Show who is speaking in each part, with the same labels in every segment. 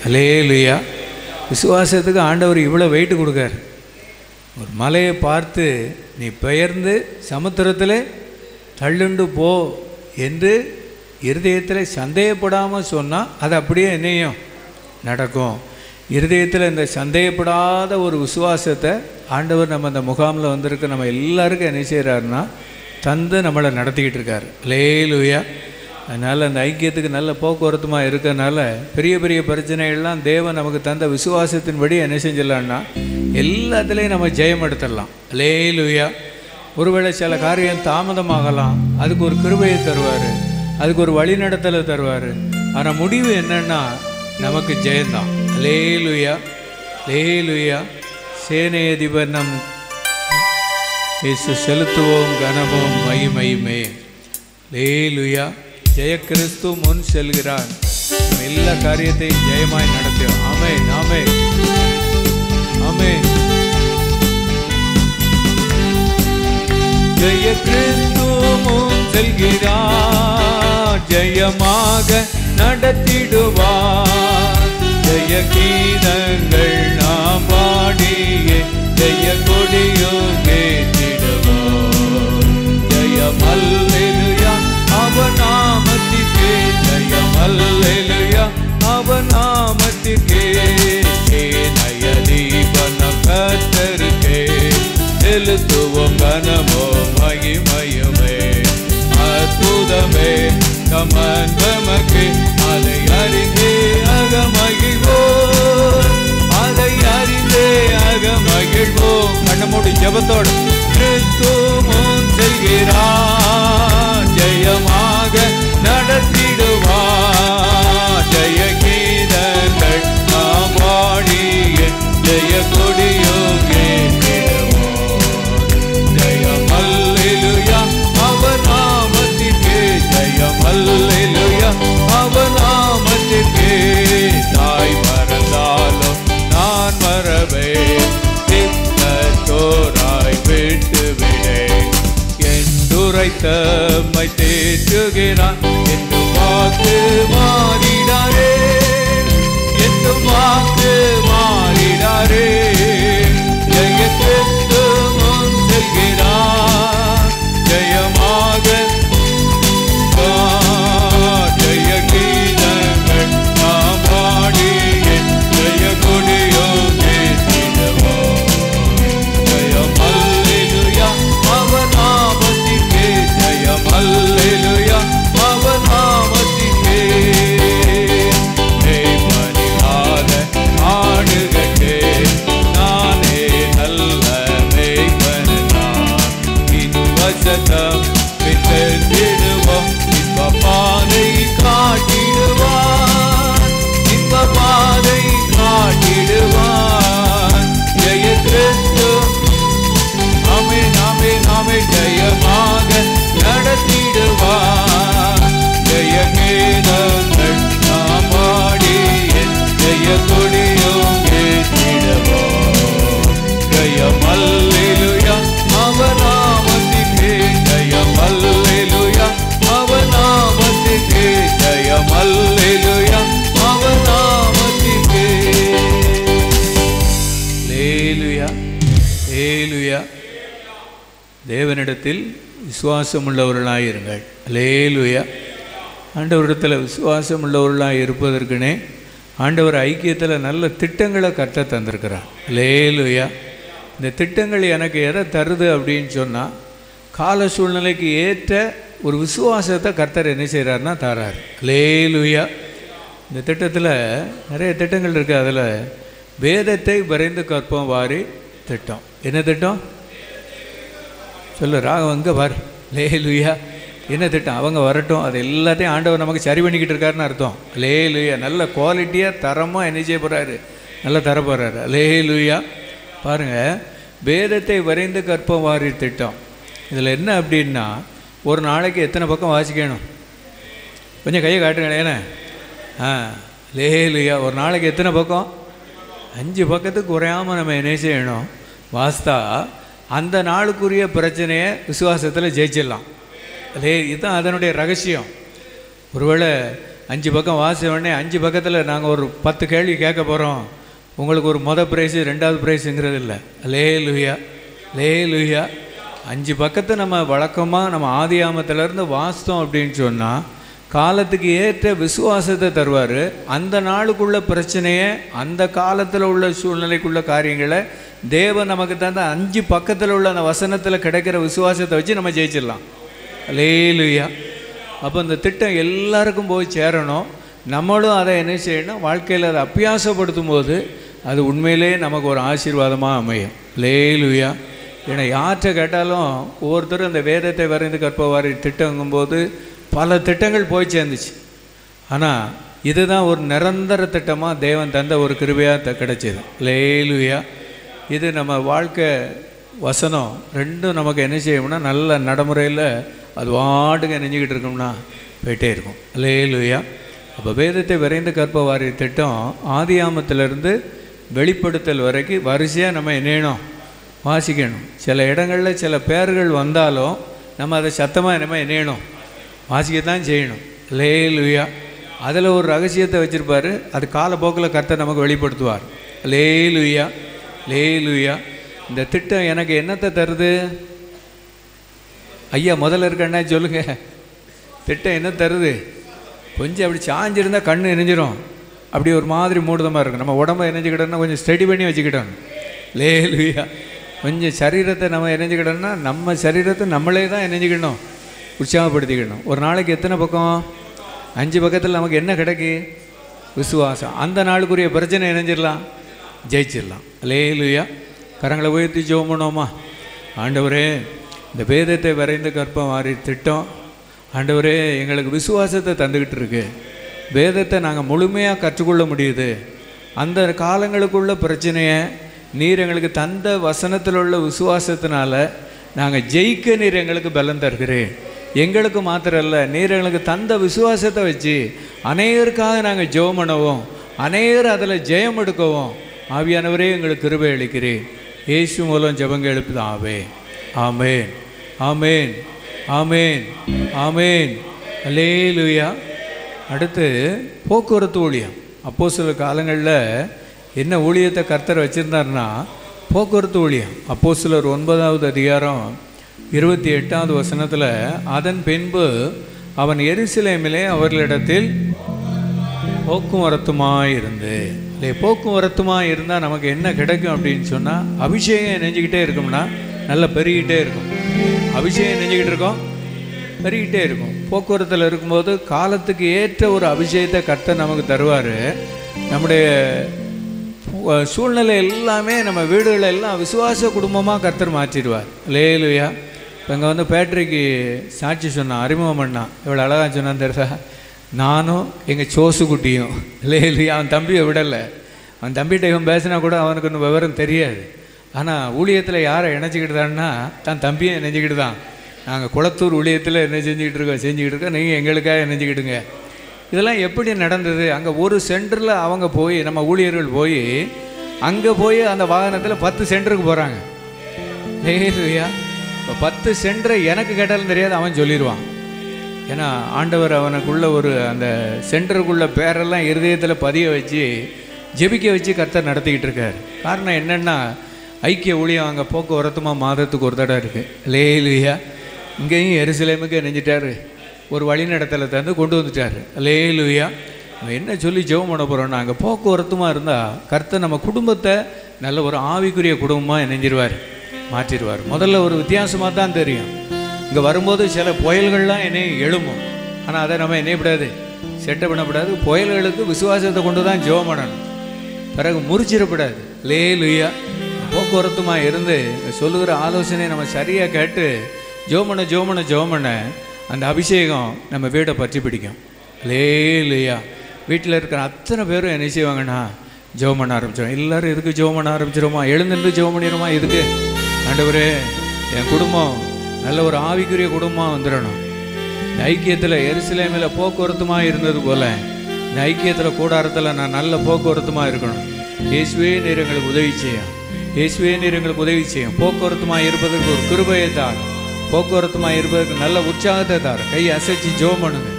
Speaker 1: அல்லேலூயா. விசுவாசத்துக்கு ஆண்டவர் இவ்வளோ வெயிட்டு கொடுக்கார். ஒரு மலையை பார்த்து நீ பெயர்ந்து சமுத்திரத்தில் தள்ளுண்டு போ என்று இருதயத்தில் சந்தேகப்படாமல் சொன்னால் அது அப்படியே என்னையும் நடக்கும். இருதயத்தில் இந்த சந்தேகப்படாத ஒரு விசுவாசத்தை ஆண்டவர் நம்ம அந்த முகாமில் வந்திருக்க நம்ம எல்லாருக்கும் என்ன செய்கிறாருன்னா தந்து நம்மளை நடத்திக்கிட்டு இருக்கார். அல்லேலூயா. அதனால் அந்த ஐக்கியத்துக்கு நல்ல போக்குவரத்துமாக இருக்கிறதுனால பெரிய பெரிய பிரச்சனைகள்லாம் தேவன் நமக்கு தந்த விசுவாசத்தின்படி என்ன செஞ்சிடலான்னா எல்லாத்துலேயும் நம்ம ஜெயம் எடுத்துடலாம். அல்லேலூயா. ஒருவேளை சில காரியம் தாமதமாகலாம், அதுக்கு ஒரு கிருபையை தருவார், அதுக்கு ஒரு வழிநடத்தலை தருவார். ஆனால் முடிவு என்னன்னா நமக்கு ஜெயந்தான். அல்லேலூயா. அல்லேலூயா. சேனையதிபர் நம் இயேசு செலுத்துவோம் கனமும் மகிமையுமே. அல்லேலூயா. ஜெய கிறிஸ்து முன் செல்கிறார். எல்லா காரியத்தையும் ஜெயமாய் நடத்துவோம். ஆமென், ஆமென், ஆமென். ஜெய கிறிஸ்து முன் செல்கிறார், ஜெயமாக நடத்திடுவார். ஜெய கீதங்கள் நாம் பாடியே ஜெய கொடியும் கேட்டிடுவோம். ஜெயம் அல்லேலூயா அவர் நாமத்திற்கே, ஜெயம் அல்லேலூயா அவர் நாமத்திற்கே. நயதீபனம் கர்த்தருக்கே செலுத்துவோம் கனமோ மகிமையுமே. அற்புதமே கமன்பமக்கு அதை அறிந்தே அகமகிழ்வோம், அதை அறிந்தே அகமகிழ்வோம். கண்ணமூடி ஜெபத்தோடு கிறிஸ்து முன் செல்கிறார், ஜெயமாக நடத்திடுவார். ஜெய கீதங்கள் நாம் பாடிய ஜெய கொடியும் கேட்டிடுவோம். ஜெயம் அல்லேலூயா அவர் நாமத்திற்கே, ஜெயம் அல்லேலூயா அவர் நாமத்திற்கே. தாய் மறந்தாலும் நான் மறவேன், திட்டத்தோராய் விட்டுவிடேன். என்றுரைத்தம்மை தேற்றுகிறான், என்று வாக்கு மாறிடாரே, என்று வாக்கு மாறிடாரே. ஜெய கிறிஸ்து முன் செல்கிறார், ஜெயமாக ஜெய கீதங்கள் நாம் பாடியே ஜெய கொடியும் கேட்டிடுவோம். ஜெயம் அல்லேலூயா அவர் நாமத்திற்கே, ஜெயம் அல்லேலூயா அவர் நாமத்திற்கே. மேய்ப்பனில்லாத ஆடுகட்டே நானே நல்ல மேய்ப்பன் நான். இன்வசத்தம் பின்தொடர்ந்திடுவோம், இன்ப பாதை காட்டிடுவார், இன்ப பாதை காட்டிடுவார். ஜெய கிறிஸ்து ஆமென், ஆமென், ஆமென். ஜெயமாக நடத்திடுவார். ஜெய கீதங்கள் நாம் பாடிய ஜெய கொடியும் கேட்டிடுவோம். ஜெயம் அல்லேலூயா அவர் நாமத்திற்கே, ஜெயம் அல்லேலூயா அவர் நாமத்திற்கே, ஜெயம் அல்லேலூயா அவர் நாமத்திற்கே. அல்லேலூயா, அல்லேலூயா. தேவனிடத்தில் விசுவாசம் உள்ளவர்களாயிருங்கள். அல்லேலூயா. ஆண்டவரிடத்தில் விசுவாசம் உள்ளவர்களாக இருப்பதற்குனே ஆண்டவர் ஐக்கியத்தில் நல்ல திட்டங்களை கற்று தந்திருக்கிறார். அல்லேலூயா. இந்த திட்டங்கள் எனக்கு எதை தருது அப்படின்னு சொன்னால் கால சூழ்நிலைக்கு ஏற்ற ஒரு விசுவாசத்தை கர்த்தர் என்ன செய்கிறாருன்னா தரார். அல்லேலூயா. இந்த திட்டத்தில் நிறைய திட்டங்கள் இருக்குது. அதில் வேதத்தை விரைந்து கற்போம் வாரி திட்டம். என்ன திட்டம் சொல்லு ராகம் அங்கே பார். அல்லேலூயா. என்ன திட்டம்? அவங்க வரட்டும், அது எல்லாத்தையும் ஆண்டவர் நமக்கு சரி பண்ணிக்கிட்டு இருக்காருன்னு அர்த்தம். அல்லேலூயா. நல்ல குவாலிட்டியாக தரமாக என்ன செய்ய போகிறாரு, நல்லா தர போகிறாரு. அல்லேலூயா. பாருங்கள், வேதத்தை விரைந்து கற்போம் வாரி திட்டம். இதில் என்ன அப்படின்னா ஒரு நாளைக்கு எத்தனை பக்கம் வாசிக்கணும்? கொஞ்சம் கையை காட்டுங்களேன். ஏன்னா அல்லேலூயா. ஒரு நாளைக்கு எத்தனை பக்கம்? 5 பக்கத்துக்கு குறையாமல் நம்ம என்ன செய்யணும்? வாஸ்தா அந்த நாளுக்குரிய பிரச்சனையை விசுவாசத்தில் ஜெயிச்சிடலாம். இதுதான் அதனுடைய ரகசியம். ஒருவேளை 5 பக்கம் வாசித்த உடனே 5 பக்கத்தில் நாங்கள் ஒரு 10 கேள்வி கேட்க போகிறோம், உங்களுக்கு ஒரு மொதல் ப்ரைஸு 2வது ப்ரைஸுங்கிறது இல்லை. அல்லேலூயா, அல்லேலூயா. 5 பக்கத்தை நம்ம வழக்கமாக நம்ம ஆதியாமத்திலேருந்து வாசித்தோம் அப்படின்னு சொன்னால் காலத்துக்கு ஏற்ற விசுவாசத்தை தருவார். அந்த நாளுக்குள்ள பிரச்சனையை, அந்த காலத்தில் உள்ள சூழ்நிலைக்குள்ள காரியங்களை தேவன் நமக்கு தந்த 5 பக்கத்தில் உள்ள அந்த வசனத்தில் கிடைக்கிற விசுவாசத்தை வச்சு நம்ம ஜெயிச்சிடலாம். அல்லேலூயா. அப்போ இந்த திட்டம் எல்லாருக்கும் போய் சேரணும். நம்மளும் அதை என்ன செய்யணும், வாழ்க்கையில் அதை அபியாசப்படுத்தும் போது அது உண்மையிலே நமக்கு ஒரு ஆசீர்வாதமாக அமையும். அல்லேலூயா. ஏன்னா யார்கிட்ட கேட்டாலும் ஒவ்வொருத்தரும் அந்த வேதத்தை வரைந்து கற்பவாரி திட்டங்கும்போது பல திட்டங்கள் போய் சேர்ந்துச்சு. ஆனால் இதுதான் ஒரு நிரந்தர திட்டமாக தேவன் தந்த ஒரு கிருபையாக கிடைச்சிது. அல்லேலூயா. இது நம்ம வாழ்க்கை வசனம் ரெண்டும் நமக்கு என்ன செய்யணும்னா நல்ல நடைமுறையில் அது வாட்டுக்கு நெஞ்சிக்கிட்டு இருக்கோம்னா போயிட்டே இருக்கும். அல்லேலூயா. அப்போ வேதத்தை விரைந்து கற்பவாரி திட்டம் ஆதியாமத்திலிருந்து வெளிப்படுத்தல் வரைக்கும் வரிசையாக நம்ம என்னணும் வாசிக்கணும். சில இடங்களில் சில பேர்கள் வந்தாலும் நம்ம அதை சத்தமாக நம்ம என்னணும் வாசிக்கத்தான் செய்யணும். அல்லேலூயா. அதில் ஒரு ரகசியத்தை வச்சுருப்பார், அது காலப்போக்கில் கர்த்தர் நமக்கு வெளிப்படுத்துவார். அல்லேலூயா, அல்லேலூயா. இந்த திட்டம் எனக்கு என்னத்தை தருது ஐயா? முதல்ல இருக்கண்ணா சொல்லுங்க, திட்டம் என்ன தருது? கொஞ்சம் அப்படி சாஞ்சிருந்தால் கண்ணு எரிஞ்சிடும், அப்படி ஒரு மாதிரி மூடுதமாக இருக்கும். நம்ம உடம்பை எரிஞ்சிக்கிட்டோம்னா கொஞ்சம் ஸ்டடி பண்ணி வச்சுக்கிட்டோம். அல்லேலூயா. கொஞ்சம் சரீரத்தை நம்ம எரிஞ்சிக்கிட்டோம்னா நம்ம சரீரத்தை நம்மளே தான் எரிஞ்சிக்கணும், உற்சாகப்படுத்திக்கணும். ஒரு நாளைக்கு எத்தனை பக்கம்? 5 பக்கத்தில் நமக்கு என்ன கிடைக்கு? விசுவாசம். அந்த நாளுக்குரிய பிரச்சனை இணைஞ்சிடலாம், ஜெயிச்சிடலாம். அல்லேலூயா. கரங்களை உயர்த்தி ஜெபம் பண்ணுவோமா? ஆண்டவரே, இந்த வேதத்தை வரைந்து கற்பவாரி திட்டம் ஆண்டவரே எங்களுக்கு விசுவாசத்தை தந்துக்கிட்டு இருக்கு. வேதத்தை நாங்கள் முழுமையாக கற்றுக்கொள்ள முடியுது. அந்த காலங்களுக்குள்ள பிரச்சனையை நீர் எங்களுக்கு தந்த வசனத்தில் உள்ள விசுவாசத்தினால நாங்கள் ஜெயிக்க நீர் எங்களுக்கு பலம் தருகிறேன். எங்களுக்கு மாத்திரம் இல்லை, நீர் எங்களுக்கு தந்த விசுவாசத்தை வச்சு அநேகருக்காக நாங்கள் ஜெபம் பண்ணவும், அநேகர் அதில் ஜெயம் எடுக்கவும் ஆவியானவரே எங்களுக்கு கிருபை அளிக்கிறேன். இயேசு மூலம் ஜெபங்கள் எழுப்புதாவே. ஆமேன், ஆமேன், ஆமேன், ஆமேன். அல்லேலூயா. அடுத்து போக்குவரத்து ஊழியம். அப்போஸ்தல காலங்களில் என்ன ஊழியத்தை கர்த்தர் வச்சுருந்தார்னா போக்குவரத்து ஊழியம். அப்போஸ்தலர் 9வது அதிகாரம் 28வது வசனத்தில், அதன் பின்பு அவன் எருசலேமிலே அவர்களிடத்தில் போக்குவரத்துமாயிருந்து. இல்லை, போக்குவரத்துமாக இருந்தால் நமக்கு என்ன கிடைக்கும் அப்படின்னு சொன்னால், அபிஷேகம் நெஞ்சிக்கிட்டே இருக்கும்னா நல்லா பெருகிட்டே இருக்கும். அபிஷேகம் நெஞ்சிக்கிட்டு இருக்கோம், பெருகிட்டே இருக்கும். போக்குவரத்தில் இருக்கும்போது காலத்துக்கு ஏற்ற ஒரு அபிஷேகத்தை கர்த்தர் நமக்கு தருவார். நம்முடைய சூழ்நிலை எல்லாமே நம்ம வீடுகளில் எல்லாம் விசுவாச குடும்பமாக கர்த்தர் மாற்றிடுவார். அல்லேலூயா. இப்போ இங்கே வந்து பேட்ரிக்கு சாட்சி சொன்னான், அறிமுகம் பண்ணான். எவ்வளோ அழகாக சொன்னான்னு தெரியுதா? நானும் எங்கள் சோசு குட்டியும். இல்லையா, அவன் தம்பியை விடலை. அவன் தம்பிகிட்ட இவன் பேசினா கூட அவனுக்கு ஒன்றும் விவரம் தெரியாது. ஆனால் ஊழியத்தில் யாரை இணைச்சிக்கிட்டுதான்னா தான் தம்பியை இணைஞ்சிக்கிட்டு தான். நாங்கள் குளத்தூர் ஊழியத்தில் என்ன செஞ்சுக்கிட்டு இருக்கோம், நீங்கள் எங்களுக்காக இணைஞ்சிக்கிட்டுங்க. இதெல்லாம் எப்படி நடந்தது? அங்கே ஒரு சென்டரில் அவங்க போய், நம்ம ஊழியர்கள் போய் அங்கே போய் அந்த வாகனத்தில் 10 சென்டருக்கு போகிறாங்க. இல்லையா? இப்போ 10 சென்டரை எனக்கு கேட்டாலும் தெரியாது, அவன் சொல்லிடுவான். ஏன்னா ஆண்டவர் அவனுக்குள்ள ஒரு அந்த சென்டருக்குள்ள பேரெல்லாம் இருதயத்தில் பதிய வச்சு ஜெபிக்க வச்சு கர்த்தர் நடத்திக்கிட்டு இருக்கார். காரணம் என்னென்னா, ஐக்கிய ஊழியம் அங்கே போக்குவரத்துமாக மாதத்துக்கு ஒரு தடவை இருக்குது. அல்லேலூயா. இங்கேயும் எருசலேமுக்கு நெஞ்சிட்டார், ஒரு வழிநடத்தலை தந்து கொண்டு வந்துட்டார். அல்லேலூயா. நம்ம என்ன சொல்லி ஜெபம் பண்ண போகிறோம்னா, அங்கே போக்குவரத்துமாக இருந்தால் கர்த்தர் நம்ம குடும்பத்தை நல்ல ஒரு ஆவிக்குரிய குடும்பமாக இணைஞ்சிருவார், மாற்றிடுவார். முதல்ல ஒரு வித்தியாசமாக தான் தெரியும். இங்கே வரும்போது சில புயல்கள்லாம் என்னை எழும்பும், ஆனால் அதை நம்ம என்னையப்படாது, செட்டை பண்ணப்படாது. புயல்களுக்கு விசுவாசத்தை கொண்டு தான் ஜெபம் பண்ணணும், பிறகு முறிச்சிடப்படாது. அல்லேலூயா. போக்குவரத்துமாக இருந்து சொல்லுகிற ஆலோசனை நம்ம சரியாக கேட்டு ஜெபம் பண்ண அந்த அபிஷேகம் நம்ம வீடை பற்றி பிடிக்கும். அல்லேலூயா. வீட்டில் இருக்கிற அத்தனை பேரும் என்ன செய்வாங்கன்னா ஜெபம் பண்ண ஆரம்பிச்சிடும். எல்லோரும் இதுக்கு ஜெபம் பண்ண ஆரம்பிச்சிடுமா, எழுந்துட்டு ஜெபம் பண்ணிடுமா. இதுக்கு ஆண்டவரே என் குடும்பம் நல்ல ஒரு ஆவிக்குரிய குடும்பமாக வந்துடணும். இந்த ஐக்கியத்தில் எருசலேமில் போக்குவரத்துமாக இருந்தது போல் இந்த ஐக்கியத்தில் கூடாரத்தில் நான் நல்ல போக்குவரத்துமாக இருக்கணும். இயேசுவே நீர் எங்களுக்கு உதவி செய்யும், இயேசுவே நீர் எங்களுக்கு உதவி செய்யும். போக்குவரத்துமாக இருப்பதற்கு ஒரு கிருபையை தார், போக்குவரத்துமாக இருப்பதற்கு நல்ல உற்சாகத்தை தார். கையை அசைச்சு ஜெபம் பண்ணுங்க.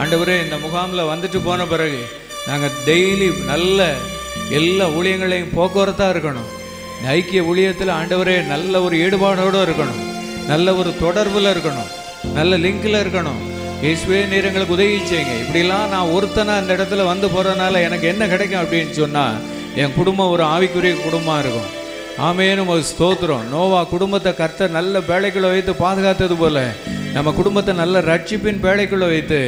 Speaker 1: ஆண்டவரே இந்த முகாமில் வந்துட்டு போன பிறகு நாங்கள் டெய்லி நல்ல எல்லா ஊழியங்களையும் போக்குவரத்தாக இருக்கணும். இந்த ஐக்கிய ஊழியத்தில் ஆண்டவரே நல்ல ஒரு ஈடுபாடோடு இருக்கணும், நல்ல ஒரு தொடர்பில் இருக்கணும், நல்ல லிங்கில் இருக்கணும். இயேசுவே நீர் எங்களுக்கு உதவி செய்யுங்க. இப்படிலாம் நான் ஒருத்தனாக அந்த இடத்துல வந்து போகிறதுனால எனக்கு என்ன கிடைக்கும் அப்படின்னு சொன்னால், என் குடும்பம் ஒரு ஆவிக்குரிய குடும்பமாக இருக்கும். ஆமேனும் ஒரு ஸ்தோத்திரம். நோவா குடும்பத்தை கர்த்தர் நல்ல பேழைக்குள்ளே வைத்து பாதுகாத்தது போல் நம்ம குடும்பத்தை நல்ல ரட்சிப்பின் பேழைக்குள்ளே வைத்து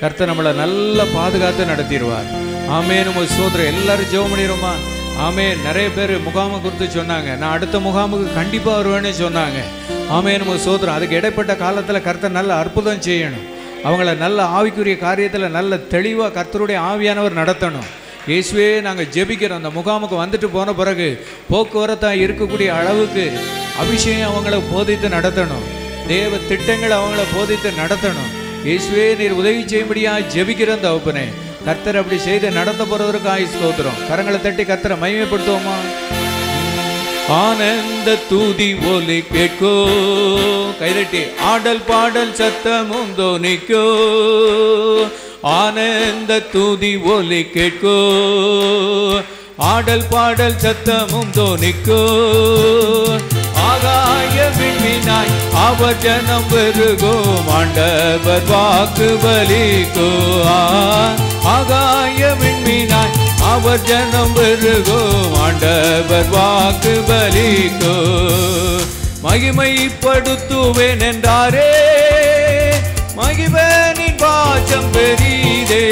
Speaker 1: கர்த்தர் நம்மளை நல்லா பாதுகாத்து நடத்திடுவார். ஆமேனும் ஒரு ஸ்தோத்திரம். எல்லாரும் ஜெபம் பண்ணிடுமா? ஆமே. நிறைய பேர் முகாமை குறித்து சொன்னாங்க, நான் அடுத்த முகாமுக்கு கண்டிப்பாக வருவேன்னு சொன்னாங்க. ஆமேனும் ஒரு ஸ்தோத்திரம். அதுக்கு இடைப்பட்ட காலத்தில் கர்த்தர் நல்ல அற்புதம் செய்யணும். அவங்கள நல்ல ஆவிக்குரிய காரியத்தில் நல்ல தெளிவாக கர்த்தருடைய ஆவியானவர் நடத்தணும். இயேசுவே நாங்கள் ஜெபிக்கிறோம். அந்த முகாமுக்கு வந்துட்டு போன பிறகு போக்குவரத்தாக இருக்கக்கூடிய அளவுக்கு அபிஷேகம் அவங்கள போதித்து நடத்தணும். தேவ திட்டங்களை அவங்கள போதித்து நடத்தணும். இயேசுவே நீர் உதவி செய்யும்படியாக ஜெபிக்கிறோம் தகப்பனே. கர்த்தர் அப்படி செய்து நடத்த போறதற்காக ஸ்தோத்திரம். கரங்களை தட்டி கர்த்தரை மகிமைப்படுத்துவோமா? ஆனந்த தூதி ஒலி கேட்கோ, கைதட்டி ஆடல் பாடல் சத்தமும் தோனிக்கோ. ஆனந்த தூதி ஒலி கேட்கோ, ஆடல் பாடல் சத்தமும் தோனிக்கோ. ஆகாய விண்மீனாய் அவர் ஜனம் பெருகும், ஆண்டவர் வாக்கு பலிக்கோ. ஆகாய விண்மீனாய் அவர் ஜனம் பெருகும், ஆண்டவர் வாக்கு பலிக்கோ. மகிமைப்படுத்துவேன் என்றாரே, மகிமனின் வாசம் பெரிதே.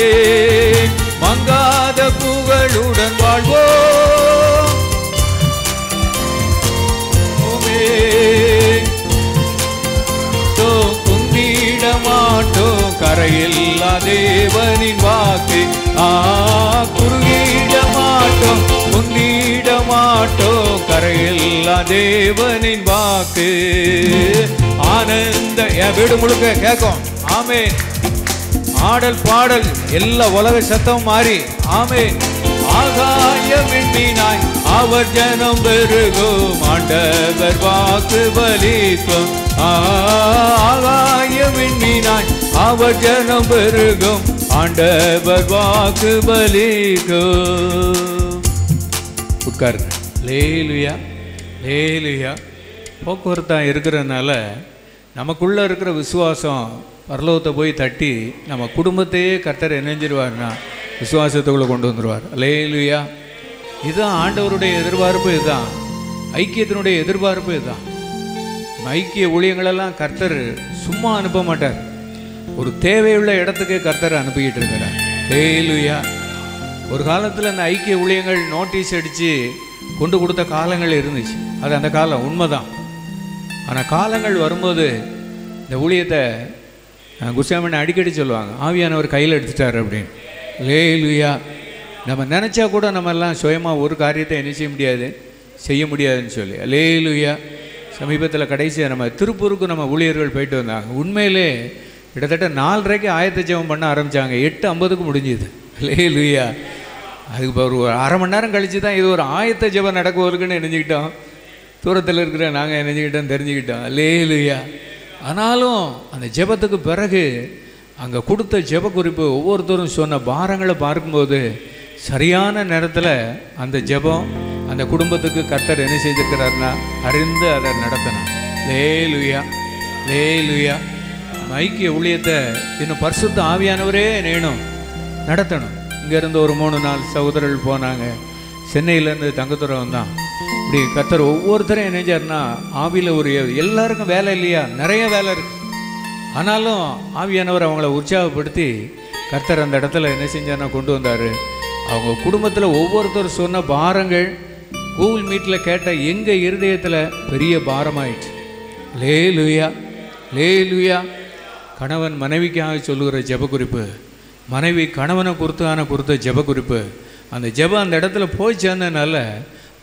Speaker 1: மங்காத புகழுடன் வாழ்வோம், குந்திட மாட்டோம். கரையில்லா தேவனின் வாக்கு குறுகிட மாட்டோம், குந்திட மாட்டோம். கரையில்லா தேவனின் வாக்கு. ஆனந்த என் வீடு முழுக்க கேட்கும். ஆமென். ஆடல் பாடல் எல்லா உலக சத்தம் மாறி. ஆமென். ஆகாய விண்மீனாய் அவர் ஜனம் பெருகும், ஆண்டவர் வாக்கு பலிக்கும். ஆகாய விண்மீனாய் அவர் ஜனம் பெருகும், ஆண்டவர் வாக்கு பலிக்கும். உட்காருங்க. லேலுயா லேலுயா. போக்குவரத்தாக இருக்கிறதுனால நமக்குள்ளே இருக்கிற விசுவாசம் பரலோகத்தை போய் தட்டி நம்ம குடும்பத்தையே கர்த்தர் இணைஞ்சிருவார்னா விசுவாசத்துக்குள்ளே கொண்டு வந்துடுவார். லேலுயா. இதுதான் ஆண்டவருடைய எதிர்பார்ப்பு. இதுதான் ஐக்கியத்தினுடைய எதிர்பார்ப்பு. இதுதான் ஐக்கிய ஊழியங்களெல்லாம் கர்த்தர் சும்மா அனுப்ப மாட்டார். ஒரு தேவையுள்ள இடத்துக்கு கர்த்தர் அனுப்பிக்கிட்டு இருக்கிறார். லேலுயா. ஒரு காலத்தில் அந்த ஐக்கிய ஊழியங்கள் நோட்டீஸ் அடித்து கொண்டு கொடுத்த காலங்கள் இருந்துச்சு. அது அந்த காலம் உண்மைதான். ஆனால் காலங்கள் வரும்போது இந்த ஊழியத்தை குருசாமி அடிக்கடி சொல்லுவாங்க, ஆவியானவர் கையில் எடுத்துட்டார் அப்படின்னு. லேலுயா. நம்ம நினச்சா கூட நம்ம எல்லாம் சுயமாக ஒரு காரியத்தை என்ன செய்ய முடியாதுன்னு சொல்லி. லேலுயா. சமீபத்தில் கடைசியாக நம்ம திருப்பூருக்கு நம்ம ஊழியர்கள் போயிட்டு வந்தாங்க. உண்மையிலே கிட்டத்தட்ட 4:30 ஆயத்த ஜெபம் பண்ண ஆரம்பித்தாங்க. 8:50 முடிஞ்சுது. லேலுயா. அதுக்கு ஒரு அரை மணி நேரம் கழித்து தான் இது ஒரு ஆயத்த ஜெபம் நடக்குவதுக்குன்னு நினைஞ்சிக்கிட்டோம். தூரத்தில் இருக்கிற நாங்கள் நினைஞ்சிக்கிட்டோம், தெரிஞ்சுக்கிட்டோம். லேலுயா. ஆனாலும் அந்த ஜெபத்துக்கு பிறகு அங்கே கொடுத்த ஜெப குறிப்பு ஒவ்வொருத்தரும் சொன்ன பாரங்களை பார்க்கும்போது சரியான நேரத்தில் அந்த ஜெபம் அந்த குடும்பத்துக்கு கர்த்தர் என்ன செய்திருக்கிறார்னா அறிந்து அதை நடத்தணும். லேலுயா லேலுயா. ஐக்கிய ஊழியத்தை இன்னும் பரிசுத்த ஆவியானவரே நேனும் நடத்தணும். இங்கேருந்து ஒரு 3 நாள் சகோதரர்கள் போனாங்க. சென்னையிலேருந்து தங்கத்துறை வந்தான். இப்படி கர்த்தர் ஒவ்வொருத்தரும் என்ன செஞ்சார்னா ஆவியில் ஒரு எல்லாருக்கும் வேலை இல்லையா, நிறைய வேலை இருக்குது. ஆனாலும் ஆவியானவர் அவங்கள உற்சாகப்படுத்தி கர்த்தர் அந்த இடத்துல என்ன செஞ்சார்னா கொண்டு வந்தார். அவங்க குடும்பத்தில் ஒவ்வொருத்தரும் சொன்ன பாரங்கள் கூகுள் மீட்டில் கேட்ட எங்கள் இருதயத்தில் பெரிய பாரமாயிடுச்சு. லேலுயா லேலுயா. கணவன் மனைவிக்காக சொல்லுகிற ஜெப குறிப்பு, மனைவி கணவனை கொடுத்த ஜெப குறிப்பு, அந்த ஜெபம் அந்த இடத்துல போய் சேர்ந்ததுனால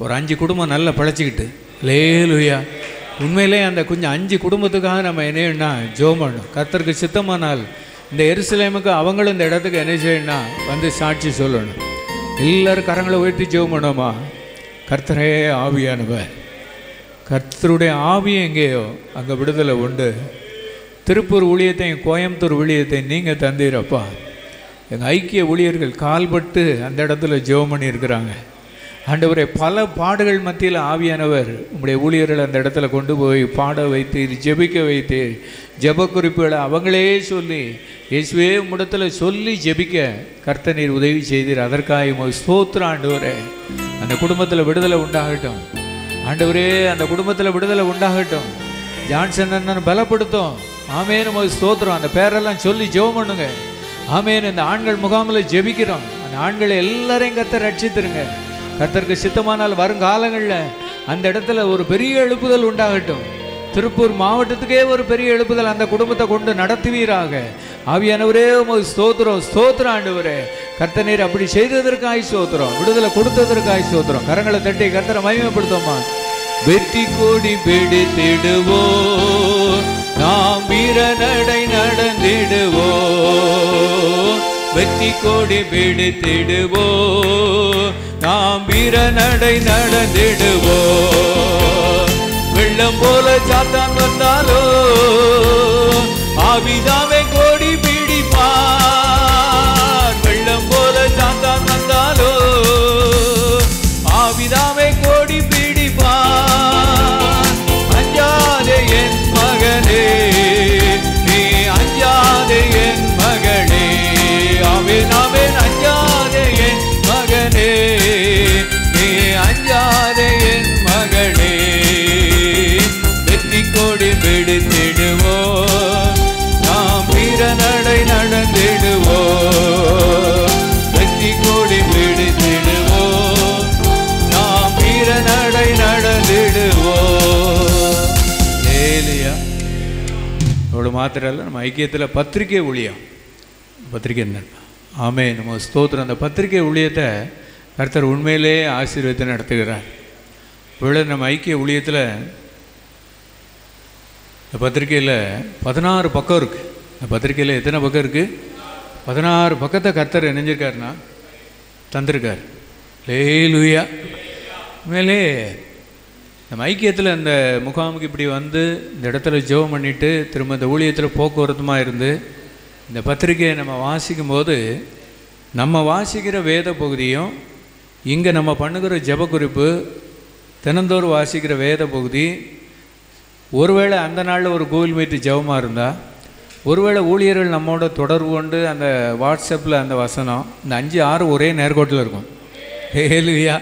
Speaker 1: ஒரு 5 குடும்பம் நல்லா பழச்சிக்கிட்டு. லேலுயா. உண்மையிலே அந்த கொஞ்சம் 5 குடும்பத்துக்காக நம்ம என்னன்னா ஜெபம் பண்ணணும். கர்த்தருக்கு சித்தமானால் இந்த எருசலேமுக்கு அவங்களும் இந்த இடத்துக்கு என்ன செய்யணும்னா வந்து சாட்சி சொல்லணும். எல்லாரும் கரங்களை உயர்த்தி ஜெபம் பண்ணோமா? கர்த்தரே ஆவியானவர், கர்த்தருடைய ஆவி எங்கேயோ அங்கே விடுதலை உண்டு. திருப்பூர் ஊழியத்தையும் கோயம்புத்தூர் ஊழியத்தையும் நீங்கள் தந்தீரப்பா. எங்கள் ஐக்கிய ஊழியர்கள் கால்பட்டு அந்த இடத்துல ஜெபம் பண்ணியிருக்கிறாங்க. ஆண்டவரே, பல பாடுகள் மத்தியில் ஆவியானவர் உங்களுடைய ஊழியர்கள் அந்த இடத்துல கொண்டு போய் பாட வைத்தீர், ஜெபிக்க வைத்தீர். ஜெப குறிப்புகளை அவங்களே சொல்லி இயேசுவே உம்மிடத்தில் சொல்லி ஜெபிக்க கர்த்தர் நீர் உதவி செய்தீர். அதற்காக ஸ்தோத்திரம் ஆண்டவரே. அந்த குடும்பத்தில் விடுதலை உண்டாகட்டும் ஆண்டவரே, அந்த குடும்பத்தில் விடுதலை உண்டாகட்டும். ஜான்சன் அண்ணன் பலப்படுத்தும். ஆமேன், உமக்கு ஸ்தோத்திரம். அந்த பேரெல்லாம் சொல்லி ஜெபம் பண்ணுங்க. ஆமேன். இந்த ஆண்கள் முகாமில் ஜெபிக்கிறோம். அந்த ஆண்களை எல்லாரையும் கர்த்தர் ரட்சித்துருங்க. கர்த்தருக்கு சித்தமானால் வருங்காலங்களில் அந்த இடத்துல ஒரு பெரிய எழுப்புதல் உண்டாகட்டும். திருப்பூர் மாவட்டத்துக்கே ஒரு பெரிய எழுப்புதல் அந்த குடும்பத்தை கொண்டு நடத்துவீராக. ஆவியானவரே, உமக்கு ஸ்தோத்திரம், ஸ்தோத்திரம் ஆண்டவரே. கர்த்தர் நீர் அப்படி செய்ததற்காய் ஸ்தோத்திரம், விடுதலை கொடுத்ததற்காய் ஸ்தோத்திரம். கரங்களை தட்டி கர்த்தரை மகிமைப்படுத்தோமா. வெற்றி கொடி பிடித்திடுவோம், நாம் வீர நடை நடந்திடுவோம். வெற்றி கொடி பிடித்திடுவோம், நாம் வீர நடை நடந்திடுவோம். வெள்ளம் போல சாத்தான் வந்தாலோ ஆவிதாமே கோடி பிடிப்பார். வெள்ளம் போல சாத்தான் வந்தாலோ ஆவிதாமே கோடி பிடிப்பார். அஞ்சாதே என் மகனே, நீ அஞ்சாதே என் மகளே. ஆமென், ஆமென். அஞ்சாதே என் மகனே, நீ அஞ்சாதே என் மகளே. வெற்றி கொடி பிடித்திடுவோம், நாம் வீர நடை நடந்திடுவோம். வெற்றி கொடி பிடித்திடுவோம், நாம் வீர நடை நடந்திடுவோம். ஏலியா அவ்வளோ மாத்திரம் இல்லை, நம்ம ஐக்கியத்தில் பத்திரிகை ஊழியம், பத்திரிகை என்ன. ஆமே, நம்ம ஸ்தோத்திரம். அந்த பத்திரிகை ஊழியத்தை கர்த்தர் உண்மையிலே ஆசீர்வதித்து நடத்துகிறார். இவ்வளோ நம்ம ஐக்கிய ஊழியத்தில் இந்த பத்திரிகையில் 16 பக்கம் இருக்குது. இந்த பத்திரிகையில் எத்தனை பக்கம் இருக்குது? 16 பக்கத்தை கர்த்தர் இணைஞ்சிருக்காருன்னா தந்திருக்கார். ஹல்லேலூயா. உண்மையிலே நம்ம ஐக்கியத்தில் இந்த முகாமுக்கு இப்படி வந்து இந்த இடத்துல ஜெபம் பண்ணிவிட்டு திரும்ப இந்த ஊழியத்தில் போக்குவரத்துமாக இருந்து இந்த பத்திரிகையை நம்ம வாசிக்கும் போது நம்ம வாசிக்கிற வேத பகுதியும் இங்கே நம்ம பண்ணுகிற ஜெப குறிப்பு, தினந்தோறும் வாசிக்கிற வேத பகுதி, ஒருவேளை அந்த நாளில் ஒரு கூகுள் மீட் ஜெபமாக இருந்தால், ஒருவேளை ஊழியர்கள் நம்மோட தொடர்பு கொண்டு அந்த வாட்ஸ்அப்பில் அந்த வசனம், இந்த 5-6 ஒரே நேர்கோட்டில் இருக்கும். ஹல்லேலூயா.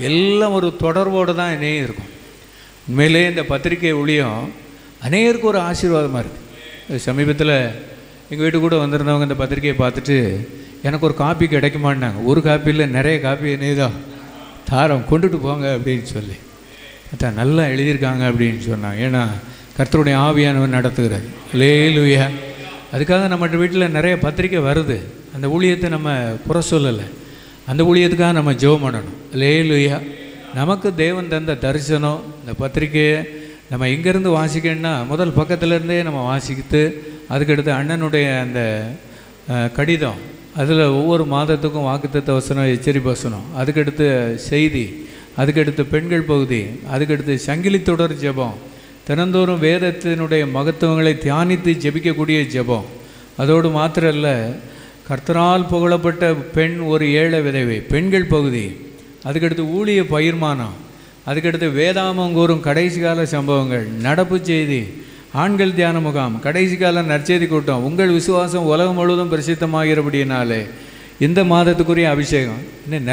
Speaker 1: எல்லாம் ஒரு தொடர்போடு தான் இணையும் இருக்கும். உண்மையிலே இந்த பத்திரிகை ஊழியம் அநேகருக்கு ஒரு ஆசீர்வாதமாக இருக்குது. சமீபத்தில் எங்கள் வீட்டு கூட வந்திருந்தவங்க இந்த பத்திரிகையை பார்த்துட்டு எனக்கு ஒரு காப்பி கிடைக்குமான்னாங்க. ஒரு காப்பி இல்லை, நிறைய காப்பி என்னதான் தாரம் கொண்டுட்டு போங்க அப்படின்னு சொல்லி. அதான் நல்லா எழுதியிருக்காங்க அப்படின்னு சொன்னாங்க. ஏன்னா கர்த்தருடைய ஆவியானவர் நடத்துகிறார். ஹல்லேலூயா. அதுக்காக நம்ம வீட்டில் நிறைய பத்திரிக்கை வருது. அந்த ஊழியத்தை நம்ம புற சொல்லலை, அந்த ஊழியத்துக்காக நம்ம ஜெபம் பண்ணணும். ஹல்லேலூயா. நமக்கு தேவன் தந்த தரிசனம் இந்த பத்திரிக்கையை நம்ம இங்கேருந்து வாசிக்கணும்னா முதல் பக்கத்துலேருந்தே நம்ம வாசிக்கிட்டு, அதுக்கடுத்து அண்ணனுடைய அந்த கடிதம், அதில் ஒவ்வொரு மாதத்துக்கும் வாக்குத்தத்த வசனம், எச்சரிப்பு வசனம், அதுக்கடுத்து செய்தி, அதுக்கடுத்து பெண்கள் பகுதி, அதுக்கடுத்து சங்கிலி தொடர் ஜெபம், தினந்தோறும் வேதத்தினுடைய மகத்துவங்களை தியானித்து ஜெபிக்கக்கூடிய ஜெபம். அதோடு மாத்திரம் இல்லை, கர்த்தரால் புகழப்பட்ட பெண் ஒரு ஏழை விதவை, பெண்கள் பகுதி, அதுக்கடுத்து ஊழிய பயிர்மானம், அதுக்கடுத்து வேதாமம் கூறும் கடைசி கால சம்பவங்கள், நடப்பு செய்தி, ஆண்கள் தியான முகாம், கடைசி கால நற்செய்தி கூட்டம், உங்கள் விசுவாசம் உலகம் முழுவதும் பிரசித்தமாகிறபடினாலே இந்த மாதத்துக்குரிய அபிஷேகம். இன்னும்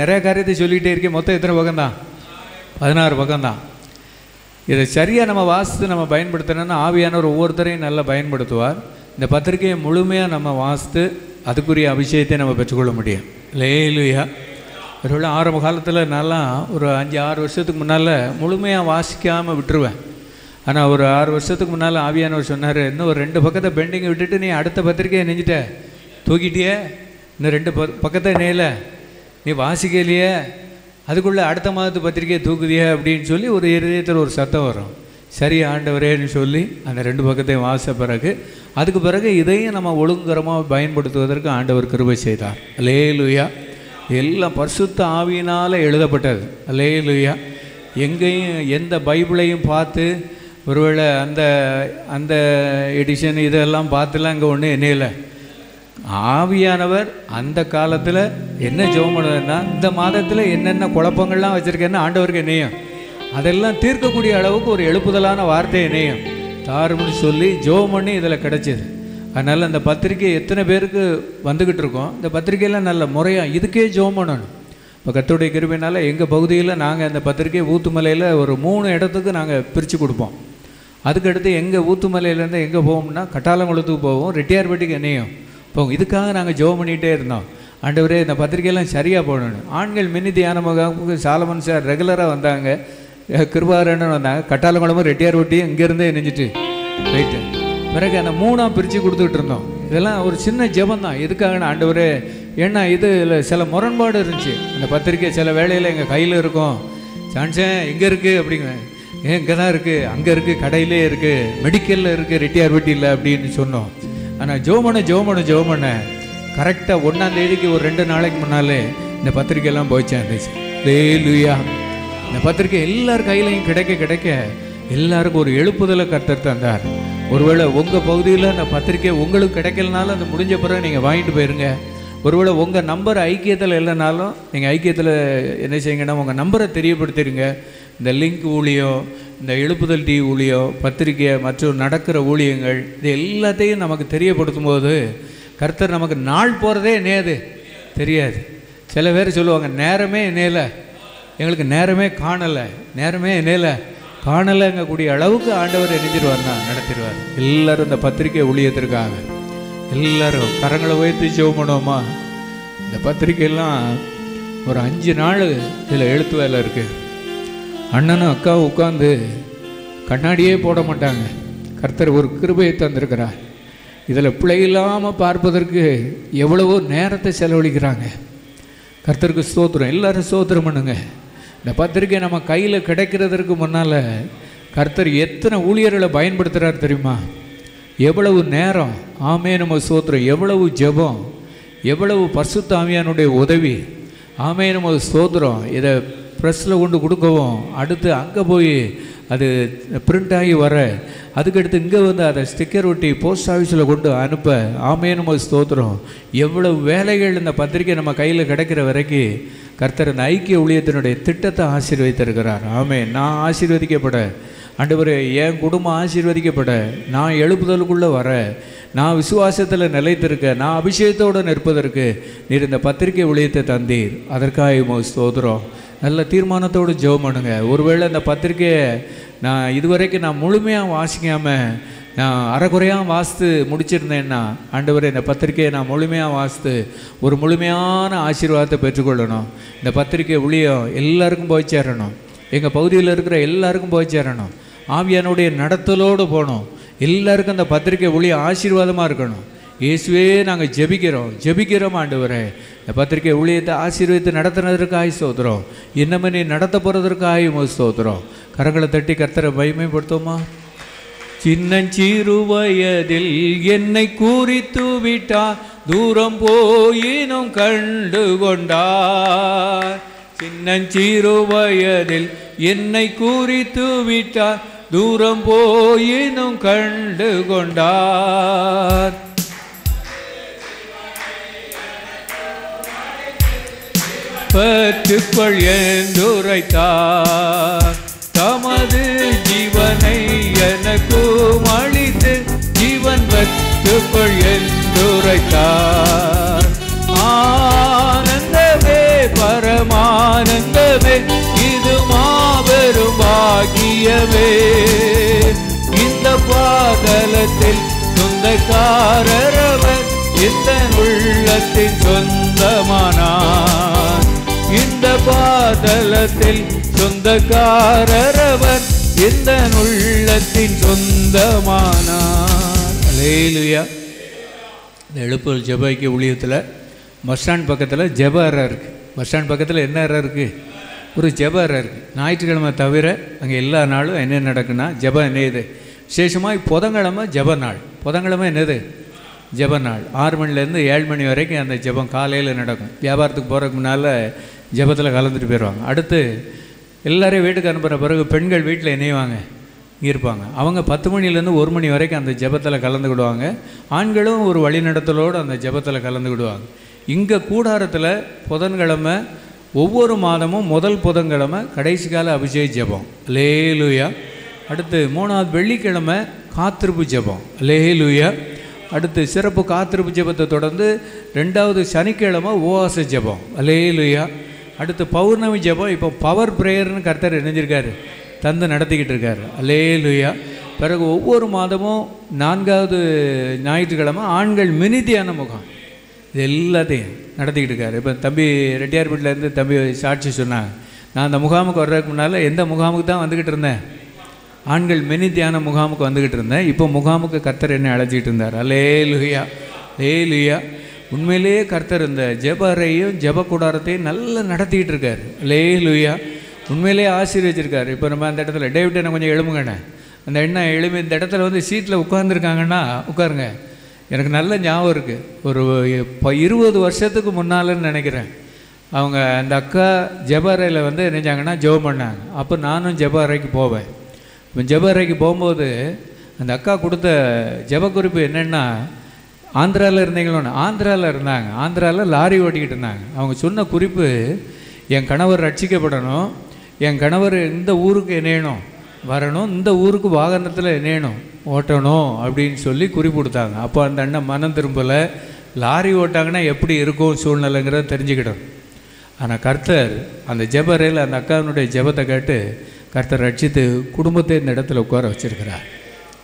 Speaker 1: நிறைய காரியத்தை சொல்லிகிட்டே இருக்கேன். மொத்தம் எத்தனை பக்கம்தான்? 16 பக்கம்தான். இதை சரியாக நம்ம வாசித்து நம்ம பயன்படுத்தணும்னா ஆவியானவர் ஒவ்வொருத்தரையும் நல்லா பயன்படுத்துவார். இந்த பத்திரிகையை முழுமையாக நம்ம வாசித்து அதுக்குரிய அபிஷேகத்தை நம்ம பெற்றுக்கொள்ள முடியும். ஹல்லேலூயா. ஒருவேளை ஆரம்ப காலத்தில் நல்லா ஒரு 5-6 வருஷத்துக்கு முன்னால் முழுமையாக வாசிக்காமல் விட்டுருவேன். ஆனால் ஒரு 6 வருஷத்துக்கு முன்னால் ஆவியானவர் சொன்னார், இன்னும் ஒரு 2 பக்கத்தை பெண்டிங்கை விட்டுட்டு நீ அடுத்த பத்திரிக்கையை நெஞ்சிட்ட தூக்கிட்டியே, இன்னும் 2 பக்கத்தை நெய்யல, நீ வாசிக்கலையே, அதுக்குள்ளே அடுத்த மாதத்து பத்திரிக்கையை தூக்குதியே அப்படின்னு சொல்லி ஒரு இதயத்தில் ஒரு சத்தம் வரும். சரி ஆண்டவரேன்னு சொல்லி அந்த 2 பக்கத்தையும் வாசித்த பிறகு அதுக்கு பிறகு இதையும் நம்ம ஒழுங்கரமாக பயன்படுத்துவதற்கு ஆண்டவர் கிருபை செய்தார். ஹல்லேலூயா. எல்லாம் பரிசுத்த ஆவியினால் எழுதப்பட்டது. ஹல்லேலூயா. எங்கேயும் எந்த பைபிளையும் பார்த்து ஒருவேளை அந்த அந்த எடிஷன் இதெல்லாம் பார்த்துலாம் இங்கே ஒன்றும் என்னையில ஆவியானவர் அந்த காலத்தில் என்ன ஜெபம் பண்ணுவதுன்னா, இந்த மாதத்தில் என்னென்ன குழப்பங்கள்லாம் வச்சுருக்கேன்னு ஆண்டவருக்கு என்னையும் அதெல்லாம் தீர்க்கக்கூடிய அளவுக்கு ஒரு எழுப்புதலான வார்த்தை என்னையும் தாருன்னு சொல்லி ஜெபம் பண்ணி இதில் கிடச்சிது. அதனால் அந்த பத்திரிக்கை எத்தனை பேருக்கு வந்துக்கிட்டு இருக்கோம், இந்த பத்திரிக்கையெல்லாம் நல்ல முறையாக இதுக்கே ஜெபம் பண்ணணும். இப்போ கர்த்தருடைய கிருபையினால் எங்கள் பகுதியில் நாங்கள் அந்த பத்திரிக்கை ஊத்துமலையில் ஒரு 3 இடத்துக்கு நாங்கள் பிரித்து கொடுப்போம். அதுக்கடுத்து எங்கள் ஊத்துமலையிலேருந்து எங்கே போவோம்னா கட்டாளங்குளத்துக்கு போவோம், ரெட்டியார்பட்டிக்கு என்னையும் போவோம். இதுக்காக நாங்கள் ஜெபம் பண்ணிகிட்டே இருந்தோம். ஆண்டவரே இந்த பத்திரிக்கையெல்லாம் சரியாக போடணும். ஆண்கள் மினி தியான முகாமுக்கு சாலமன் சார் ரெகுலராக வந்தாங்க, கிருபாரண்ணன் வந்தாங்க, கட்டாளங்குளமும் ரெட்டியார்பட்டியும் இங்கேருந்தே இணைஞ்சிட்டு ரைட்டு. பிறகு அந்த 3ஆக பிரித்து கொடுத்துக்கிட்டு இருந்தோம். இதெல்லாம் ஒரு சின்ன ஜெபம் தான். எதுக்காக ஆண்டவரே, ஏன்னா இதில் சில முரண்பாடு இருந்துச்சு. அந்த பத்திரிக்கை சில வேளையில் எங்கள் கையில் இருக்கும், சான்ஸே எங்கே இருக்குது அப்படிங்க, ஏன் இங்கே தான் இருக்குது, அங்கே இருக்குது, கடையிலே இருக்குது, மெடிக்கலில் இருக்குது, ரெட்டியார்பட்டியில் அப்படின்னு சொன்னோம். ஆனால் ஜெபம் பண்ண கரெக்டாக 1ஆம் தேதிக்கு ஒரு 2 நாளைக்கு முன்னாலே இந்த பத்திரிக்கையெல்லாம் போய்ச்சா இருந்துச்சு. ஹல்லேலூயா. இந்த பத்திரிக்கை எல்லார் கையிலையும் கிடைக்க எல்லாருக்கும் ஒரு எழுப்புதலை கர்த்தர் தந்தார். ஒருவேளை உங்கள் பகுதியில் அந்த பத்திரிக்கை உங்களுக்கு கிடைக்கலனாலும் அது முடிஞ்ச பிறகு நீங்கள் வாங்கிட்டு போயிருங்க. ஒருவேளை உங்கள் நம்பர் ஐக்கியத்தில் இல்லைனாலும் நீங்கள் ஐக்கியத்தில் என்ன செய்யுங்கன்னா உங்கள் நம்பரை தெரியப்படுத்திடுங்க. இந்த லிங்க் ஊழியம், இந்த எழுப்புதல் டிவி ஊழியம், பத்திரிக்கை மற்றும் நடக்கிற ஊழியங்கள், இது எல்லாத்தையும் நமக்கு தெரியப்படுத்தும் போது கர்த்தர் நமக்கு நாள் போகிறதே என்னையாது தெரியாது. சில பேர் சொல்லுவாங்க, நேரமே என்னையில் எங்களுக்கு நேரமே காணலைங்கக்கூடிய அளவுக்கு ஆண்டவர் எரிஞ்சிருவார்னா நடத்திடுவார். எல்லோரும் இந்த பத்திரிக்கை ஊழியத்திற்காக எல்லோரும் கரங்களை உயர்த்தி ஜெபம் பண்ணுவோமா? இந்த பத்திரிக்கையெல்லாம் ஒரு 5 நாள் இதில் எழுத்து வேலை இருக்குது. அண்ணனும் அக்காவும் உட்காந்து கண்ணாடியே போட மாட்டாங்க. கர்த்தர் ஒரு கிருபையை தந்திருக்கிறார். இதில் பிழை இல்லாமல் பார்ப்பதற்கு எவ்வளவோ நேரத்தை செலவழிக்கிறாங்க. கர்த்தருக்கு ஸ்தோத்திரம். எல்லோரும் ஸ்தோத்திரம் பண்ணுங்க. இந்த பத்திரிக்கை நம்ம கையில் கிடைக்கிறதுக்கு முன்னால் கர்த்தர் எத்தனை ஊழியர்களை பயன்படுத்துகிறார் தெரியுமா? எவ்வளவு நேரம், ஆமே நம்ம ஸ்தோத்திரம், எவ்வளவு ஜெபம், எவ்வளவு பரிசுத்த ஆவியானுடைய உதவி, ஆமே நம்ம ஸ்தோத்திரம். இதை ப்ரெஸ்ஸில் கொண்டு கொடுக்கவும், அடுத்து அங்கே போய் அது பிரிண்ட் ஆகி வர, அதுக்கடுத்து இங்கே வந்து அதை ஸ்டிக்கர் ஒட்டி போஸ்ட் ஆஃபீஸில் கொண்டு அனுப்ப, ஆமே நம்ம ஸ்தோத்திரம். எவ்வளவு வேலைகள் இந்த பத்திரிக்கை நம்ம கையில் கிடைக்கிற வரைக்கும் கர்த்தர் இந்த ஐக்கிய ஊழியத்தினுடைய திட்டத்தை ஆசீர்வதித்திருக்கிறார். ஆமே. நான் ஆசீர்வதிக்கப்பட, ஆண்டவரே என் குடும்பம் ஆசீர்வதிக்கப்பட, நான் எழுப்புதலுக்குள்ளே வர, நான் விசுவாசத்தில் நிலைத்திருக்க, நான் அபிஷேகத்தோடு நிற்பதற்கு நீர் இந்த பத்திரிக்கை ஊழியத்தை தந்தீர். அதற்காக ஸ்தோத்திரம். நல்ல தீர்மானத்தோடு ஜெபம் பண்ணுங்க. ஒருவேளை இந்த பத்திரிக்கையை நான் இதுவரைக்கும் நான் முழுமையாக வாசிக்காமல் நான் அரைக்குறையாக வாசித்து முடிச்சிருந்தேன்னா, ஆண்டவரே இந்த பத்திரிக்கையை நான் முழுமையாக வாசித்து ஒரு முழுமையான ஆசீர்வாதத்தை பெற்றுக்கொள்ளணும். இந்த பத்திரிக்கை ஊழியம் எல்லாருக்கும் போய் சேரணும். எங்கள் பகுதியில் இருக்கிற எல்லாருக்கும் போய் சேரணும். ஆவியானுடைய நடத்தலோடு போகணும். எல்லாருக்கும் அந்த பத்திரிக்கை ஊழியம் ஆசீர்வாதமாக இருக்கணும். இயேசுவே நாங்கள் ஜெபிக்கிறோம் ஆண்டவரே. இந்த பத்திரிக்கை ஊழியத்தை ஆசீர்வதித்து நடத்துனதற்காக ஸ்தோத்திரம். இன்னமே நீ நடத்த போகிறதற்காக ஸ்தோத்திரம். கரங்களை தட்டி கர்த்தரை மகிமைப்படுத்துவோமா? சின்னஞ்சிறு வயதில் என்னை குறித்து விட்டார், தூரம் போயினும் கண்டு கொண்டார். சின்னஞ்சிறு வயதில் என்னை குறித்து விட்டார், தூரம் போயினும் கண்டு கொண்டார். பற்றுக்கொள் என்றுரைத்தார், தமது ஜீவனை எனக்கும் அளித்து ஜீவன் பற்றுக்கொள் என்றுரைத்தார். ஆனந்தமே பரமானந்தமே, இது மாபெரும் பாக்கியமே. இந்த பாதலத்தில் சொந்தக்காரரவர், இந்த உள்ளத்தின் சொந்தமானார். இந்த பாதலத்தில் சொந்தக்காரரவர், இந்த உள்ளத்தின் சொந்தமானார். அல்லேலூயா. இந்த எழுப்புதல் ஜெப ஐக்கிய ஊழியத்தில் பஸ் ஸ்டாண்ட் பக்கத்தில் ஜெப அறை இருக்குது. பஸ் ஸ்டாண்ட் பக்கத்தில் என்ன அறை இருக்குது? ஒரு ஜெப அறை இருக்குது. ஞாயிற்றுக்கிழமை தவிர அங்கே எல்லா நாளும் என்ன நடக்குன்னா ஜெபம் என்னது விசேஷமாக புதன்கிழமை ஜெப நாள். புதன்கிழமை என்னது ஜெப நாள். 6 மணிலேருந்து 7 மணி வரைக்கும் அந்த ஜெபம் காலையில் நடக்கும். வியாபாரத்துக்கு போகிறதுக்கு முன்னால் ஜெபத்தில் கலந்துட்டு போயிடுவாங்க. அடுத்து எல்லோரையும் வீட்டுக்கு அனுப்புகிற பிறகு பெண்கள் வீட்டில் இணைவாங்க. இருப்பாங்க. அவங்க 10 மணிலேருந்து 1 மணி வரைக்கும் அந்த ஜெபத்தில் கலந்துக்கிடுவாங்க. ஆண்களும் ஒரு வழிநடத்தலோடு அந்த ஜெபத்தில் கலந்துக்கிடுவாங்க. இங்கே கூடாரத்தில் புதன்கிழமை ஒவ்வொரு மாதமும் முதல் புதன்கிழமை கடைசி கால அபிஷேக ஜெபம், அல்லேலூயா. அடுத்து 3வது வெள்ளிக்கிழமை காத்திருப்பு ஜெபம், அல்லேலூயா. அடுத்து சிறப்பு காத்திருப்பு ஜெபத்தை தொடர்ந்து 2வது சனிக்கிழமை உபவாச ஜெபம், அல்லேலூயா. அடுத்து பௌர்ணமி ஜெபம். இப்போ பவர் ப்ரேயர்னு கர்த்தர் இணைஞ்சிருக்காரு, தந்து நடத்திக்கிட்டு இருக்கார், அல்லேலூயா. பிறகு ஒவ்வொரு மாதமும் 4வது ஞாயிற்றுக்கிழமை ஆண்கள் மினி தியான முகாம், இது எல்லாத்தையும் நடத்திக்கிட்டு இருக்காரு. இப்போ தம்பி ரெட்டியார்பேட்டிலேருந்து தம்பி சாட்சி சொன்னாங்க, நான் அந்த முகாமுக்கு வர்றதுக்கு முன்னால் எந்த முகாமுக்கு தான் வந்துக்கிட்டு இருந்தேன், ஆண்கள் மினி தியான முகாமுக்கு வந்துக்கிட்டு இருந்தேன். இப்போ முகாமுக்கு கர்த்தர் என்னை அழைச்சிக்கிட்டு இருந்தார், அல்லேலூயா, அல்லேலூயா. உண்மையிலேயே கர்த்தர் இந்த ஜெப அறையும் ஜெப கூடாரத்தையும் நல்லா நடத்திக்கிட்டு இருக்கார், அல்லேலூயா. உண்மையிலேயே ஆசீர்வதிச்சிருக்காரு. இப்போ நம்ம அந்த இடத்துல டேவிட் என்ன கொஞ்சம் எழுமுங்கண்ணே, அந்த எண்ணெய் எழுமி இந்த இடத்துல வந்து சீட்டில் உட்காந்துருக்காங்கன்னா உட்காருங்க. எனக்கு நல்ல ஞாபகம் இருக்குது, ஒரு 20 வருஷத்துக்கு முன்னாலன்னு நினைக்கிறேன். அவங்க அந்த அக்கா ஜெப அறையில் வந்து நினைச்சாங்கன்னா ஜெபம் பண்ணாங்க. அப்போ நானும் ஜெப அறைக்கு போவேன். இப்போ ஜெப அறைக்கு போகும்போது அந்த அக்கா கொடுத்த ஜெப குறிப்பு என்னென்னா, ஆந்திராவில் இருந்தீங்களோன்னு, ஆந்திராவில் இருந்தாங்க, ஆந்திராவில் லாரி ஓட்டிக்கிட்டு இருந்தாங்க. அவங்க சொன்ன குறிப்பு, என் கணவர் ரட்சிக்கப்படணும், என் கணவர் இந்த ஊருக்கு இணையணும், வரணும், இந்த ஊருக்கு வாகனத்தில் இணையணும், ஓட்டணும் அப்படின்னு சொல்லி குறிப்பு கொடுத்தாங்க. அப்போ அந்த அண்ணன் மனம் திரும்பலை, லாரி ஓட்டாங்கன்னா எப்படி இருக்கும் சூழ்நிலைங்கிறத தெரிஞ்சுக்கிட்டோம். ஆனால் கர்த்தர் அந்த ஜெபரையில் அந்த அக்காவினுடைய ஜெபத்தை கேட்டு கர்த்தர் ரட்சித்து குடும்பத்தை இந்த இடத்துல உட்கார வச்சிருக்கிறார்,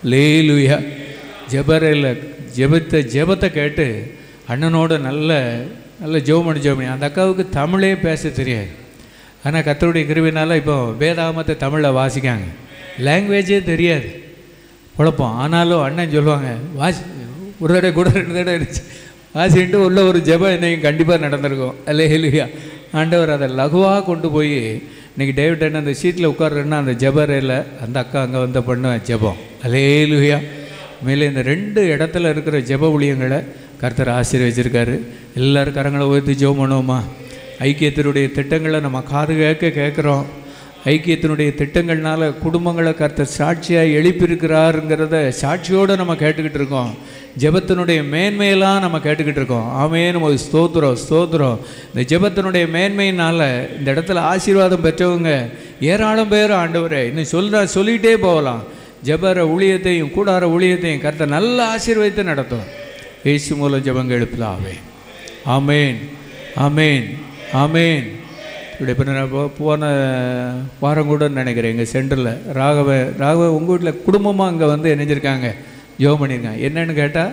Speaker 1: அல்லேலூயா. ஜெபரையில் ஜெபத்தை கேட்டு அண்ணனோட நல்ல ஜெபம் பண்ணி அந்த அக்காவுக்கு தமிழே பேச தெரியாது. ஆனால் கர்த்தருடைய கிருபையினால் இப்போ வேதாகமத்தை தமிழில் வாசிக்காங்க, லாங்குவேஜே தெரியாது, குழப்பம். ஆனாலும் அண்ணன் சொல்லுவாங்க, ஒரு தடவை கூட 2 தடவை இருந்துச்சு வாசிட்டு உள்ள ஒரு ஜெபம் என்னையும் கண்டிப்பாக நடந்திருக்கும், அல்லேலூயா. ஆண்டவர் அதை லகுவாக கொண்டு போய் இன்றைக்கி டேவிட் அண்ணன் அந்த சீட்டில் உட்கார்றேன்னா அந்த ஜெபரையில் அந்த அக்கா அங்கே வந்து பண்ணுவேன் ஜெபம், அல்லேலூயா. மேலே இந்த 2 இடத்துல இருக்கிற ஜெப ஊழியங்களை கர்த்தர் ஆசீர்வதிச்சிருக்காரு. எல்லோரும் கரங்களை உயர்த்தி ஜெபம் பண்ணுவோமா? ஐக்கியத்தினுடைய திட்டங்களை நம்ம காது கேட்குறோம். ஐக்கியத்தினுடைய திட்டங்கள்னால குடும்பங்களை கர்த்தர் சாட்சியாக எழுப்பியிருக்கிறாருங்கிறத சாட்சியோடு நம்ம கேட்டுக்கிட்டு இருக்கோம். ஜெபத்தினுடைய மேன்மையெல்லாம் நம்ம கேட்டுக்கிட்டு இருக்கோம். ஆமென், நமக்கு ஸ்தோத்திரம், ஸ்தோத்திரம். இந்த ஜெபத்தினுடைய மேன்மையினால் இந்த இடத்துல ஆசீர்வாதம் பெற்றவங்க ஏராளம் பேர் ஆண்டவரே இன்னும் சொல்லிகிட்டே போகலாம். ஜெபர ஊழியத்தையும் கூடார ஊழியத்தையும் கர்த்தர் நல்ல ஆசீர்வதித்து நடத்தும். இயேசு மூலம் ஜெபங்கள் எழுப்பலாவே. ஆமேன், ஆமேன், ஆமேன். இப்படி இப்போ நான் போன வாரம் கூட நினைக்கிறேன், எங்கள் சென்டரில் ராகவ உங்கள் வீட்டில் குடும்பமாக அங்கே வந்து இணைஞ்சிருக்காங்க, ஜெபம் பண்ணியிருக்காங்க. என்னென்னு கேட்டால்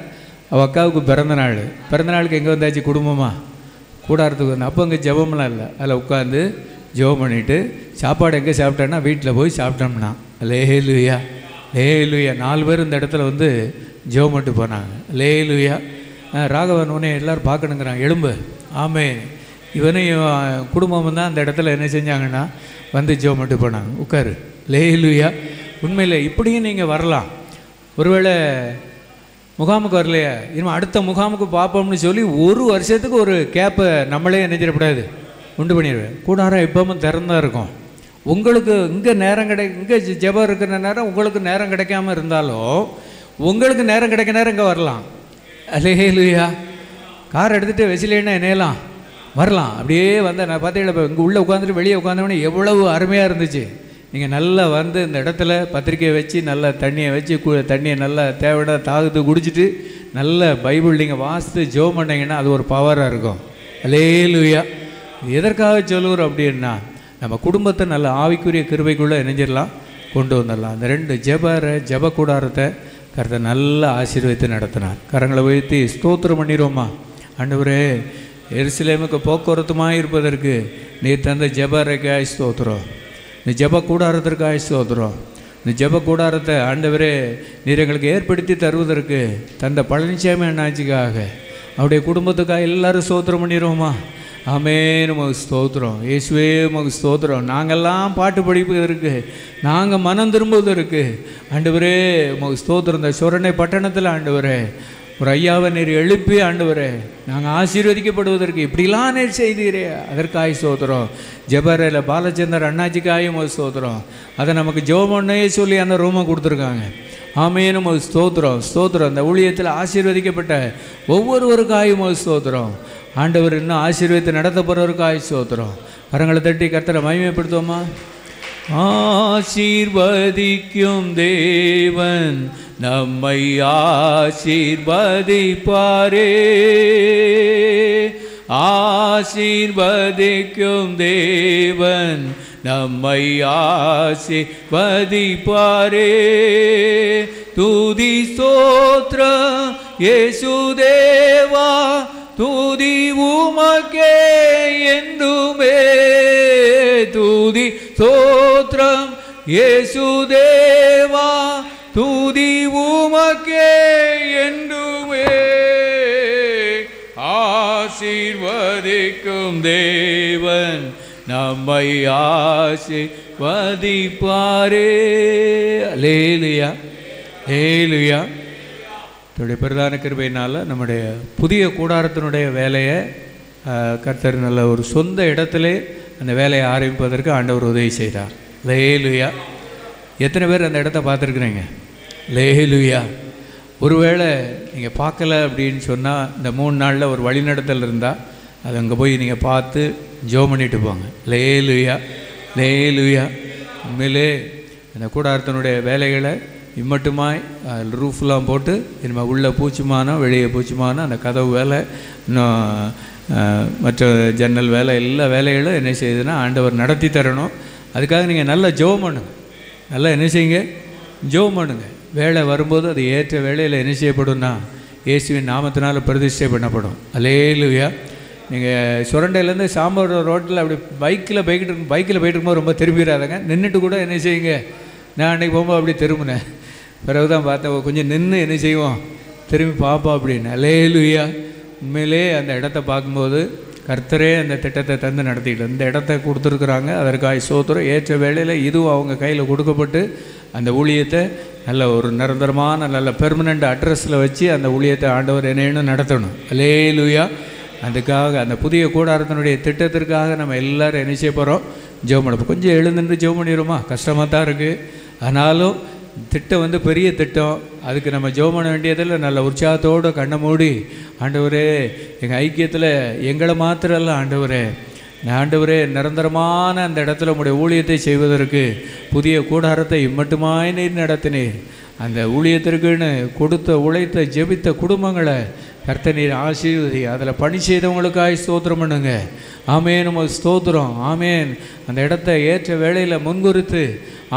Speaker 1: அவள் அக்காவுக்கு பிறந்தநாளுக்கு எங்கே வந்தாச்சு குடும்பமாக கூடாரத்துக்கு வந்து. அப்போ அங்கே ஜெபம்லாம் இல்லை, அதில் உட்காந்து ஜெபம் பண்ணிவிட்டு சாப்பாடு எங்கே சாப்பிட்டேன்னா வீட்டில் போய் சாப்பிட்டோம்னா, அல்லேலூயா, அல்லேலூயா. 4 பேர் இந்த இடத்துல வந்து ஜெபம் பண்ணிட்டு போனாங்க, அல்லேலூயா. ராகவன் உடனே எல்லோரும் பார்க்கணுங்கிறாங்க, எலும்பு. ஆமென். இவனையும் குடும்பம் தான் அந்த இடத்துல என்ன செஞ்சாங்கன்னா வந்து ஜெபம் பண்ணிட்டு போனாங்க, உட்காரு, அல்லேலூயா. உண்மையில் இப்படியும் நீங்கள் வரலாம். ஒருவேளை முகாமுக்கு வரலையா, இனிமேல் அடுத்த முகாமுக்கு பார்ப்போம்னு சொல்லி 1 வருஷத்துக்கு ஒரு கேப்பை நம்மளே நினைச்சிடக்கூடாது, உண்டு பண்ணிடுவேன். கூடாரம் எப்பவும் திறந்தான் இருக்கும். உங்களுக்கு இங்கே நேரம் இங்கே ஜெபம் இருக்கிற நேரம் உங்களுக்கு நேரம் கிடைக்காம இருந்தாலும் உங்களுக்கு நேரம் கிடைக்க நேரம் இங்கே வரலாம், அல்லேலூயா. கார் எடுத்துகிட்டு வெசிலேன்னா என்னையெல்லாம் வரலாம். அப்படியே வந்தால் நான் பார்த்தீங்களா, இப்போ இங்கே உள்ளே உட்காந்துட்டு வெளியே உட்காந்தோடனே எவ்வளவு அருமையாக இருந்துச்சு. நீங்கள் நல்லா வந்து இந்த இடத்துல பத்திரிக்கையை வச்சு நல்லா தண்ணியை வச்சு தண்ணியை நல்லா தேவையான தாகத்து குடிச்சிட்டு நல்ல பைபிள் நீங்கள் வாசித்து ஜெபம் பண்ணிங்கன்னா அது ஒரு பவராக இருக்கும், அல்லேலூயா. எதற்காக சொல்லுவோம் அப்படின்னா, நம்ம குடும்பத்தை நல்ல ஆவிக்குரிய கிருபைக்குள்ளே இணைஞ்சிடலாம், கொண்டு வந்துடலாம். அந்த 2 ஜெப கூடாரத்தை கர்த்தர் நல்லா ஆசீர்வதித்து நடத்தினார். கரங்களை உயர்த்தி ஸ்தோத்திரம் பண்ணிடுவோமா? ஆண்டவரே, எருசலேமுக்கு போக்குவரத்துமாக இருப்பதற்கு நீர் தந்த ஜெப அறைக்காய் ஸ்தோத்திரம், இந்த ஜெப கூடாரத்திற்காய் ஸ்தோத்திரம். இந்த ஜெப கூடாரத்தை ஆண்டவரே நீர் எங்களுக்கு ஏற்படுத்தி தருவதற்கு தந்த பழனிசாமி அண்ணாச்சிக்காக அவருடைய குடும்பத்துக்காக எல்லோரும் ஸ்தோத்திரம் பண்ணிடுவோமா? ஆமென், உமக்கு ஸ்தோத்திரம். இயேசுவே உமக்கு ஸ்தோத்திரம். நாங்கள்லாம் பாட்டு படிப்பதற்கு, நாங்கள் மனம் திரும்புவதற்கு ஆண்டவரே உமக்கு ஸ்தோத்திரம். இந்த சொரணை பட்டணத்தில் ஆண்டவரே ஒரு ஐயாவை நீர் எழுப்பி ஆண்டவரே நாங்கள் ஆசீர்வதிக்கப்படுவதற்கு இப்படிலாம் நீர் செய்தீரே, அதற்காய் ஸ்தோத்திரம். ஜெபரையில் பாலச்சந்தர் அண்ணாச்சிக்காயும் ஒரு ஸ்தோத்திரம். அதை நமக்கு ஜெபம்னே சொல்லி அந்த ரூமை கொடுத்துருக்காங்க. ஆமேனும் ஒரு ஸ்தோத்திரம் ஸ்தோத்திரம். அந்த ஊழியத்தில் ஆசீர்வதிக்கப்பட்ட ஒவ்வொருவருக்காயும் ஒரு ஸ்தோத்திரம். ஆண்டவர் இன்னும் ஆசீர்வதித்து நடத்த போகிறவருக்காய் ஸ்தோத்திரம். கரங்களை தட்டி கர்த்தரை மகிமைப்படுத்துவோமா? ஆசீர்வதிக்கும் தேவன் நம்மை ஆசீர்வதிப்பாரே, ஆசீர்வதிக்கும் தேவன் நம்மை ஆசீர்வதிப்பாரே. துதி ஸ்தோத்திரம் இயேசுதேவா, துதி உமக்கே என்றுமே. துதி ஸ்தோத்திரம் இயேசுதேவா, துதி உமக்கே என்றுமே. ஆசீர்வதிக்கும் தேவன் நம்மை ஆசீர்வதிப்பாரே. அல்லேலூயா அல்லேலூயா. நம்முடைய பிரதான கிருபையினால் நம்முடைய புதிய கூடாரத்தினுடைய வேலையை கர்த்தர் நல்ல ஒரு சொந்த இடத்திலே அந்த வேலையை ஆரம்பிப்பதற்கு ஆண்டவர் உதவி செய்தார். அல்லேலூயா. எத்தனை பேர் அந்த இடத்த பார்த்துருக்குறீங்க? அல்லேலூயா. ஒருவேளை நீங்கள் பார்க்கல அப்படின்னு சொன்னால் இந்த 3 நாளில் ஒரு வழிநடத்தல் இருந்தால் அது அங்கே போய் நீங்கள் பார்த்து ஜெபம் பண்ணிட்டு போங்க. அல்லேலூயா அல்லேலூயா. உண்மையிலே அந்த கூடாரத்தினுடைய வேலைகளை இம்மட்டுமாய் ரூஃப்லாம் போட்டு இனிமேல் உள்ளே பூச்சிமானம் வெளியே பூச்சிமானம், அந்த கதவு வேலை, இன்னும் மற்ற ஜன்னல் வேலை, எல்லா வேலைகளும் என்ன செய்யுதுன்னா ஆண்டவர் நடத்தி தரணும். அதுக்காக நீங்கள் நல்லா ஜெபம் பண்ணுங்க. நல்லா என்ன செய்யுங்க? ஜெபம் பண்ணுங்க. வேலை வரும்போது அது ஏற்ற வேலையில் என்ன செய்யப்படும்னா இயேசுவின் நாமத்தினால் பிரதிஷ்டை பண்ணப்படும். அல்லேலூயா. நீங்கள் சுரண்டையிலேருந்து சாம்பார் ரோட்டில் அப்படி பைக்கில் போயிட்டு இருக்கும்போது ரொம்ப திரும்பிடாதங்க. நின்றுட்டு கூட என்ன செய்யுங்க? நான் அன்றைக்கி போகும்போது அப்படி திரும்பினேன். பிறகு தான் பார்த்தேன் கொஞ்சம் நின்று என்ன செய்வோம், திரும்பி பார்ப்போம் அப்படின்னு. அல்லேலூயா. உண்மையிலே அந்த இடத்த பார்க்கும்போது கர்த்தரே அந்த திட்டத்தை தந்து நடத்திக்கிட்டு இந்த இடத்த கொடுத்துருக்குறாங்க. அதற்காக ஸ்தோத்திரம். ஏற்ற வேளையில் இதுவும் அவங்க கையில் கொடுக்கப்பட்டு அந்த ஊழியத்தை நல்ல ஒரு நிரந்தரமான நல்ல பெர்மனண்ட் அட்ரஸில் வச்சு அந்த ஊழியத்தை ஆண்டவர் என்னென்னு நடத்தணும். அல்லேலூயா. அதுக்காக அந்த புதிய கூடாரத்தினுடைய திட்டத்திற்காக நம்ம எல்லோரும் என்ன செய்ய போகிறோம்? ஜெபம் பண்ணப்போ கொஞ்சம் எழுந்துட்டு ஜெபம் பண்ணிடுவோமா? கஷ்டமாக தான் இருக்குது. ஆனாலும் திட்டம் பெரிய திட்டம். அதுக்கு நம்ம ஜெபம் பண்ண வேண்டியதில் நல்ல உற்சாகத்தோடு கண்ணை மூடி ஆண்டவரே எங்கள் ஐக்கியத்தில் எங்களை மாத்திரம் இல்லை ஆண்டவரே, ஆண்டவரே நிரந்தரமான அந்த இடத்துல உங்களுடைய ஊழியத்தை செய்வதற்கு புதிய கூடாரத்தை இம்மட்டுமாய் நீர் நடத்தினீர். அந்த ஊழியத்திற்குன்னு கொடுத்த உழைத்த ஜெபித்த குடும்பங்களை கர்த்தர் நீர் ஆசீர்வதி. அதில் பணி செய்தவங்களுக்காக ஸ்தோத்திரம் பண்ணுங்க. ஆமேன் உமக்கு ஸ்தோத்திரம். ஆமேன். அந்த இடத்த ஏற்ற வேளையில் முன்குறித்து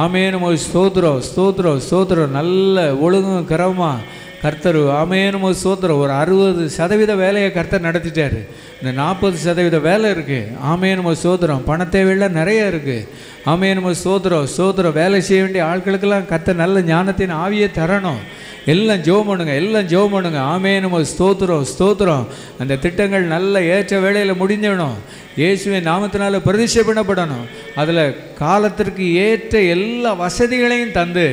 Speaker 1: ஆமேன் உமக்கு ஸ்தோத்திரம் ஸ்தோத்திரம் ஸ்தோத்திரம். நல்ல ஒழுங்கும் கிரமமாக கர்த்தர் ஆமேன் உமக்கு ஸ்தோத்திரம். ஒரு 60% வேலையை கர்த்தர் நடத்திட்டார். இந்த 40% வேலை இருக்குது. ஆமேன் உமக்கு ஸ்தோத்திரம். பண தேவையெல்லாம் நிறைய இருக்குது. ஆமேன் உமக்கு ஸ்தோத்திரம் ஸ்தோத்திரம். வேலை செய்ய வேண்டிய ஆட்களுக்கெல்லாம் கர்த்தர் நல்ல ஞானத்தின் ஆவியை தரணும். எல்லாம் ஜெபம் பண்ணுங்க, எல்லாம் ஜெபம் பண்ணுங்க. ஆமேன் உமக்கு ஸ்தோத்திரம் ஸ்தோத்திரம். அந்த திட்டங்கள் நல்ல ஏற்ற வேளையில் முடிஞ்சிடணும். இயேசுவின் நாமத்தினால பிரதிஷ்டை பண்ணப்படணும். அதில் காலத்திற்கு ஏற்ற எல்லா வசதிகளையும் தந்து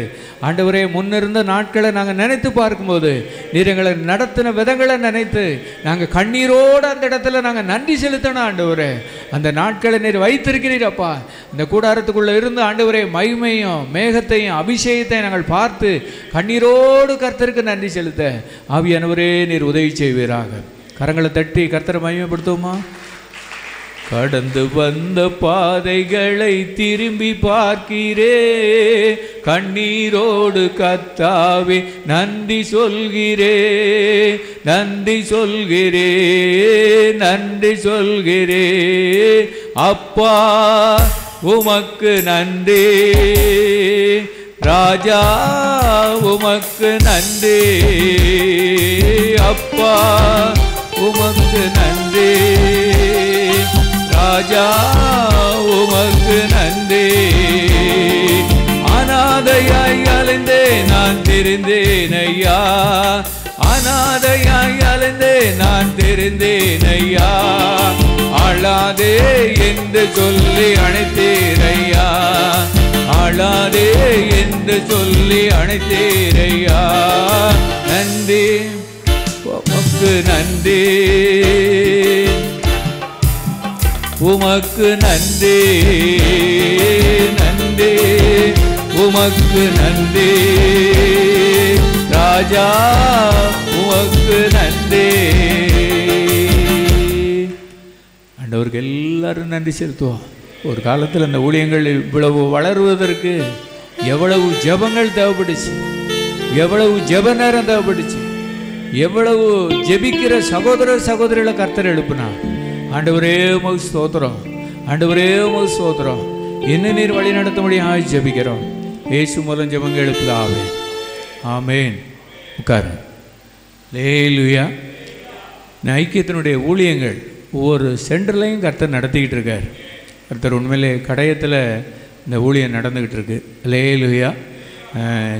Speaker 1: ஆண்டவரே முன்னிருந்த நாட்களை நாங்கள் நினைத்து பார்க்கும்போது நீர் எங்களை நடத்தின விதங்களை நினைத்து நாங்கள் கண்ணீரோடு அந்த இடத்துல நாங்கள் நன்றி செலுத்தணும். ஆண்டவரே அந்த நாட்களை நீர் வைத்திருக்கிறீரப்பா. இந்த கூடாரத்துக்குள்ளே இருந்து ஆண்டவரே மகிமையும் மேகத்தையும் அபிஷேகத்தையும் நாங்கள் பார்த்து கண்ணீரோடு கர்த்தருக்கு நன்றி செலுத்த ஆவியானவரே நீர் உதவி செய்வீராக. கரங்களை தட்டி கர்த்தரை மகிமைப்படுத்துவோமா? கடந்து வந்த பாதைகளை திரும்பி பார்க்கிறே, கண்ணீரோடு கர்த்தாவே நன்றி சொல்கிறே, நன்றி சொல்கிறே, நன்றி சொல்கிறே. அப்பா உமக்கு நன்றி, ராஜா உமக்கு நன்றி, அப்பா உமக்கு நன்றி, ராஜா உமக்கு நன்றி. அநாதையாய் அலைந்தே நான் தெரிந்தேன் ஐயா, அநாதையாய் அலைந்தே நான் தெரிந்தேன் ஐயா. அழாதே என்று சொல்லி அழைத்தேன் ஐயா, அழாதே என்று சொல்லி அழைத்தேன் ஐயா. நன்றி உமக்கு நன்றி, உமக்கு நன்றி, நன்றி, உமக்கு நன்றி ராஜா, உமக்கு நன்றி. ஆண்டவருக்கு எல்லாரும் நன்றி செலுத்துவோம். ஒரு காலத்தில் அந்த ஊழியங்கள் இவ்வளவு வளருவதற்கு எவ்வளவு ஜெபங்கள் தேவைப்பட்டுச்சு, எவ்வளவு ஜெப நேரம் தேவைப்பட்டுச்சு, எவ்வளவு ஜெபிக்கிற சகோதர சகோதரிகளை கர்த்தர் எழுப்புனா. ஆண்டவரே உமக்கு ஸ்தோத்திரம், ஆண்டவரே உமக்கு ஸ்தோத்திரம். என்ன நீர் வழி நடத்தும்படியாக ஜெபிக்கிறோம். இயேசு மூலம் ஜெபங்கள் எழுப்புதாவே. ஆமேன். உட்காரு. லேலுயா. ஐக்கியத்தினுடைய ஊழியங்கள் ஒவ்வொரு சென்டர்லையும் கர்த்தர் நடத்திக்கிட்டு இருக்கார். கர்த்தர் உண்மையிலே கடையத்தில் இந்த ஊழியம் நடந்துக்கிட்டு இருக்கு. லேலுயா.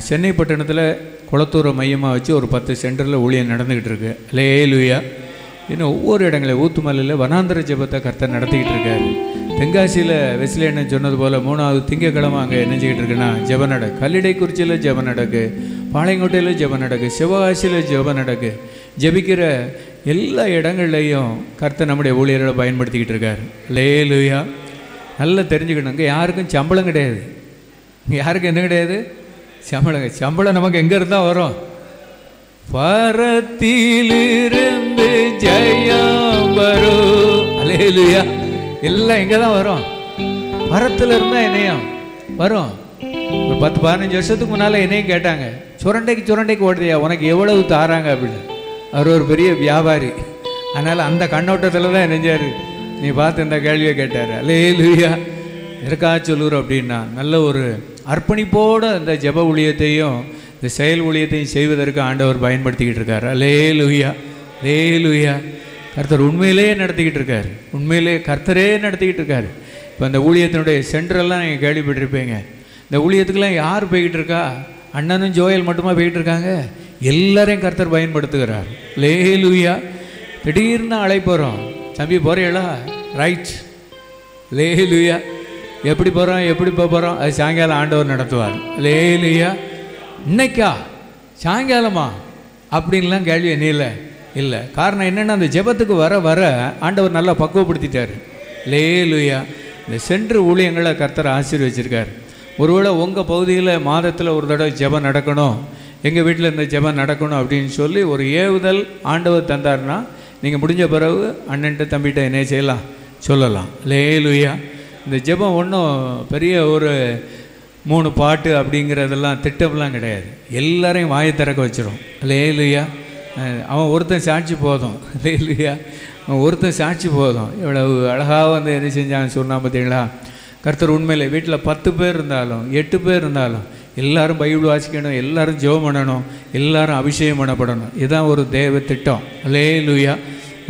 Speaker 1: சென்னை பட்டணத்தில் குளத்தூரை மையமாக வச்சு ஒரு 10 சென்டரில் ஊழியம் நடந்துக்கிட்டு இருக்கு. லேலுயா. இன்னும் ஒவ்வொரு இடங்களில் ஊத்துமலையில் வனாந்தர ஜெபத்தை கர்த்தர் நடத்திக்கிட்டு இருக்காரு. தென்காசியில் வெஸ்லியண்ணன் சொன்னது போல் 3வது திங்கக்கிழமை அங்கே நினைஞ்சிக்கிட்டு இருக்குன்னா ஜெப நடக்கு. கல்லிடைக்குறிச்சியில் ஜெப நடக்கு, பாளையங்கோட்டையில் ஜெப நடக்கு, சிவகாசியில் ஜெப நடக்கு. ஜெபிக்கிற எல்லா இடங்கள்லையும் கர்த்தர் நம்முடைய ஊழியர்களை பயன்படுத்திக்கிட்டு இருக்கார். லேலுயா. நல்லா தெரிஞ்சுக்கணும், இங்கே யாருக்கும் சம்பளம் கிடையாது. யாருக்கும் என்ன கிடையாது? சம்பளம் நமக்கு எங்கே இருந்தால் வரும்? பரத்திலிருந்து ஜெயம் வரும். அல்லேலூயா. எல்லாம் இங்கே தான் வரும். பரத்தில் இருந்தால் என்னையும் வரும். ஒரு 10-15 வருஷத்துக்கு முன்னால் என்னையும் கேட்டாங்க, சுரண்டைக்கு ஓடுதியா, உனக்கு எவ்வளவு தாராங்க அப்படின்னு. அவர் ஒரு பெரிய வியாபாரி. அதனால் அந்த கண்ணோட்டத்தில் தான் நெஞ்சார். நீ பார்த்து இந்த கேள்வியை கேட்டார். அல்லேலூயா. இருக்கா சொல்லுறோம் அப்படின்னா நல்ல ஒரு அர்ப்பணிப்போடு அந்த ஜெப ஊழியத்தையும் இந்த செயல் ஊழியத்தையும் செய்வதற்கு ஆண்டவர் பயன்படுத்திக்கிட்டு இருக்கார். அல்லேலூயா, அல்லேலூயா. கர்த்தர் உண்மையிலேயே நடத்திக்கிட்டு இருக்கார். உண்மையிலே கர்த்தரே நடத்திக்கிட்டு இருக்கார். இப்போ அந்த ஊழியத்தினுடைய சென்டரெல்லாம் நீங்கள் கேள்விப்பட்டிருப்பீங்க. இந்த ஊழியத்துக்கெல்லாம் யார் போய்கிட்டு இருக்கா? அண்ணனும் ஜோயல் மட்டுமா போய்கிட்டு இருக்காங்க? எல்லாரையும் கர்த்தர் பயன்படுத்துகிறார். அல்லேலூயா. திடீர்னு அழைப்போகிறோம், தம்பி போகிறீங்களா? ரைட். அல்லேலூயா. எப்படி போகிறோம்? அது சாயங்காலம் ஆண்டவர் நடத்துவார். அல்லேலூயா. இன்னைக்கா சாயங்காலமா அப்படின்லாம் கேள்வி என்ன இல்லை. காரணம் என்னென்னா அந்த ஜெபத்துக்கு வர வர ஆண்டவர் நல்லா பக்குவப்படுத்திட்டார். லேலுயா. இந்த சென்று ஊழியங்களை கர்த்தர் ஆசீர்வச்சிருக்கார். ஒருவேளை உங்கள் பகுதியில் மாதத்தில் ஒரு தடவை ஜெபம் நடக்கணும், எங்கள் வீட்டில் இந்த ஜெபம் நடக்கணும் அப்படின்னு சொல்லி ஒரு ஏவுதல் ஆண்டவர் தந்தார்னா நீங்கள் முடிஞ்ச பிறகு அண்ணன்ட்ட தம்பிகிட்ட என்ன செய்யலாம், சொல்லலாம். லேலுயா. இந்த ஜெபம் ஒன்றும் பெரிய ஒரு 3 பாட்டு அப்படிங்கிறதெல்லாம் திட்டம்லாம் கிடையாது. எல்லாரையும் வாயை திறக்க வச்சிடும். லேலுயா. அவன் ஒருத்தன் சாட்சி போதும். லேலுயா. அவன் ஒருத்தன் சாட்சி போதும். எவ்வளவு அழகாக வந்து என்ன செஞ்சான்னு சொன்னால் பார்த்தீங்களா? கர்த்தர் உண்மையில் வீட்டில் 10 பேர் இருந்தாலும் 8 பேர் இருந்தாலும் எல்லாரும் பைபிள் வாசிக்கணும், எல்லாரும் ஜெபம் பண்ணணும், எல்லாரும் அபிஷேகம் பண்ணப்படணும். இதுதான் ஒரு தேவ திட்டம். லேலுயா.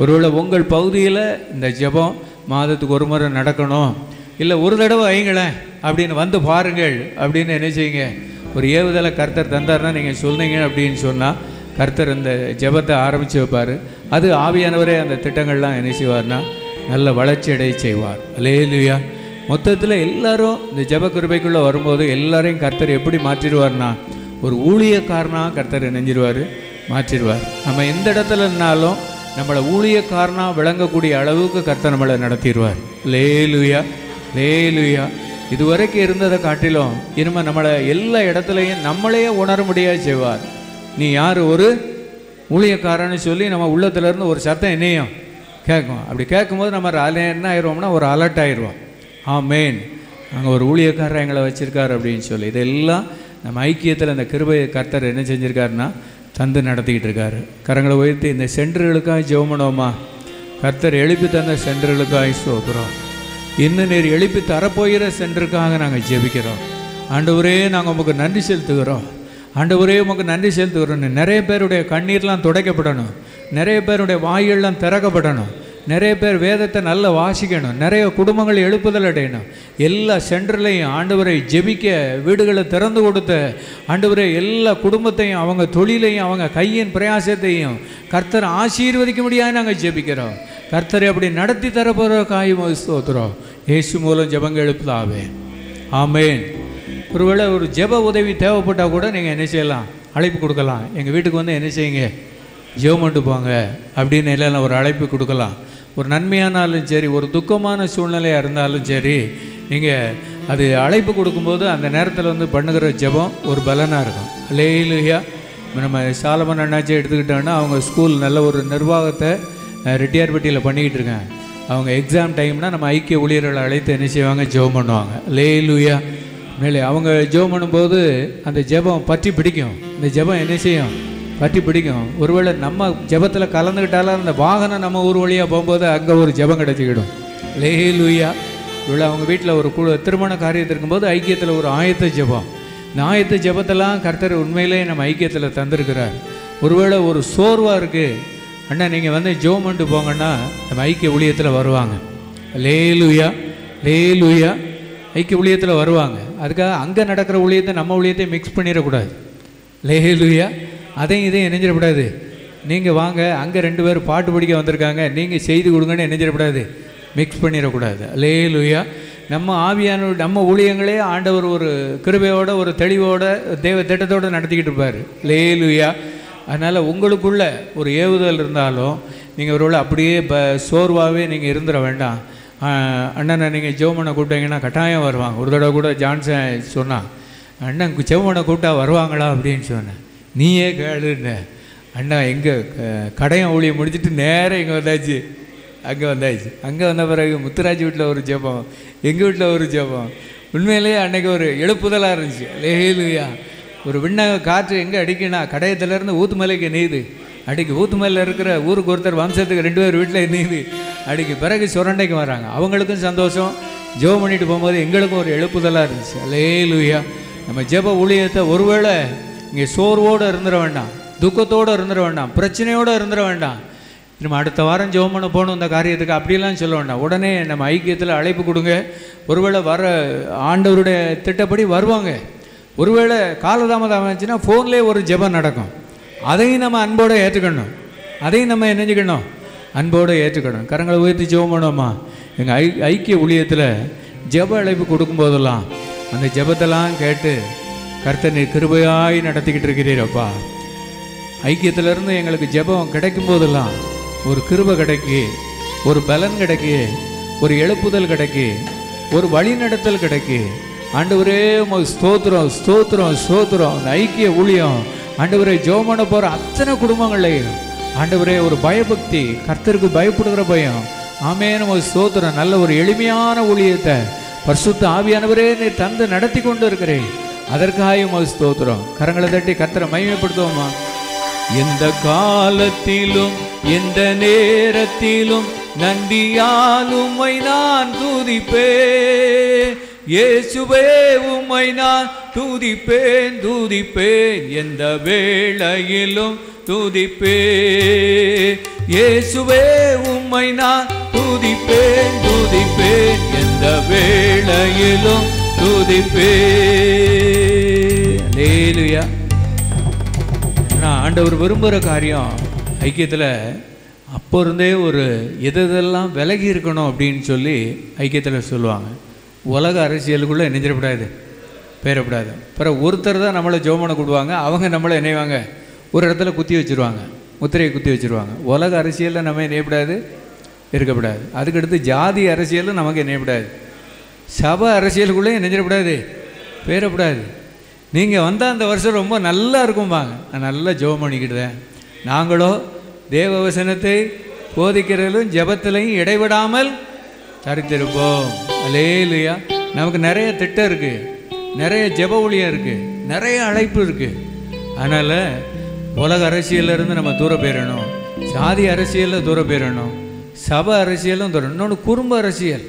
Speaker 1: ஒருவேளை உங்கள் பகுதியில் இந்த ஜெபம் மாதத்துக்கு ஒரு முறை நடக்கணும், இல்லை ஒரு தடவை வைங்களேன் அப்படின்னு வந்து பாருங்கள் அப்படின்னு என்ன செய்யுங்க, ஒரு ஏவுதலை கர்த்தர் தந்தார்னா நீங்கள் சொன்னீங்க அப்படின்னு சொன்னால் கர்த்தர் இந்த ஜெபத்தை ஆரம்பித்து வைப்பார். அது ஆவியானவரே அந்த திட்டங்கள்லாம் என்ன செய்வார்னா நல்ல வளர்ச்சி அடைய செய்வார். அல்லேலூயா. மொத்தத்தில் எல்லாரும் இந்த ஜெப கிருபைக்குள்ளே வரும்போது எல்லாரையும் கர்த்தர் எப்படி மாற்றிடுவார்னா ஒரு ஊழியக்காரனாக கர்த்தர் நெஞ்சிடுவார், மாற்றிடுவார். நம்ம எந்த இடத்துல இருந்தாலும் நம்மளை ஊழியக்காரனாக விளங்கக்கூடிய அளவுக்கு கர்த்தர் நம்மளை நடத்திடுவார். லேலுயா, லேலுயா. இதுவரைக்கும் இருந்ததை காட்டிலும் இனிமேல் நம்மளை எல்லா இடத்துலையும் நம்மளையே உணர முடியாது செய்வார். நீ யார், ஒரு ஊழியக்காரன்னு சொல்லி நம்ம உள்ளத்துலேருந்து ஒரு சத்தம் என்னையும் கேட்கும். அப்படி கேட்கும்போது நம்ம என்ன ஆயிடுவோம்னா ஒரு அலர்ட் ஆயிடுவோம். ஆமேன், அங்கே ஒரு ஊழியக்காரர் எங்களை வச்சுருக்கார் அப்படின்னு சொல்லி. இதெல்லாம் நம்ம ஐக்கியத்தில் அந்த கிருபையை கர்த்தர் என்ன செஞ்சுருக்காருன்னா தந்து நடத்திக்கிட்டு இருக்காரு. கரங்களை உயர்த்தி இந்த சென்டர்களுக்காக ஜெபம் பண்ணுவோமா? கர்த்தர் எழுப்பி தந்த சென்டர்களுக்காக ஸ்தோத்திரம். இன்னும் நீர் எழுப்பி தரப்போகிற சென்டருக்காக நாங்கள் ஜெபிக்கிறோம். ஆண்டவரே, நாங்கள் உங்களுக்கு நன்றி செலுத்துகிறோம். ஆண்டவரே, உமக்கு நன்றி செலுத்துகிறோம். நிறைய பேருடைய கண்ணீர்லாம் துடைக்கப்படணும், நிறைய பேருடைய வாய்கள்லாம் திறக்கப்படணும், நிறைய பேர் வேதத்தை நல்லா வாசிக்கணும், நிறைய குடும்பங்கள் எழுப்புதல் அடையணும். எல்லா சென்டர்லையும் ஆண்டவரை ஜெபிக்க வீடுகளை திறந்து கொடுத்த ஆண்டவரை எல்லா குடும்பத்தையும் அவங்க தொழிலையும் அவங்க கையின் பிரயாசத்தையும் கர்த்தர் ஆசீர்வதிக்க முடியாது நாங்கள் ஜெபிக்கிறோம். கர்த்தரை அப்படி நடத்தி தரப்போகிற காயும் ஸ்தோத்திரம். இயேசு மூலம் ஜெபங்கள் எழுப்புதாவே. ஆமேன். ஒருவேளை ஒரு ஜெப உதவி தேவைப்பட்டால் கூட நீங்கள் என்ன செய்யலாம், அழைப்பு கொடுக்கலாம். எங்கள் வீட்டுக்கு வந்து என்ன செய்யுங்க, ஜெபம் பண்ணிட்டு போங்க அப்படின்னு எல்லாம் ஒரு அழைப்பு கொடுக்கலாம். ஒரு நன்மையானாலும் சரி, ஒரு துக்கமான சூழ்நிலையாக இருந்தாலும் சரி, நீங்கள் அது அழைப்பு கொடுக்கும்போது அந்த நேரத்தில் வந்து பண்ணுகிற ஜெபம் ஒரு பலனாக இருக்கும். அல்லேலூயா. நம்ம சாலமன் அண்ணாச்சி எடுத்துக்கிட்டோன்னா அவங்க ஸ்கூல் நல்ல ஒரு நிர்வாகத்தை ரெட்டியார்பட்டியில் பண்ணிக்கிட்டு இருக்காங்க. அவங்க எக்ஸாம் டைம்னால் நம்ம ஐக்கிய ஊழியர்களை அழைத்து என்ன செய்வாங்க, ஜெபம் பண்ணுவாங்க. அல்லேலூயா. மேலே அவங்க ஜெபம் பண்ணும்போது அந்த ஜெபம் பற்றி பிடிக்கும். அந்த ஜெபம் என்ன செய்யும், பற்றி பிடிக்கும். ஒருவேளை நம்ம ஜெபத்தில் கலந்துக்கிட்டாலும் அந்த வாகனம் நம்ம ஊர் வழியாக போகும்போது அங்கே ஒரு ஜெபம் கிடச்சிக்கிடும். அல்லேலூயா. இவ்வளோ அவங்க வீட்டில் ஒரு திருமண காரியத்தில் இருக்கும்போது ஐக்கியத்தில் ஒரு ஆயத்த ஜெபம். இந்த ஆயத்த ஜெபத்தெல்லாம் கர்த்தர் உண்மையிலே நம்ம ஐக்கியத்தில் தந்திருக்கிறார். ஒருவேளை ஒரு சோர்வாக இருக்குது, அண்ணா நீங்கள் வந்து ஜெபம் பண்ணிட்டு போங்கன்னா நம்ம ஐக்கிய ஊழியத்தில் வருவாங்க. அல்லேலூயா. அல்லேலூயா. ஐக்கிய ஊழியத்தில் வருவாங்க. அதுக்காக அங்கே நடக்கிற ஊழியத்தை நம்ம ஊழியத்தையும் மிக்ஸ் பண்ணிடக்கூடாது. அல்லேலூயா. அதையும் இதையும் இணைஞ்சிடக்கூடாது. நீங்கள் வாங்க, அங்கே 2 பேர் பாட்டு படிக்க வந்திருக்காங்க, நீங்கள் செய்து கொடுங்கன்னு இணைஞ்சிடக்கூடாது, மிக்ஸ் பண்ணிடக்கூடாது. அல்லேலூயா. நம்ம ஆவியான நம்ம ஊழியங்களே ஆண்டவர் ஒரு கிருபையோட ஒரு தெளிவோட தேவ திட்டத்தோடு நடத்திக்கிட்டு இருப்பார். அல்லேலூயா. அதனால் உங்களுக்குள்ள ஒரு ஏவுதல் இருந்தாலும் நீங்கள் ஒருவேளை அப்படியே சோர்வாகவே நீங்கள் இருந்துட வேண்டாம். அண்ணனை நீங்கள் ஜெபமனை கூப்பிட்டீங்கன்னா கட்டாயம் வருவாங்க. ஒரு தடவை கூட ஜான்சன் சொன்னான், அண்ணன் ஜெபமனை கூப்பிட்டா வருவாங்களா அப்படின்னு சொன்னேன். நீயே கேளுன்ன. அண்ணா எங்கே கடையம் ஊழியம் முடிச்சுட்டு நேராக இங்கே வந்தாச்சு. அங்கே வந்த பிறகு முத்துராஜ் வீட்டில் ஒரு ஜெபம், எங்கள் வீட்டில் ஒரு ஜெபம். உண்மையிலேயே அன்றைக்கி ஒரு எழுப்புதலாக இருந்துச்சு. அல்லேலூயா. ஒரு விண்ணக காற்று எங்கே அடிக்குன்னா கடையத்துலேருந்து ஊத்துமலைக்கு நெய்து அடிக்கு. ஊத்துமலையில் இருக்கிற ஊருக்கு ஒருத்தர் வம்சத்துக்கு 2 பேர் வீட்டில் நெய்து அடிக்கு. பிறகு சுரண்டைக்கு வராங்க. அவங்களுக்கும் சந்தோஷம். ஜெபம் பண்ணிட்டு போகும்போது எங்களுக்கும் ஒரு எழுப்புதலாக இருந்துச்சு. அல்லேலூயா. நம்ம ஜெப ஊழியத்தை ஒருவேளை இங்கே சோர்வோடு இருந்துட வேண்டாம், துக்கத்தோடு இருந்துட வேண்டாம், பிரச்சனையோடு இருந்துட வேண்டாம். நம்ம அடுத்த வாரம் ஜெபம் பண்ண போகணும் இந்த காரியத்துக்கு அப்படிலாம் சொல்ல வேண்டாம். உடனே நம்ம ஐக்கியத்தில் அழைப்பு கொடுங்க. ஒருவேளை வர ஆண்டவருடைய திட்டப்படி வருவாங்க. ஒருவேளை காலதாமதம் ஆச்சுன்னா ஃபோன்லேயே ஒரு ஜெபம் நடக்கும். அதையும் நம்ம அன்போடு ஏற்றுக்கணும். அதையும் நம்ம என்னஞ்சிக்கணும், அன்போடு ஏற்றுக்கணும். கரங்களை உயர்த்தி ஜெபம் பண்ணுவோமா? எங்கள் ஐக்கிய ஊழியத்தில் ஜெப அழைப்பு கொடுக்கும்போதெல்லாம் அந்த ஜெபத்தெல்லாம் கேட்டு கர்த்தர் நீர் கிருபையாய் நடத்திக்கிட்டு இருக்கிறீரப்பா. ஐக்கியத்திலேருந்து எங்களுக்கு ஜெபம் கிடைக்கும் போதெல்லாம் ஒரு கிருபை கிடைக்கி, ஒரு பலன் கிடைக்கி, ஒரு எழுப்புதல் கிடைக்கி, ஒரு வழிநடத்தல் கிடைக்கி. ஆண்டவரே ஸ்தோத்திரம் ஸ்தோத்திரம் ஸ்தோத்திரம். அந்த ஐக்கிய ஊழியம் ஆண்டவரே ஜெபம் பண்ண போகிற அத்தனை குடும்பங்களையும் ஆண்டவரே ஒரு பயபக்தி, கர்த்தருக்கு பயப்படுகிற பயம். ஆமென். ஸ்தோத்திரம். நல்ல ஒரு எளிமையான ஊழியத்தை பரிசுத்த ஆவியானவரே நீர் தந்து நடத்தி கொண்டு இருக்கிறேன். அதற்காக ஸ்தோத்திரம். கரங்களை தட்டி கர்த்தரை மகிமைப்படுத்துவோமா? எந்த காலத்திலும் எந்த நேரத்திலும் நன்றியால் உம்மை நான் துதிப்பேன். இயேசுவே உம்மை நான் துதிப்பேன் துதிப்பேன். எந்த வேளையிலும் துதிப்பேன். இயேசுவே உம்மை நான் துதிப்பேன் துதிப்பேன். எந்த வேளையிலும் துதிப்பேன். அல்லேலூயா. ஆண்டவர் விரும்புகிற காரியம் ஐக்கியத்தில் அப்போ இருந்தே ஒரு எதெல்லாம் விலகி இருக்கணும் அப்படின்னு சொல்லி ஐக்கியத்தில் சொல்லுவாங்க. உலக அரசியலுக்குள்ளே இணைஞ்சிடக்கூடாது, பேரப்படாது. பிறகு ஒருத்தர் தான் நம்மளை ஜெபம் கொடுவாங்க. அவங்க நம்மளை இணைவாங்க, ஒரு இடத்துல குத்தி வச்சுருவாங்க, முத்திரையை குத்தி வச்சுருவாங்க. உலக அரசியலில் நம்ம இணையப்படாது, இருக்கப்படாது. அதுக்கடுத்து ஜாதி அரசியலும் நமக்கு இணையப்படாது. சபை அரசியலுக்குள்ளே இணைஞ்சிடக்கூடாது, பேரப்படாது. நீங்கள் வந்தால் அந்த வருஷம் ரொம்ப நல்லா இருக்கும்பாங்க. நான் நல்லா ஜெபம் பண்ணிக்கிட்டேன். நாங்களோ தேவ வசனத்தை போதிக்கிறதிலும் ஜெபத்திலையும் இடைவிடாமல் தரித்திருப்போம். அல்லேலூயா. நமக்கு நிறைய திட்டம் இருக்குது, நிறைய ஜெப ஊழியம் இருக்குது, நிறைய அழைப்பு இருக்குது. அதனால் உலக அரசியலிருந்து நம்ம தூரம் போயிடணும், சாதி அரசியலில் தூரம் போயிடணும், சபை அரசியலும் தூரம். இன்னொன்று குடும்ப அரசியல்,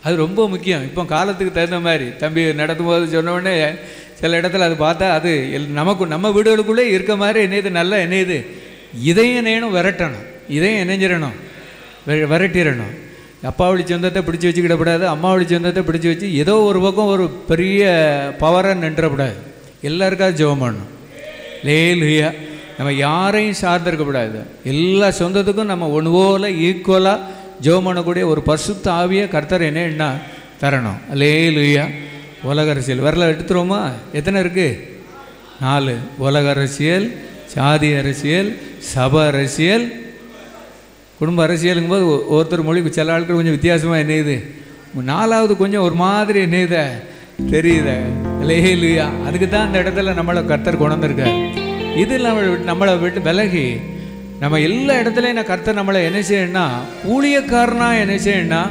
Speaker 1: அது ரொம்ப முக்கியம். இப்போ காலத்துக்கு தகுந்த மாதிரி தம்பி நடத்தும் போது சொன்னோடனே சில இடத்துல அது பார்த்தா அது நமக்கு நம்ம வீடுகளுக்குள்ளே இருக்க மாதிரி என்னது நல்லா என்னது இதையும் இணையணும், விரட்டணும், இதையும் இணைஞ்சிடணும், விரட்டிடணும். அப்பாவளி சொந்தத்தை பிடிச்சி வச்சுக்கிடக்கூடாது, அம்மாவளி சொந்தத்தை பிடிச்சி வச்சு ஏதோ ஒரு பக்கம் ஒரு பெரிய பவராக நின்றக்கூடாது. எல்லாருக்காவது ஜெபம் பண்ணணும். அல்லேலூயா. நம்ம யாரையும் சார்ந்திருக்கக்கூடாது. எல்லா சொந்தத்துக்கும் நம்ம ஒன்று போல் ஈக்குவலாக ஜெபம் பண்ணக்கூடிய ஒரு பரிசுத்த ஆவியை கர்த்தர் என்ன தரணும். அல்லேலூயா. உலக அரசியல் வரல எடுத்துருவோமா? எத்தனை இருக்குது? 4. உலக அரசியல், சாதி அரசியல், சபை அரசியல், குடும்ப அரசியலுங்கும்போது ஒருத்தர் மொழி சில ஆட்கள் கொஞ்சம் வித்தியாசமாக என்னது, நாலாவது கொஞ்சம் ஒரு மாதிரி என்னத தெரியுத. ஹல்லேலூயா. அதுக்கு தான் அந்த இடத்துல நம்மளை கர்த்தர் கொண்டு வந்திருக்கார். இது நம்மளை விட்டு விலகி நம்ம எல்லா இடத்துலையும் நான் கர்த்தர் நம்மளை என்ன செய்யணும்னா ஊழியக்காரனா என்ன செய்யணும்னா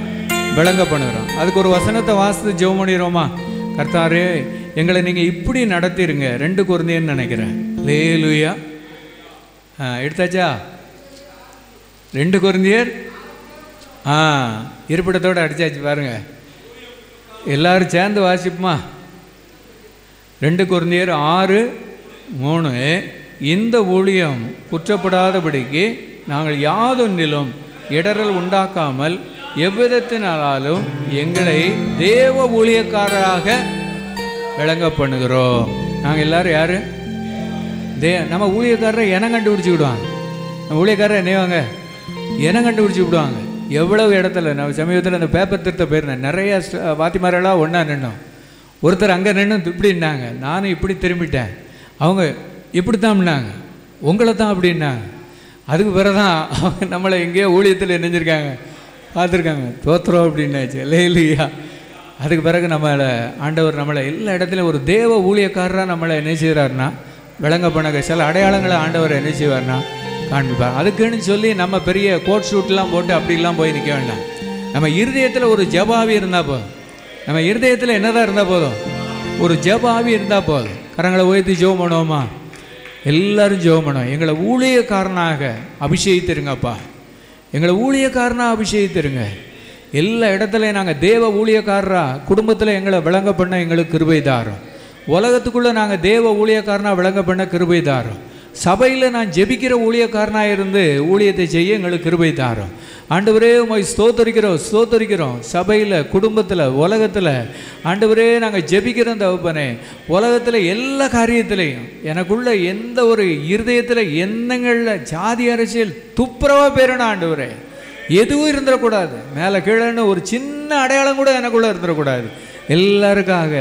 Speaker 1: விளங்க பண்ணுறோம். அதுக்கு ஒரு வசனத்தை வாசித்து ஜெபம் பண்ணிடுவோமா? கர்த்தாரே எங்களை நீங்கள் இப்படி நடத்திடுங்க. 2 கொரிந்தியர்னு நினைக்கிறேன். ஹல்லேலூயா. எடுத்தாச்சா? 2 கொரிந்தியர் இருப்பிடத்தோடு அடித்தாச்சு பாருங்க. எல்லாரும் சேர்ந்து வாசிப்போமா? 2 கொரிந்தியர் 6:3. இந்த ஊழியம் குற்றப்படாதபடிக்கு நாங்கள் யாதொன்றிலும் இடரல் உண்டாக்காமல் எவ்விதத்தினாலும் எங்களை தேவ ஊழியக்காரராக விளங்க பண்ணுகிறோம். நாங்கள் எல்லாரும் யாரு? நம்ம ஊழியக்காரரை இனம் கண்டுபிடிச்சி விடுவாங்க. நம்ம ஊழியக்காரரை என்னவாங்க இனம் கண்டுபிடிச்சி விடுவாங்க. எவ்வளவு இடத்துல நம்ம சமீபத்தில் அந்த பேப்பர் திருத்த போயிருந்தேன். நிறைய வாத்திமாரெல்லாம் ஒன்றா நின்னோம். ஒருத்தர் அங்கே நின்று இப்படின்னாங்க, நானும் இப்படி திரும்பிட்டேன். அவங்க இப்படி தான்னாங்க, உங்களை தான் அப்படின்னாங்க. அதுக்கு பிறகுதான் அவங்க நம்மளை எங்கேயோ ஊழியத்தில் நினைஞ்சிருக்காங்க, பார்த்துருக்காங்க. தோத்துறோம் அப்படின்னாச்சு. இல்லையா? அதுக்கு பிறகு நம்மளை ஆண்டவர் நம்மளை எல்லா இடத்துலையும் ஒரு தேவ ஊழியக்காரராக நம்மளை என்ன செய்கிறாருன்னா விளங்க பண்ண சில அடையாளங்களை ஆண்டவர் என்ன செய்வார்னா காண்பிப்பார். அதுக்குன்னு சொல்லி நம்ம பெரிய கோட் ஷூட்லாம் போட்டு அப்படிலாம் போய் நிற்க வேண்டாம். நம்ம இருதயத்தில் ஒரு ஜெபாவி இருந்தால் போதும். நம்ம இருதயத்தில் என்னதான் இருந்தால் போதும்? ஒரு ஜெபாவி இருந்தால் போதும். கரங்களை உயர்த்தி ஜெபம் பண்ணுவோமா? எல்லாரும் ஜெபம் பண்ணுவோம். எங்களை ஊழியக்காரனாக அபிஷேகித்திருங்கப்பா. எங்களை ஊழியக்காரனாக அபிஷேகித்திருங்க. எல்லா இடத்துலையும் நாங்கள் தேவ ஊழியக்காரராக குடும்பத்தில் எங்களை விளங்க பண்ண எங்களுக்கு கிருபை தாரும். உலகத்துக்குள்ளே நாங்கள் தேவ ஊழியக்காரனாக விளங்க பண்ண கிருபை தாரும். சபையில் நான் ஜெபிக்கிற ஊழியக்காரனாக இருந்து ஊழியத்தை செய்ய எங்களுக்கு கிருபை தாரும். ஆண்டவரே உம்மை ஸ்தோத்தரிக்கிறோம். சபையில், குடும்பத்தில், உலகத்தில் ஆண்டவரே நாங்கள் ஜெபிக்கிறோம் தகப்பனே. உலகத்தில் எல்லா காரியத்திலையும் எனக்குள்ள எந்த ஒரு இருதயத்தில் எண்ணங்களில் ஜாதி அரசியல் துப்புரவாக பேரணும் ஆண்டவரே. எதுவும் இருந்துடக்கூடாது. மேலே கீழேன்னு ஒரு சின்ன அடையாளம் கூட எனக்குள்ளே இருந்துடக்கூடாது. எல்லாருக்காக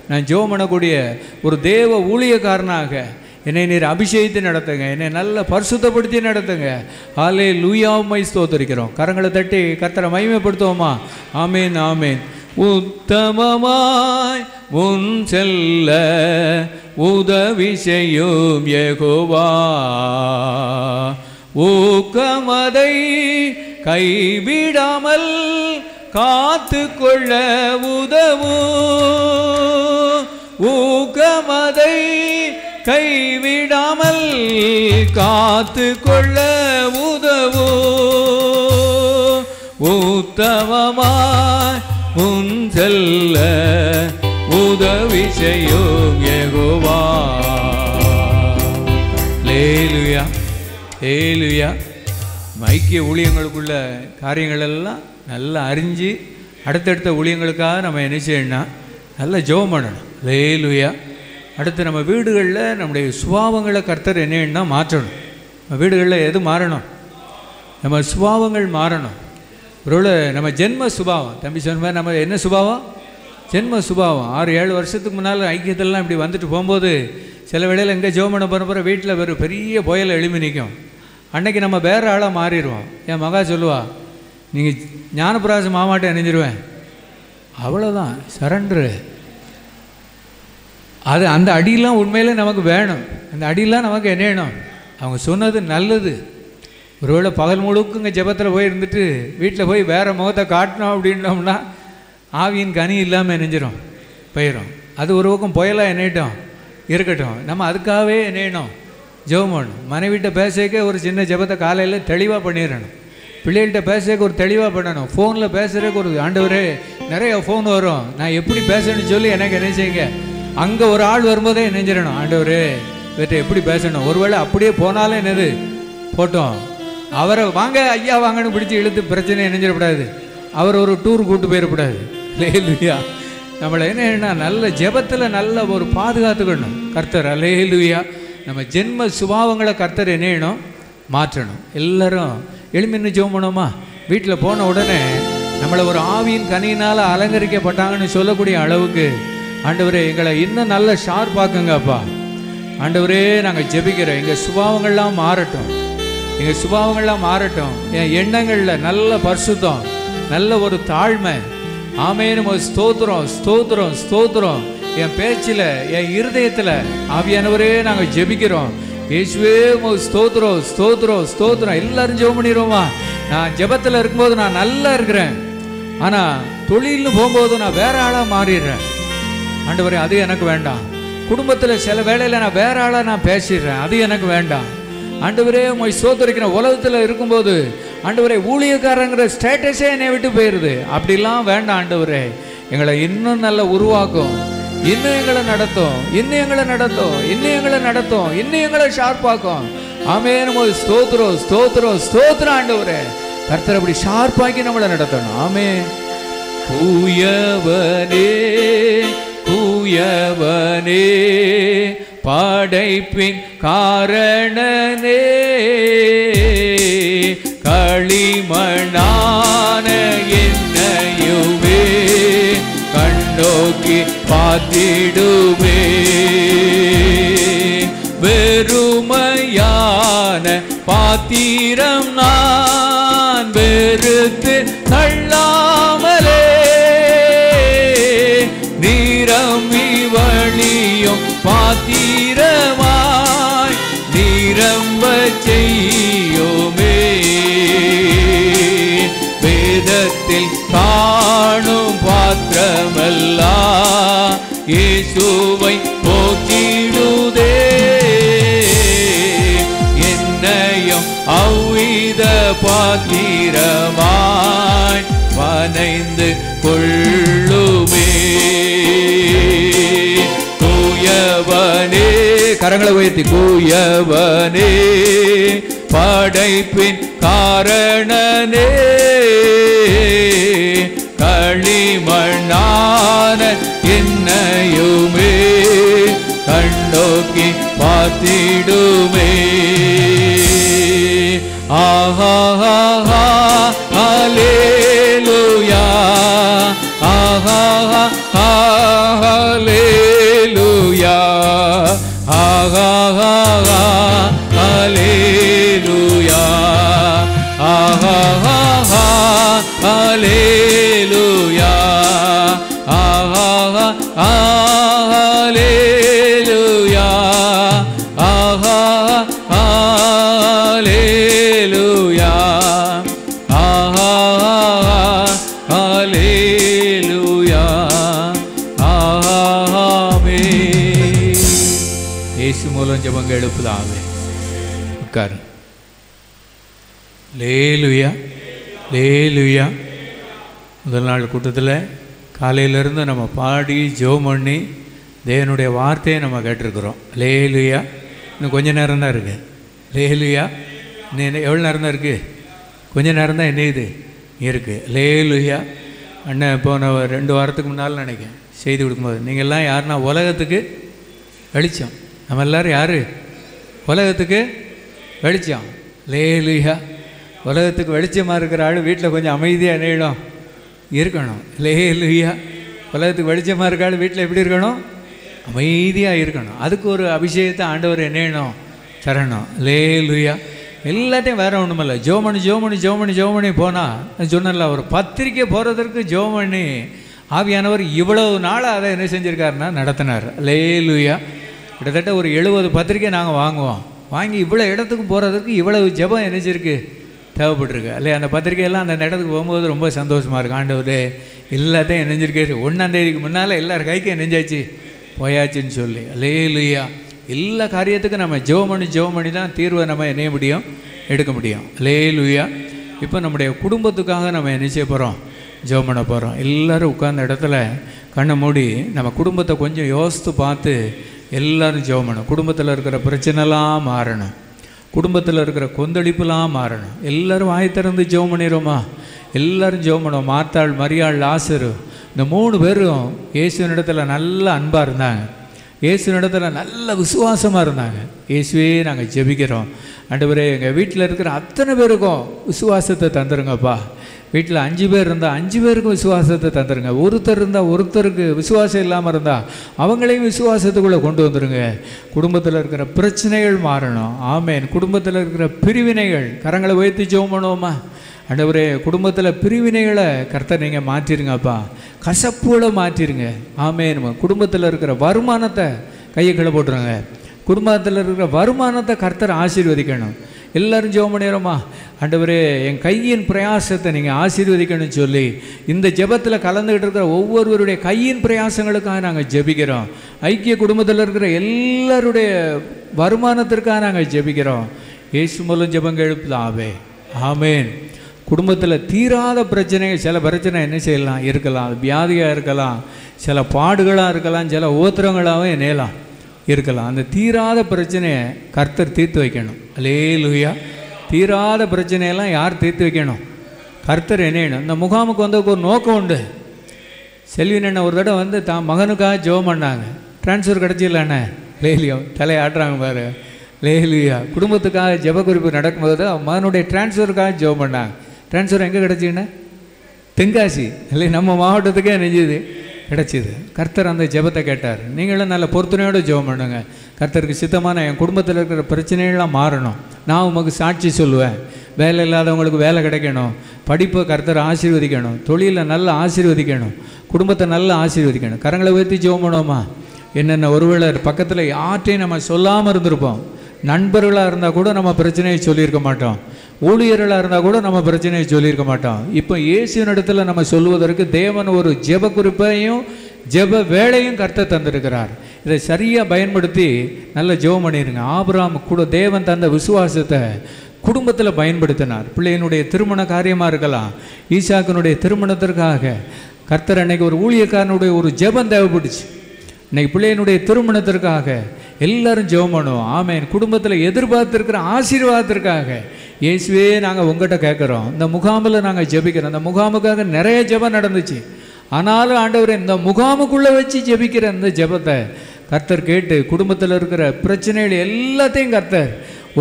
Speaker 1: நான் ஜெபம் பண்ணக்கூடிய ஒரு தேவ ஊழியக்காரனாக என்னை நீர் அபிஷேகித்து நடத்துங்க. என்னை நல்ல பரிசுத்தப்படுத்தி நடத்துங்க. ஹல்லேலூயா. உம்மை ஸ்தோத்திரிக்கிறோம். கரங்களை தட்டி கர்த்தரை மகிமைப்படுத்துவோமா? ஆமேன், ஆமேன். உத்தமமாய் முன் செல்ல உதவி செய்யும் யெகோவா, ஊக்கமதை கைவிடாமல் காத்து கொள்ள உதவும். ஊக்கமதை கைவிடாமல் காத்து கொள்ள உதவும். உத்தமமாய் முன் செல்ல உதவி செய்யும் யெகோவா. ஹல்லேலூயா, ஹல்லேலூயா. ஐக்கிய ஊழியங்களுக்குள்ள காரியங்கள் எல்லாம் நல்லா அறிஞ்சு அடுத்தடுத்த ஊழியங்களுக்காக நம்ம என்ன செய்யணும்னா நல்லா ஜெபம் பண்ணணும். ஹல்லேலூயா. அடுத்து நம்ம வீடுகளில் நம்முடைய சுபாவங்களை கர்த்தர் என்னன்னா மாற்றணும். நம்ம வீடுகளில் எது மாறணும்? நம்ம சுபாவங்கள் மாறணும். ஒருவேளை நம்ம ஜென்ம சுபாவம், தம்பி சொன்ன மாதிரி நம்ம என்ன சுபாவம்? ஜென்ம சுபாவம். 6-7 வருஷத்துக்கு முன்னால் ஐக்கியத்திலலாம் இப்படி வந்துட்டு போகும்போது சில வேளையில் எங்கே ஜெபம் பண்ண போகிற வீட்டில் வெறும் பெரிய புயலை எழுப்பி நிற்கும். அன்னைக்கு நம்ம வேறு ஆளாக மாறிடுவோம். என் மகா சொல்லுவா, நீங்கள் ஞானப்பிராசம் மாமாட்டை அணிஞ்சிருவேன், அவ்வளோதான், சரண்டரு. அது அந்த அடியெல்லாம் உண்மையிலே நமக்கு வேணும். அந்த அடியெல்லாம் நமக்கு என்ன வேணும்? அவங்க சொன்னது நல்லது. ஒருவேளை பகல் முழுக்குங்க ஜெபத்தில் போய் இருந்துட்டு வீட்டில் போய் வேறு முகத்தை காட்டணும் அப்படின்னோம்னா ஆவியின் கனி இல்லாமல் நினைஞ்சிரும், போயிடும். அது ஒரு பக்கம் புயலாக என்னட்டும் இருக்கட்டும். நம்ம அதுக்காகவே என்னணும் ஜெபம் பண்ணணும். மனைவிட்ட பேசுறதுக்கே ஒரு சின்ன ஜெபத்தை காலையில் தெளிவாக பண்ணிடணும். பிள்ளைகள்கிட்ட பேசுறதுக்கு ஒரு தெளிவாக பண்ணணும். ஃபோனில் பேசுகிறதுக்கு ஒரு ஆண்டவரே நிறைய ஃபோன் வரும், நான் எப்படி பேசணும்னு சொல்லி எனக்கு என்ன செய்யுங்க. அங்கே ஒரு ஆள் வரும்போதே நினைஞ்சிடணும், ஆண்டவரே இவர்கிட்ட எப்படி பேசணும். ஒருவேளை அப்படியே போனாலும் என்னது போட்டோம், அவரை வாங்க ஐயா வாங்கன்னு பிடிச்சி இழுத்து பிரச்சனை நினைஞ்சிடக்கூடாது. அவர் ஒரு டூர் கூட்டு போயிடக்கூடாது. அல்லேலூயா. நம்மளை என்னன்னா நல்ல ஜெபத்தில் நல்ல ஒரு பாதுகாத்துக்கணும் கர்த்தர். அல்லேலூயா. நம்ம ஜென்ம சுபாவங்களை கர்த்தர் என்னணும் மாற்றணும். எல்லாரும் எளிமைன்னு ஜெபம் பண்ணுவோமா? வீட்டில் போன உடனே நம்மளை ஒரு ஆவியின் கனியினால் அலங்கரிக்கப்பட்டாங்கன்னு சொல்லக்கூடிய அளவுக்கு ஆண்டவரே எங்களை இன்னும் நல்ல ஷார்ப்பாக்குங்கப்பா. ஆண்டவரே நாங்கள் ஜெபிக்கிறோம், எங்கள் சுபாவங்கள்லாம் மாறட்டும், எங்கள் சுபாவங்கள்லாம் மாறட்டும். என் எண்ணங்களில் நல்ல பரிசுத்தம், நல்ல ஒரு தாழ்மை. ஆமென். ஸ்தோத்திரம் ஸ்தோத்திரம் ஸ்தோத்திரம். என் பேச்சில், என் இருதயத்தில் ஆவியானவரே நாங்கள் ஜெபிக்கிறோம். இயேசுவே ஸ்தோத்திரம் ஸ்தோத்திரம் ஸ்தோத்திரம். எல்லாரும் ஜெபம் பண்ணிடுவோமா? நான் ஜெபத்தில் இருக்கும்போது நான் நல்லா இருக்கிறேன், ஆனால் தொழில்னு போகும்போது நான் வேற ஆளாக மாறிடுறேன். ஆண்டவரே அது எனக்கு வேண்டாம். குடும்பத்தில் சில வேளையில் நான் வேற ஆளாக நான் பேசிடுறேன், அது எனக்கு வேண்டாம். ஆண்டவரே உம்மை ஸ்தோத்திரிக்கிறேன். உலகத்தில் இருக்கும்போது ஆண்டவரே ஊழியக்காரங்கிற ஸ்டேட்டஸே என்னை விட்டு போயிடுது. அப்படிலாம் வேண்டாம் ஆண்டவரே. எங்களை இன்னும் நல்லா உருவாக்கும், இன்னும் எங்களை நடத்தும், இன்னும் எங்களை நடத்தும், இன்னும் எங்களை நடத்தும், இன்னும் எங்களை ஷார்ப்பாக்கும். ஆமென். ஸ்தோத்திரம் ஸ்தோத்திரம் ஸ்தோத்திரம் ஆண்டவரே. கர்த்தர் அப்படி ஷார்ப்பாக்கி நம்மளை நடத்தணும். ஆமென். கூயவனே கூயவனே படைப்பின் காரணனே, களிமண்ணான என்னையுமே கண்ணோக்கி பார்த்திடுமே. வெறுமையான பாத்திரம் நான் வெறுத்து தள்ளாமலே, நிரம்பி வழியும் பாத்திரமாய் நிரம்ப செய்யுமே. வேதத்தில் காணும் பாத்திரமெல்லாம் இயேசுவை போற்றிடுதே. என்னையும் அவ்வித பாத்திரமாய் வனைந்து கொள்ளுமே. கூயவனே, கரங்களை உயர்த்தி, கூயவனே படைப்பின் காரணனே, களிமண்ணான என்னையுமே கண்ணோக்கி பார்த்திடுமே. ஆஹா ஆஹா ஹல்லேலூயா, ஆஹா ஹல்லேலூயா, ஆஹா ஹல்லேலூயா, ஆஹா ஹல்லேலூயா, ஆஹா ஹல்லேலூயா, ஆஹா ஹல்லேலூயா, ஆஹா ஹல்லேலூயா, ஆமென். இயேசு மூலம் ஜெபங்க எழுப்புதாவே. உட்காரு. லேலுயா லேலுயா. முதல் நாள் கூட்டத்தில் காலையிலேருந்து நம்ம பாடி ஜெபம் பண்ணி தேவனுடைய வார்த்தையை நம்ம கேட்டிருக்கிறோம். லேலுயா. இன்னும் கொஞ்சம் நேரம் தான் இருக்குது. லேலுயா. இன்னும் எவ்வளோ நேரம் தான் இருக்குது? கொஞ்சம் நேரம் தான் என்ன இது இருக்குது. லேலுயா. அண்ணன் போன 2 வாரத்துக்கு முன்னால் நினைக்கிறேன் செய்தி கொடுக்கும்போது, நீங்கள்லாம் யாருன்னா உலகத்துக்கு வெளிச்சம். நம்ம எல்லோரும் யார்? உலகத்துக்கு வெளிச்சம். லேலுயா. உலகத்துக்கு வெளிச்சமாக இருக்கிற ஆள் வீட்டில் கொஞ்சம் அமைதியாக என்ன இருக்கணும். லேலுயா. உலகத்துக்கு வெளிச்சமாக இருக்க ஆள் வீட்டில் எப்படி இருக்கணும்? அமைதியாக இருக்கணும். அதுக்கு ஒரு அபிஷேகத்தை ஆண்டவர் என்னணும் தரணும். லேலுயா. எல்லாத்தையும் வேறு ஒன்றுமில்ல. ஜோமணி ஜோமணி ஜோமணி ஜோமணி போனால் சொன்னல, ஒரு பத்திரிக்கை போகிறதுக்கு ஜோமணி ஆவியானவர் இவ்வளவு நாளாக அதை என்ன செஞ்சுருக்காருன்னா நடத்தினார். லேலுயா. கிட்டத்தட்ட ஒரு 70 பத்திரிக்கை நாங்கள் வாங்குவோம். வாங்கி இவ்வளோ இடத்துக்கு போகிறதுக்கு இவ்வளவு ஜெபம் நினைச்சிருக்கு தேவைப்பட்டிருக்கு இல்லையா? அந்த பத்திரிக்கையெல்லாம் அந்த இடத்துக்கு போகும்போது ரொம்ப சந்தோஷமாக இருக்குது. ஆண்டவரே எல்லாத்தையும் நினைஞ்சிருக்காரு. 1ஆம் தேதிக்கு முன்னால் எல்லார் கைக்கும் நெஞ்சாச்சு போயாச்சுன்னு சொல்லி. லேலுயா. எல்லா காரியத்துக்கும் நம்ம ஜெபம் பண்ணி தான் தீர்வை நம்ம என்ன முடியும் எடுக்க முடியும். லேலுயா. இப்போ நம்முடைய குடும்பத்துக்காக நம்ம என்ன செய்ய போகிறோம்? ஜெபம் பண்ண போகிறோம். எல்லோரும் உட்கார்ந்த இடத்துல கண்ணை மூடி நம்ம குடும்பத்தை கொஞ்சம் யோசித்து பார்த்து எல்லோரும் ஜெபம் பண்ணணும். குடும்பத்தில் இருக்கிற பிரச்சனைலாம் மாறணும், குடும்பத்தில் இருக்கிற கொந்தளிப்புலாம் மாறணும். எல்லோரும் வாய் திறந்து ஜெபம் பண்ணிடுவோமா? எல்லோரும் ஜெபம் பண்ணுவோம். மார்த்தாள், மரியாள், லாசரு இந்த 3 பேரும் இயேசுவினிடத்தில் நல்ல அன்பாக இருந்தாங்க. இயேசுவினிடத்தில் நல்ல விசுவாசமாக இருந்தாங்க. இயேசுவே நாங்கள் ஜெபிக்கிறோம். ஆண்டவரே எங்கள் வீட்டில் இருக்கிற அத்தனை பேருக்கும் விசுவாசத்தை தந்துருங்கப்பா. வீட்டில் 5 பேர் இருந்தால் 5 பேருக்கு விசுவாசத்தை தந்துடுங்க. ஒருத்தர் இருந்தால் ஒருத்தருக்கு விசுவாசம் இல்லாமல் இருந்தால் அவங்களையும் விசுவாசத்துக்குள்ளே கொண்டு வந்துடுங்க. குடும்பத்தில் இருக்கிற பிரச்சனைகள் மாறணும். ஆமேன். குடும்பத்தில் இருக்கிற பிரிவினைகள், கரங்களை உயர்த்தி ஜெபம் பண்ணுவோமா? ஆண்டவரே, குடும்பத்தில் பிரிவினைகளை கர்த்தர் நீங்கள் மாற்றிருங்கப்பா, கசப்புகளை மாற்றிருங்க. ஆமேன். குடும்பத்தில் இருக்கிற வருமானத்தை கையை கீழே போட்டுருங்க. குடும்பத்தில் இருக்கிற வருமானத்தை கர்த்தர் ஆசீர்வதிக்கணும். எல்லோரும் ஜெபம் பண்ணிடுறோமா? ஆண்டவரே, என் கையின் பிரயாசத்தை நீங்கள் ஆசீர்வதிக்கணும்னு சொல்லி இந்த ஜெபத்தில் கலந்துக்கிட்டு இருக்கிற ஒவ்வொருவருடைய கையின் பிரயாசங்களுக்காக நாங்கள் ஜெபிக்கிறோம். ஐக்கிய குடும்பத்தில் இருக்கிற எல்லாருடைய வருமானத்திற்காக நாங்கள் ஜெபிக்கிறோம். இயேசு மூலம் ஜெபங்கள் எழுப்பலாமே. ஆமேன். குடும்பத்தில் தீராத பிரச்சனைகள், சில பிரச்சனை என்ன செய்யலாம் இருக்கலாம், அது வியாதியாக இருக்கலாம், சில பாடுகளாக இருக்கலாம், சில ஓத்திரங்களாகவும் இணையலாம் இருக்கலாம். அந்த தீராத பிரச்சனையை கர்த்தர் தீர்த்து வைக்கணும். அல்லேலூயா. தீராத பிரச்சனையெல்லாம் யார் தீர்த்து வைக்கணும்? கர்த்தர் இணையணும். இந்த முகாமுக்கு வந்து ஒரு நோக்கம் உண்டு. செல்வின் அண்ணன் ஒரு தடவை வந்து தான் மகனுக்காக ஜெபம் பண்ணாங்க. ட்ரான்ஸ்ஃபர் கிடச்சிடலாண்ணே. லேலியா தலையை ஆட்டுறாங்க பாரு. லேலியா. குடும்பத்துக்காக ஜெப குறிப்பு நடக்கும்போது மகனுடைய ட்ரான்ஸ்ஃபருக்காக ஜெபம் பண்ணாங்க. ட்ரான்ஸ்ஃபர் எங்கே கிடச்சின்னு? தென்காசி. இல்லை, நம்ம மாவட்டத்துக்கே நெஞ்சுது கிடச்சிது. கர்த்தர் அந்த ஜெபத்தை கேட்டார். நீங்களும் நல்ல பொறுத்துணையோடு ஜெபம் பண்ணுங்க. கர்த்தருக்கு சித்தமான என் குடும்பத்தில் இருக்கிற பிரச்சனைகள்லாம் மாறணும். நான் உமக்கு சாட்சி சொல்லுவேன். வேலை இல்லாதவங்களுக்கு வேலை கிடைக்கணும், படிப்பை கர்த்தர் ஆசீர்வதிக்கணும், தொழிலில் நல்லா ஆசீர்வதிக்கணும், குடும்பத்தை நல்லா ஆசீர்வதிக்கணும். கரங்களை உயர்த்தி ஜெபம் பண்ணுவோமா? என்னென்ன ஒருவேளை பக்கத்தில் யார்ட்டையும் நம்ம சொல்லாமல் இருந்திருப்போம். நண்பர்களாக இருந்தால் கூட நம்ம பிரச்சனையை சொல்லியிருக்க மாட்டோம். ஊழியர்களாக இருந்தால் கூட நம்ம பிரச்சனையை சொல்லியிருக்க மாட்டோம். இப்போ இயேசுவின் இடத்துல நம்ம சொல்லுவதற்கு தேவன் ஒரு ஜெப குறிப்பையும் ஜெப வேலையும் கர்த்தர் தந்திருக்கிறார். இதை சரியாக பயன்படுத்தி நல்ல ஜெபம் பண்ணிடுங்க. ஆபிரகாம் கூட தேவன் தந்த விசுவாசத்தை குடும்பத்தில் பயன்படுத்தினார். பிள்ளையினுடைய திருமண காரியமாக இருக்கலாம், ஈசாக்கினுடைய திருமணத்திற்காக கர்த்தர் அன்னைக்கு ஒரு ஊழியக்காரனுடைய ஒரு ஜெபம் தேவைப்பட்டுச்சு. இன்னைக்கு பிள்ளையினுடைய திருமணத்திற்காக எல்லாரும் ஜெபம் பண்ணுவோம். ஆமேன். குடும்பத்தில் எதிர்பார்த்திருக்கிற ஆசீர்வாதத்திற்காக இயேசுவே நாங்கள் உங்கள்கிட்ட கேட்குறோம். இந்த முகாமில் நாங்கள் ஜெபிக்கிறோம். இந்த முகாமுக்காக நிறைய ஜெபம் நடந்துச்சு. ஆனாலும் ஆண்டவரே, இந்த முகாமுக்குள்ளே வச்சு ஜெபிக்கிற இந்த ஜெபத்தை கர்த்தர் கேட்டு குடும்பத்தில் இருக்கிற பிரச்சனைகள் எல்லாத்தையும் கர்த்தர்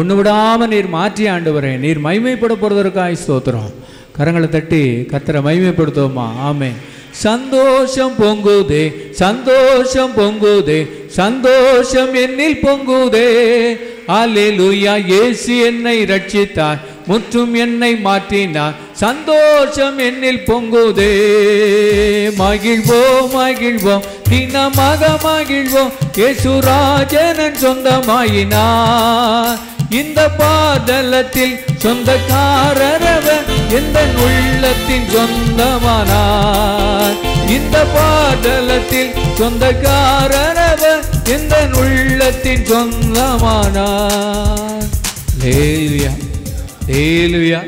Speaker 1: ஒன்று விடாமல் நீர் மாற்றி ஆண்டவரே நீர் மகிமைப்பட போகிறதற்காக ஸ்தோத்திரம். கரங்களை தட்டி கர்த்தரை மகிமைப்படுத்துவோமா? ஆமேன். சந்தோஷம் பொங்குதே, சந்தோஷம் பொங்குதே, சந்தோஷம் என்னில் பொங்குதே. அல்லேலூயா. இயேசு என்னை ரட்சித்தார், முற்றும் என்னை மாற்றினார், சந்தோஷம் என்னில் பொங்குதே. மகிழ்வோம் மகிழ்வோம் தினமாக மகிழ்வோம், இயேசு ராஜனன் சொந்தமாயினார். இந்த பாதலத்தில் சொந்தக்காரரவர் எந்த உள்ளத்தின் சொந்தமானார். இந்த பாதலத்தில் சொந்தக்காரரவர் எந்த உள்ளத்தின் சொந்தமானார். லேலுயா லேலுயா.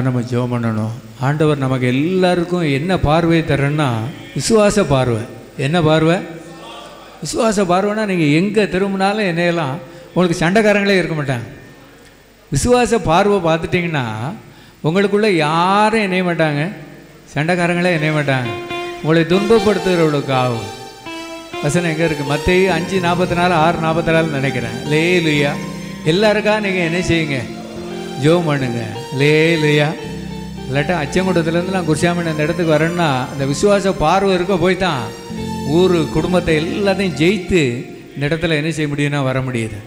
Speaker 1: நம்ம ஜெபம் பண்ணணும். ஆண்டவர் நமக்கு எல்லாருக்கும் என்ன பார்வையை தரேன்னா விசுவாச பார்வை. என்ன பார்வை? விசுவாச பார்வைன்னா நீங்கள் எங்கே திரும்பினாலும் என்னையெல்லாம் உங்களுக்கு சண்டைக்காரங்களே இருக்க மாட்டாங்க. விசுவாச பார்வை பார்த்துட்டிங்கன்னா உங்களுக்குள்ளே யாரும் இணைய மாட்டாங்க, சண்டைக்காரங்களே இணைய மாட்டாங்க. உங்களை துன்பப்படுத்துகிறவர்களுக்கு ஆகும். வசனம் எங்கே இருக்குது? மத்தேயு 5:44 6:44 நினைக்கிறேன். லேலுயா. எல்லாருக்கா நீங்கள் என்ன செய்யுங்க? ஜெபம் பண்ணுங்க. லேலுயா. இல்லாட்டா அச்சங்குடத்துலேருந்து நான் குர்சாமன் அந்த இடத்துக்கு வரேன்னா அந்த விசுவாச பார்வை இருக்க போய் தான் ஊர் குடும்பத்தை எல்லாத்தையும் ஜெயித்து இந்த இடத்துல என்ன செய்ய முடியும்னா வர முடியுது.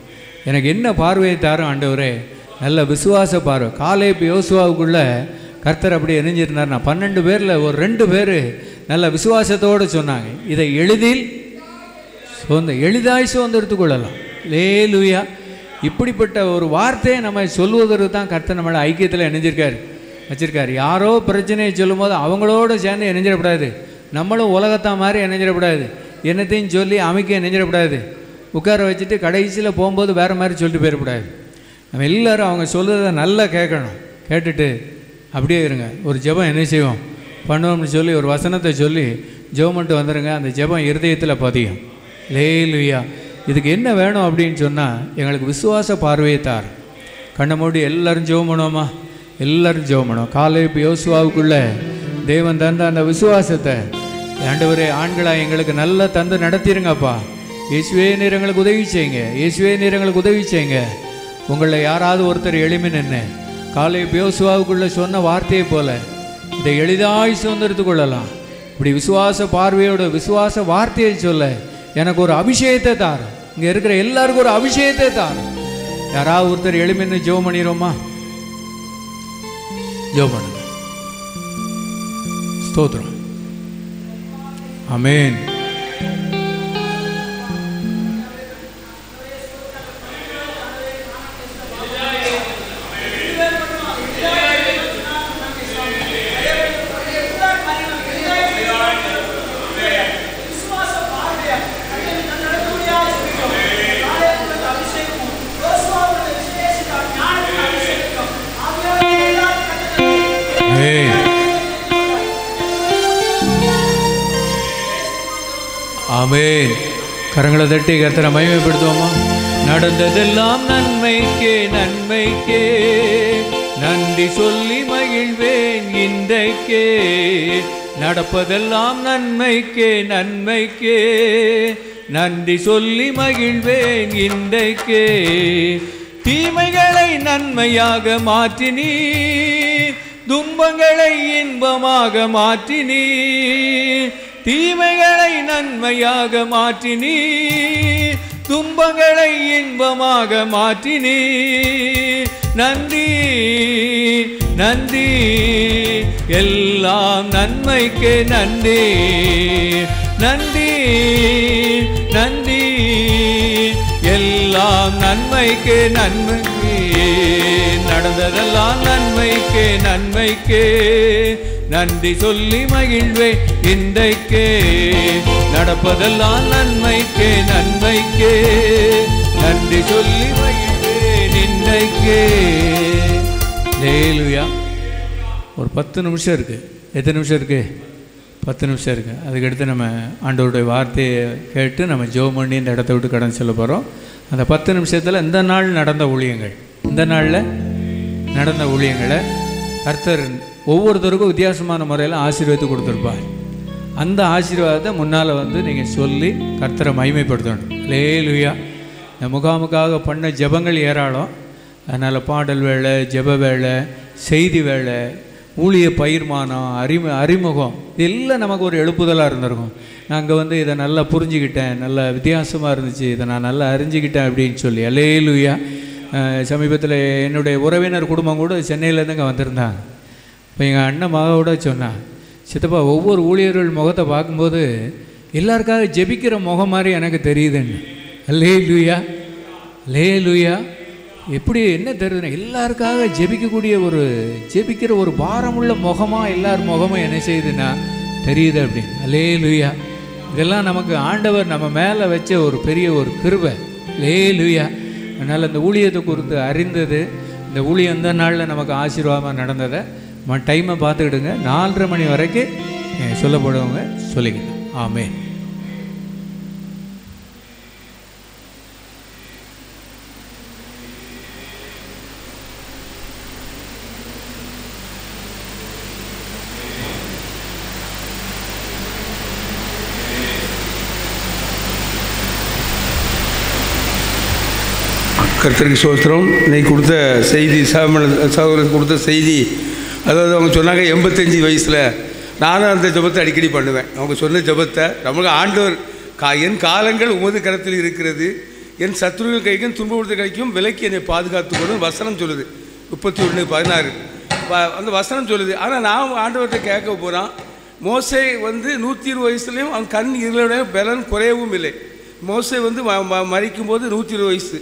Speaker 1: எனக்கு என்ன பார்வையை தாரும் ஆண்டவரே? நல்ல விசுவாச பார்வை. காலேப் யோசுவாவுக்குள்ளே கர்த்தர் அப்படி எரிஞ்சிருந்தார்னா 12 பேரில் ஒரு 2 பேர் நல்ல விசுவாசத்தோடு சொன்னாங்க, இதை எளிதாய் சுதந்திரத்து கொள்ளலாம். லேலுயா. இப்படிப்பட்ட ஒரு வார்த்தையை நம்ம சொல்லுவதற்கு தான் கர்த்தர் நம்மளை ஐக்கியத்தில் வச்சிருக்காரு. யாரோ பிரச்சனையை சொல்லும் போது அவங்களோட சேர்ந்து இணைஞ்சிடக்கூடாது. நம்மளும் உலகத்தான் மாதிரி இணைஞ்சிடக்கூடாது. என்னத்தையும் சொல்லி அமைக்க இணைஞ்சிடக்கூடாது. உட்கார வச்சுட்டு கடைசியில் போகும்போது வேறு மாதிரி சொல்லிட்டு போயிடக்கூடாது. நம்ம எல்லோரும் அவங்க சொல்கிறத நல்லா கேட்கணும். கேட்டுட்டு அப்படியே இருங்க. ஒரு ஜெபம் என்ன செய்வோம் பண்ணுவோம்னு சொல்லி ஒரு வசனத்தை சொல்லி ஜெபம் பண்ணிட்டு வந்துடுங்க. அந்த ஜெபம் இருதயத்தில் பதியும். லேலுயா. இதுக்கு என்ன வேணும் அப்படின்னு சொன்னால் எங்களுக்கு விசுவாச பார்வையை தார். கண்ணை மூடி எல்லோரும் ஜெபம் பண்ணுவோமா? எல்லோரும் ஜெபம் பண்ணுவோம். காலேப் யோசுவாவுக்குள்ளே தேவன் தந்த அந்த விசுவாசத்தை ஆண்டவரே ஆண்களாக எங்களுக்கு நல்லா தந்து நடத்திடுங்கப்பா. இயேசுவே நீர் எங்களுக்கு உதவி செய்யுங்க. இயேசுவே நீர் எங்களுக்கு உதவி செய்யுங்க. உங்களில் யாராவது ஒருத்தர் எளிமை நின்று காலேப் யோசுவாவுக்குள்ள சொன்ன வார்த்தையை போல இதை எளிதாய் சுதந்திரத்து கொள்ளலாம். இப்படி விசுவாச பார்வையோட விசுவாச வார்த்தையை சொல்ல எனக்கு ஒரு அபிஷேகத்தை தார். இங்கே இருக்கிற எல்லாருக்கும் ஒரு அபிஷேகத்தை தார். யாராவது ஒருத்தர் எளிமைன்னு ஜெபம் பண்ணிடுவோமா? ஜெபம் பண்ணுங்க. ஸ்தோத்திரம். ஆமென். ஆமென். கரங்களை தட்டி கர்த்தரை மகிமைப்படுத்துவோமா? நடந்ததெல்லாம் நன்மைக்கே நன்மைக்கே, நன்றி சொல்லி மகிழ்வேன் இன்றைக்கே. நடப்பதெல்லாம் நன்மைக்கே நன்மைக்கே, நன்றி சொல்லி மகிழ்வேன் இன்றைக்கே. தீமைகளை நன்மையாக மாற்றினீ, துன்பங்களை இன்பமாக மாற்றினீ. தீமைகளை நன்மையாக மாற்றினீ, துன்பங்களை இன்பமாக மாற்றினீ. நன்றி நன்றி, எல்லாம் நன்மைக்கு நன்றி. நன்றி நன்றி, எல்லாம் நன்மைக்கு நன்மைக்கு. நடந்ததெல்லாம் நன்மைக்கு நன்மைக்கு, நன்றி சொல்லி மகிழ்வேன் இன்றைக்கே. நடப்பதெல்லாம் நன்மைக்கே நன்மைக்கே, நன்றி சொல்லி மகிழ்வேன் இன்றைக்கே. ஹல்லேலூயா. ஒரு 10 நிமிஷம் இருக்குது. எத்தனை நிமிஷம் இருக்குது? 10 நிமிஷம் இருக்குது. அதுக்கடுத்து நம்ம ஆண்டவருடைய வார்த்தையை கேட்டு நம்ம ஜெபம் பண்ணி இந்த இடத்த விட்டு கடந்து செல்ல போகிறோம். அந்த 10 நிமிஷத்தில் இந்த நாள் நடந்த ஊழியங்கள், இந்த நாளில் நடந்த ஊழியங்களை கர்த்தர் ஒவ்வொருத்தருக்கும் வித்தியாசமான முறையில் ஆசீர்வாதத்தை கொடுத்துருப்பார். அந்த ஆசீர்வாதத்தை முன்னால் வந்து நீங்கள் சொல்லி கர்த்தரை மகிமைப்படுத்தணும். ஹல்லேலூயா. இந்த முகாமுக்காக பண்ண ஜெபங்கள் ஏராளம். அதனால் பாடல் வேலை, ஜெப வேலை, செய்தி வேலை, ஊழிய பயிர்மானம், அறிமுகம், இதெல்லாம் நமக்கு ஒரு எழுப்புதலாக இருந்திருக்கும். நாங்கள் வந்து இதை நல்லா புரிஞ்சுக்கிட்டேன், நல்லா வித்தியாசமாக இருந்துச்சு, இதை நான் நல்லா அறிஞ்சிக்கிட்டேன் அப்படின்னு சொல்லி. ஹல்லேலூயா. சமீபத்தில் என்னுடைய உறவினர் குடும்பம் கூட சென்னையிலேருந்து இங்கே வந்திருந்தாங்க. இப்போ எங்கள் அண்ணன் மகவோட சொன்னான், சித்தப்பா ஒவ்வொரு ஊழியர்கள் முகத்தை பார்க்கும்போது எல்லாருக்காக ஜெபிக்கிற முகம் மாதிரி எனக்கு தெரியுதுன்னு. ஹல்லேலூயா ஹல்லேலூயா. எப்படி என்ன தெரியுதுன்னா, எல்லாருக்காக ஜெபிக்கிற ஒரு பாரமுள்ள முகமாக எல்லார் முகமும் என்ன செய்யுதுன்னா தெரியுது அப்படின்னு. ஹல்லேலூயா. இதெல்லாம் நமக்கு ஆண்டவர் நம்ம மேலே வச்ச ஒரு பெரிய ஒரு கிருபை. ஹல்லேலூயா. அதனால் இந்த ஊழியத்தை குறித்து அறிந்தது, இந்த ஊழியம் இந்த நாளில் நமக்கு ஆசீர்வாதமாக நடந்ததை டைமை பார்த்துக்கிடுங்க. 4:30 மணி வரைக்கும் சொல்லப்படுவங்க சொல்லிக்கிட்டேன். ஆமென்.
Speaker 2: கர்த்தருக்கு ஸ்தோத்திரம். இன்னைக்கு கொடுத்த செய்தி, சகோதரர் கொடுத்த செய்தி, அதாவது அவங்க சொன்னாங்க 85 வயசில் நானும் அந்த ஜெபத்தை அடிக்கடி பண்ணுவேன். அவங்க சொன்ன ஜெபத்தை நமக்கு ஆண்டவர் என் காலங்கள் உமது கரத்தில் இருக்கிறது, என் சத்துருகள் கைக்கும் துன்பப்படுத்த கைக்கும் விலக்கி என்னை பாதுகாத்துக்கணும் வசனம் சொல்லுது. 31:16 அந்த வசனம் சொல்லுது. ஆனால் நான் ஆண்டவர்கிட்ட கேட்க போகிறான். மோசே வந்து 120 வயசுலேயும் அவன் கண் இருளுடைய பலன் குறையவும் இல்லை. மோசே வந்து மரிக்கும் போது 120 வயசு.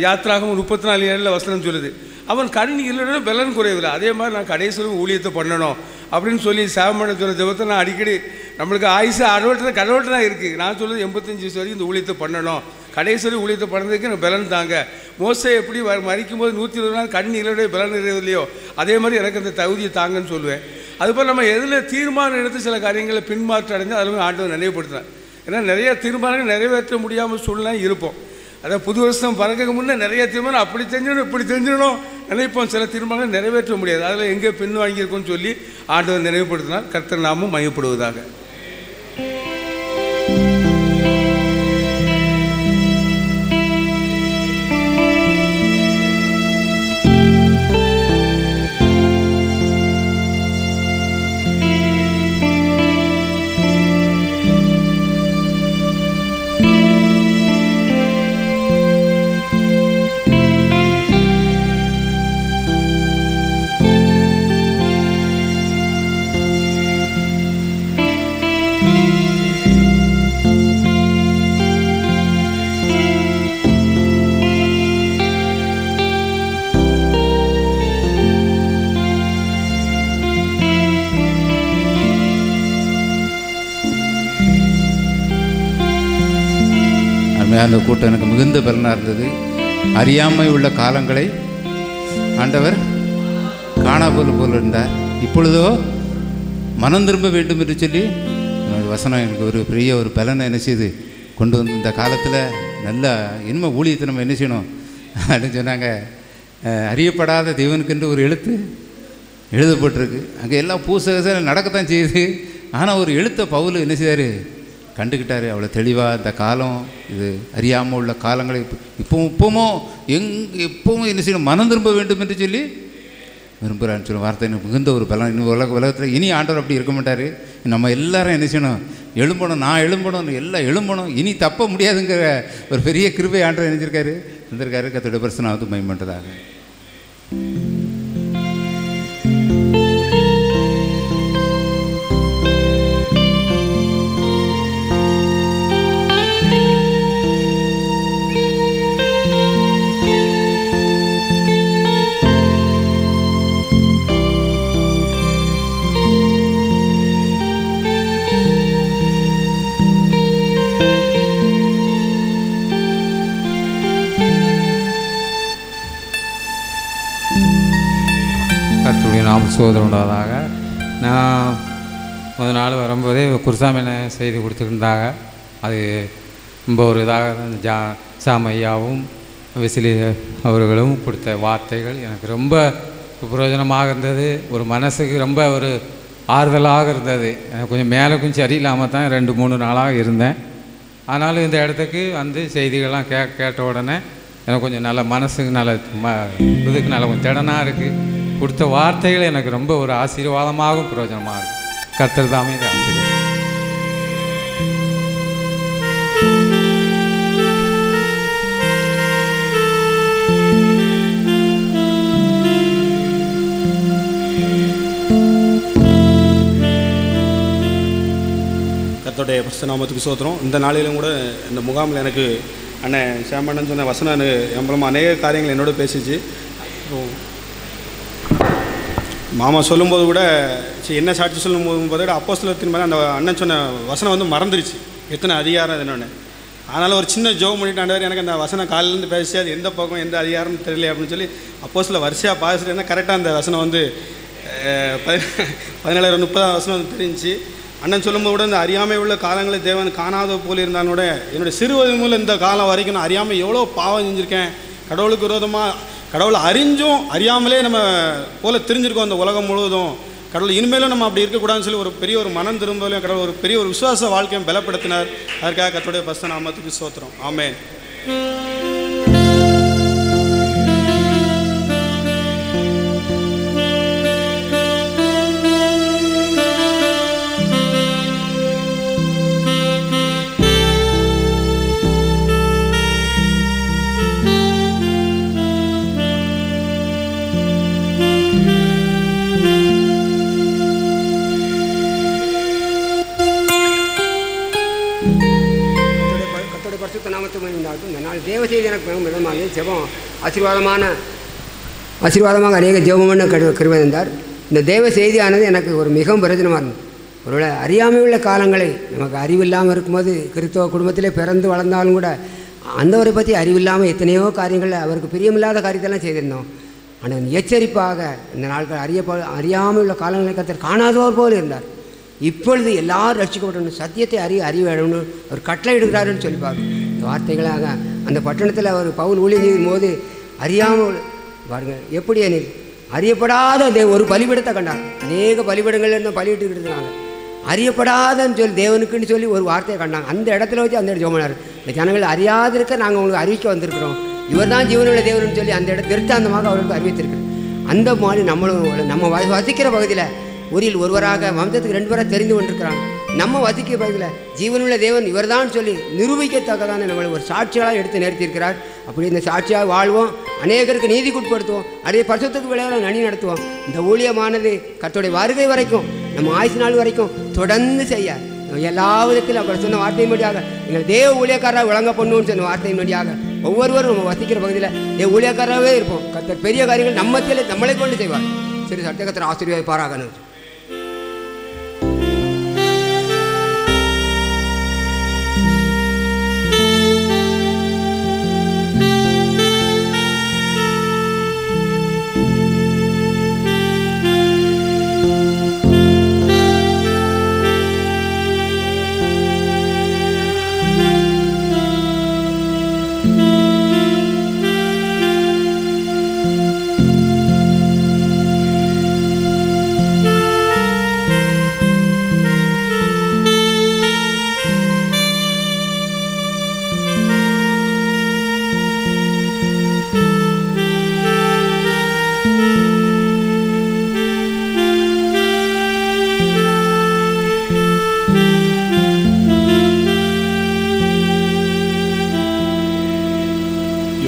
Speaker 2: யாத்திராகவும் 34 வசனம் சொல்லுது. அவன் கண் இருளுடைய பலன் குறையவில்லை. அதே மாதிரி நான் கடைசியில் ஊழியத்தை பண்ணணும் அப்படின்னு சொல்லி சாமனை சொன்ன ஜெபத்தை நான் அடிக்கடி, நம்மளுக்கு ஆயுசு கடவுள்கிட்ட தான் இருக்குது. நான் சொல்லுறது 85 வயசு வரைக்கும் இந்த ஊழியத்தை பண்ணணும், கடைசியில் ஊழியத்தை பண்ணதுக்கு எனக்கு பலன் தாங்க. மோசே எப்படி மரிக்கும் போது 120 நாள் கண் இருளுடைய பலன் இல்லையோ அதே மாதிரி எனக்கு அந்த தகுதியை தாங்கன்னு சொல்லுவேன். அதுபோல் நம்ம எதில் தீர்மானம் எடுத்து சில காரியங்களை பின்மாற்றம் அடைஞ்சு அதில் ஆண்டவர் நினைவுபடுத்தினார். ஏன்னா நிறைய தீர்மானங்கள் நிறைவேற்ற முடியாமல் சூழ்நிலை இருப்போம். அதாவது புது வருஷம் பறக்க முன்னே நிறைய தீர்மானம் அப்படி செஞ்சிடணும் இப்படி செஞ்சிடணும் நினைப்போம். சில தீர்மானங்கள் நிறைவேற்ற முடியாது. அதில் எங்கே பின் வாங்கியிருக்கோன்னு சொல்லி ஆண்டவர் நினைவுபடுத்தினார். கர்த்தர் நாமும் மையப்படுவதாக.
Speaker 3: அருமையாக அந்த கூட்டம் எனக்கு மிகுந்த பலனாக இருந்தது. அறியாமை உள்ள காலங்களை ஆண்டவர் காணாமல் போல் இருந்தார். இப்பொழுதோ மனம் திரும்ப வேண்டும் என்று சொல்லி வசனம் எனக்கு ஒரு பெரிய ஒரு பலனை என்ன செய்து கொண்டு வந்து இந்த காலத்தில் நல்ல இனிமே ஊழியத்தை நம்ம என்ன செய்யணும் அப்படின்னு சொன்னாங்க. அறியப்படாத தேவனுக்கென்று ஒரு எழுத்து எழுதப்பட்டிருக்கு. அங்கே எல்லாம் பூசக நடக்கத்தான் செய்யுது. ஆனால் ஒரு எழுத்தை பவுல் என்ன செய்தார், கண்டுக்கிட்டார். அவ்வளோ தெளிவாக இந்த காலம் இது அறியாமல் உள்ள காலங்களை எப்பவும் என்ன செய்யணும், மனம் திரும்ப வேண்டும் என்று சொல்லி விரும்புகிறான்னு சொல்லி வார்த்தை எனக்கு மிகுந்த ஒரு பலம். இன்னும் உலகத்தில் இனி ஆண்டவர் அப்படி இருக்க மாட்டார். நம்ம எல்லாரும் என்ன செய்யணும், எழும்பணும், நான் எழும்பணும், எல்லாம் எழும்பணும், இனி தப்ப முடியாதுங்கிற ஒரு பெரிய கிருபை ஆண்டவர் நினைச்சிருக்காரு இருந்திருக்காரு. கர்த்தருடைய பரிசுத்தம் மகிமைப்பட்டதாக.
Speaker 4: கர்த்தருடைய நாம சோதனை உண்டாதாக. நான் முதல் நாள் வரும்போதே குருசாமினை செய்து கொடுத்துருந்தாங்க. அது ரொம்ப ஒரு இதாக சாமையாவும் விசிலி அவர்களும் கொடுத்த வார்த்தைகள் எனக்கு ரொம்ப பிரயோஜனமாக இருந்தது. ஒரு மனசுக்கு ரொம்ப ஒரு ஆறுதலாக இருந்தது. எனக்கு கொஞ்சம் மேலே கொஞ்சம் சரியில்லாமல் தான் 2-3 நாளாக இருந்தேன். ஆனாலும் இந்த இடத்துக்கு வந்து செய்திகள்லாம் கேட்ட உடனே எனக்கு கொஞ்சம் நல்ல மனசுக்கு நல்ல இதுக்கு நல்ல கொஞ்சம் திடனாக இருக்குது. கொடுத்த வார்த்தைகள் எனக்கு ரொம்ப ஒரு ஆசீர்வாதமாகவும் பிரயோஜனமாக இருக்குது. கர்த்தர் தாமே இதை ஆசீர்வாதம்.
Speaker 5: கர்த்தருடைய பரிசுத்த நாமத்துக்கு ஸ்தோத்திரம். இந்த நாளிலும் கூட இந்த முகாமில் எனக்கு அண்ணன் சேமண்ணன் சொன்ன வசனம் எனக்கு எம்பளமாக அநேக காரியங்கள் என்னோட பேசிச்சு. மாமா சொல்லும்போது கூட என்ன சாட்சி சொல்லும்போது கூட அப்போஸ்தலத்தின் மேலே அந்த அண்ணன் சொன்ன வசனம் வந்து மறந்துருச்சு, எத்தனை அதிகாரம் என்னொன்று. அதனால் ஒரு சின்ன ஜோம் பண்ணிட்டு ஆண்டவர் எனக்கு அந்த வசனம் காலையிலேருந்து பேசி அது எந்த பக்கம் எந்த அதிகாரம்னு தெரியல அப்படின்னு சொல்லி அப்போஸ்தல வரிசையாக பாசிட்டு இருந்தால் கரெக்டாக அந்த வசனம் வந்து 17-30 வசனம் வந்து தெரிஞ்சு. அண்ணன் சொல்லும்போது கூட இந்த அறியாமை உள்ள காலங்களை தேவன் காணாத போல இருந்தாலும் கூட என்னுடைய சிறுவயது மூலம் இந்த காலம் வரைக்கும் நான் அறியாமல் எவ்வளோ பாவம் செஞ்சுருக்கேன். கடவுளுக்கு விரோதமாக கடவுளை அறிஞ்சும் அறியாமலே நம்ம போல தெரிஞ்சிருக்கோம் இந்த உலகம் முழுவதும். கடவுள் இனிமேலும் நம்ம அப்படி இருக்கக்கூடாதுன்னு சொல்லி ஒரு பெரிய ஒரு மனம் திரும்பலையும் கடவுள் ஒரு பெரிய ஒரு விசுவாச வாழ்க்கையை பலப்படுத்தினார். அதற்காக கர்த்தருடைய பரிசுத்த நாமத்துக்கு ஸ்தோத்திரம். ஆமென்.
Speaker 6: இந்த நாள் தேவ செய்தி எனக்கு மிகவும் விதமாக ஜெபம் ஆசீர்வாதமாக அநேக ஜெபம்னு கருவந்தார். இந்த தேவ செய்தியானது எனக்கு ஒரு மிகவும் பிரயோஜனமாக இருந்தது. ஒருவேளை அறியாமல் உள்ள காலங்களை நமக்கு அறிவில்லாமல் இருக்கும்போது கிறிஸ்தவ குடும்பத்திலே பிறந்து வளர்ந்தாலும் கூட அந்தவரை பற்றி அறிவில்லாமல் எத்தனையோ காரியங்கள் அவருக்கு பிரியமில்லாத காரியத்தெல்லாம் செய்திருந்தோம். ஆனால் எச்சரிப்பாக இந்த நாட்கள் அறியாமல் உள்ள காலங்களை கர்த்தர் காணாதோர் போல் இருந்தார். இப்பொழுது எல்லாரும் ரட்சிக்கப்படணும், சத்தியத்தை அறிய வேணும்னு ஒரு கட்டளை எடுக்கிறாருன்னு சொல்லி பார்க்கணும். இந்த வார்த்தைகளாக அந்த பட்டணத்தில் அவர் பவுல் ஊழியம் செய்யும் போது அறியாமல் பாருங்கள் எப்படி அறியப்படாத ஒரு பலிபீடத்தை கண்டார். அநேக பலிபீடங்கள் இருந்த பலியிட்டுக்கிட்டு இருந்தாங்க. அறியப்படாதன்னு சொல்லி தேவனுக்குன்னு சொல்லி ஒரு வார்த்தையை கண்டாங்க. அந்த இடத்துல வச்சு அந்த இடம் ஜெபம். இந்த ஜனங்கள் அறியாதிருக்க நாங்கள் உங்களுக்கு அறிவிக்க வந்திருக்கிறோம், இவர் தான் ஜீவனுள்ள தேவன் சொல்லி அந்த இடம் திருத்தாந்தமாக அவர்களுக்கு அறிவித்திருக்கு. அந்த மாதிரி நம்ம வசிக்கிற பகுதியில் ஒருவராக வம்சத்துக்கு 2 பேராக தெரிந்து கொண்டிருக்கிறாங்க. நம்ம வசிக்கிற பகுதியில் ஜீவனுள்ள தேவன் இவர் தான் சொல்லி நிரூபிக்கத்தக்கதான நம்மளை ஒரு சாட்சியாக எடுத்து நிறுத்தியிருக்கிறார். அப்படி இந்த சாட்சியாக வாழ்வோம், அநேகருக்கு நீதிக்குட்படுத்துவோம், அதே பரிசுத்தத்துக்கு விளையாட நனி நடத்துவோம். இந்த ஊழியமானது கர்த்தருடைய வருகை வரைக்கும் நம்ம ஆயுசு நாள் வரைக்கும் தொடர்ந்து செய்ய எல்லா விதத்திலும் அவர் சொன்ன வார்த்தையின் வழியாக எங்கள் தேவ ஊழியக்காரராக விளங்க பண்ணுவோம்னு சொன்ன வார்த்தையின் வழியாக ஒவ்வொருவரும் நம்ம வசிக்கிற பகுதியில் தேவ ஊழியக்காரராகவே இருப்போம். கர்த்தர் பெரிய காரியங்கள் நம்மளை கொண்டு செய்வார். சரி, சட்ட கர்த்தர் ஆசீர்வதிப்பாராக.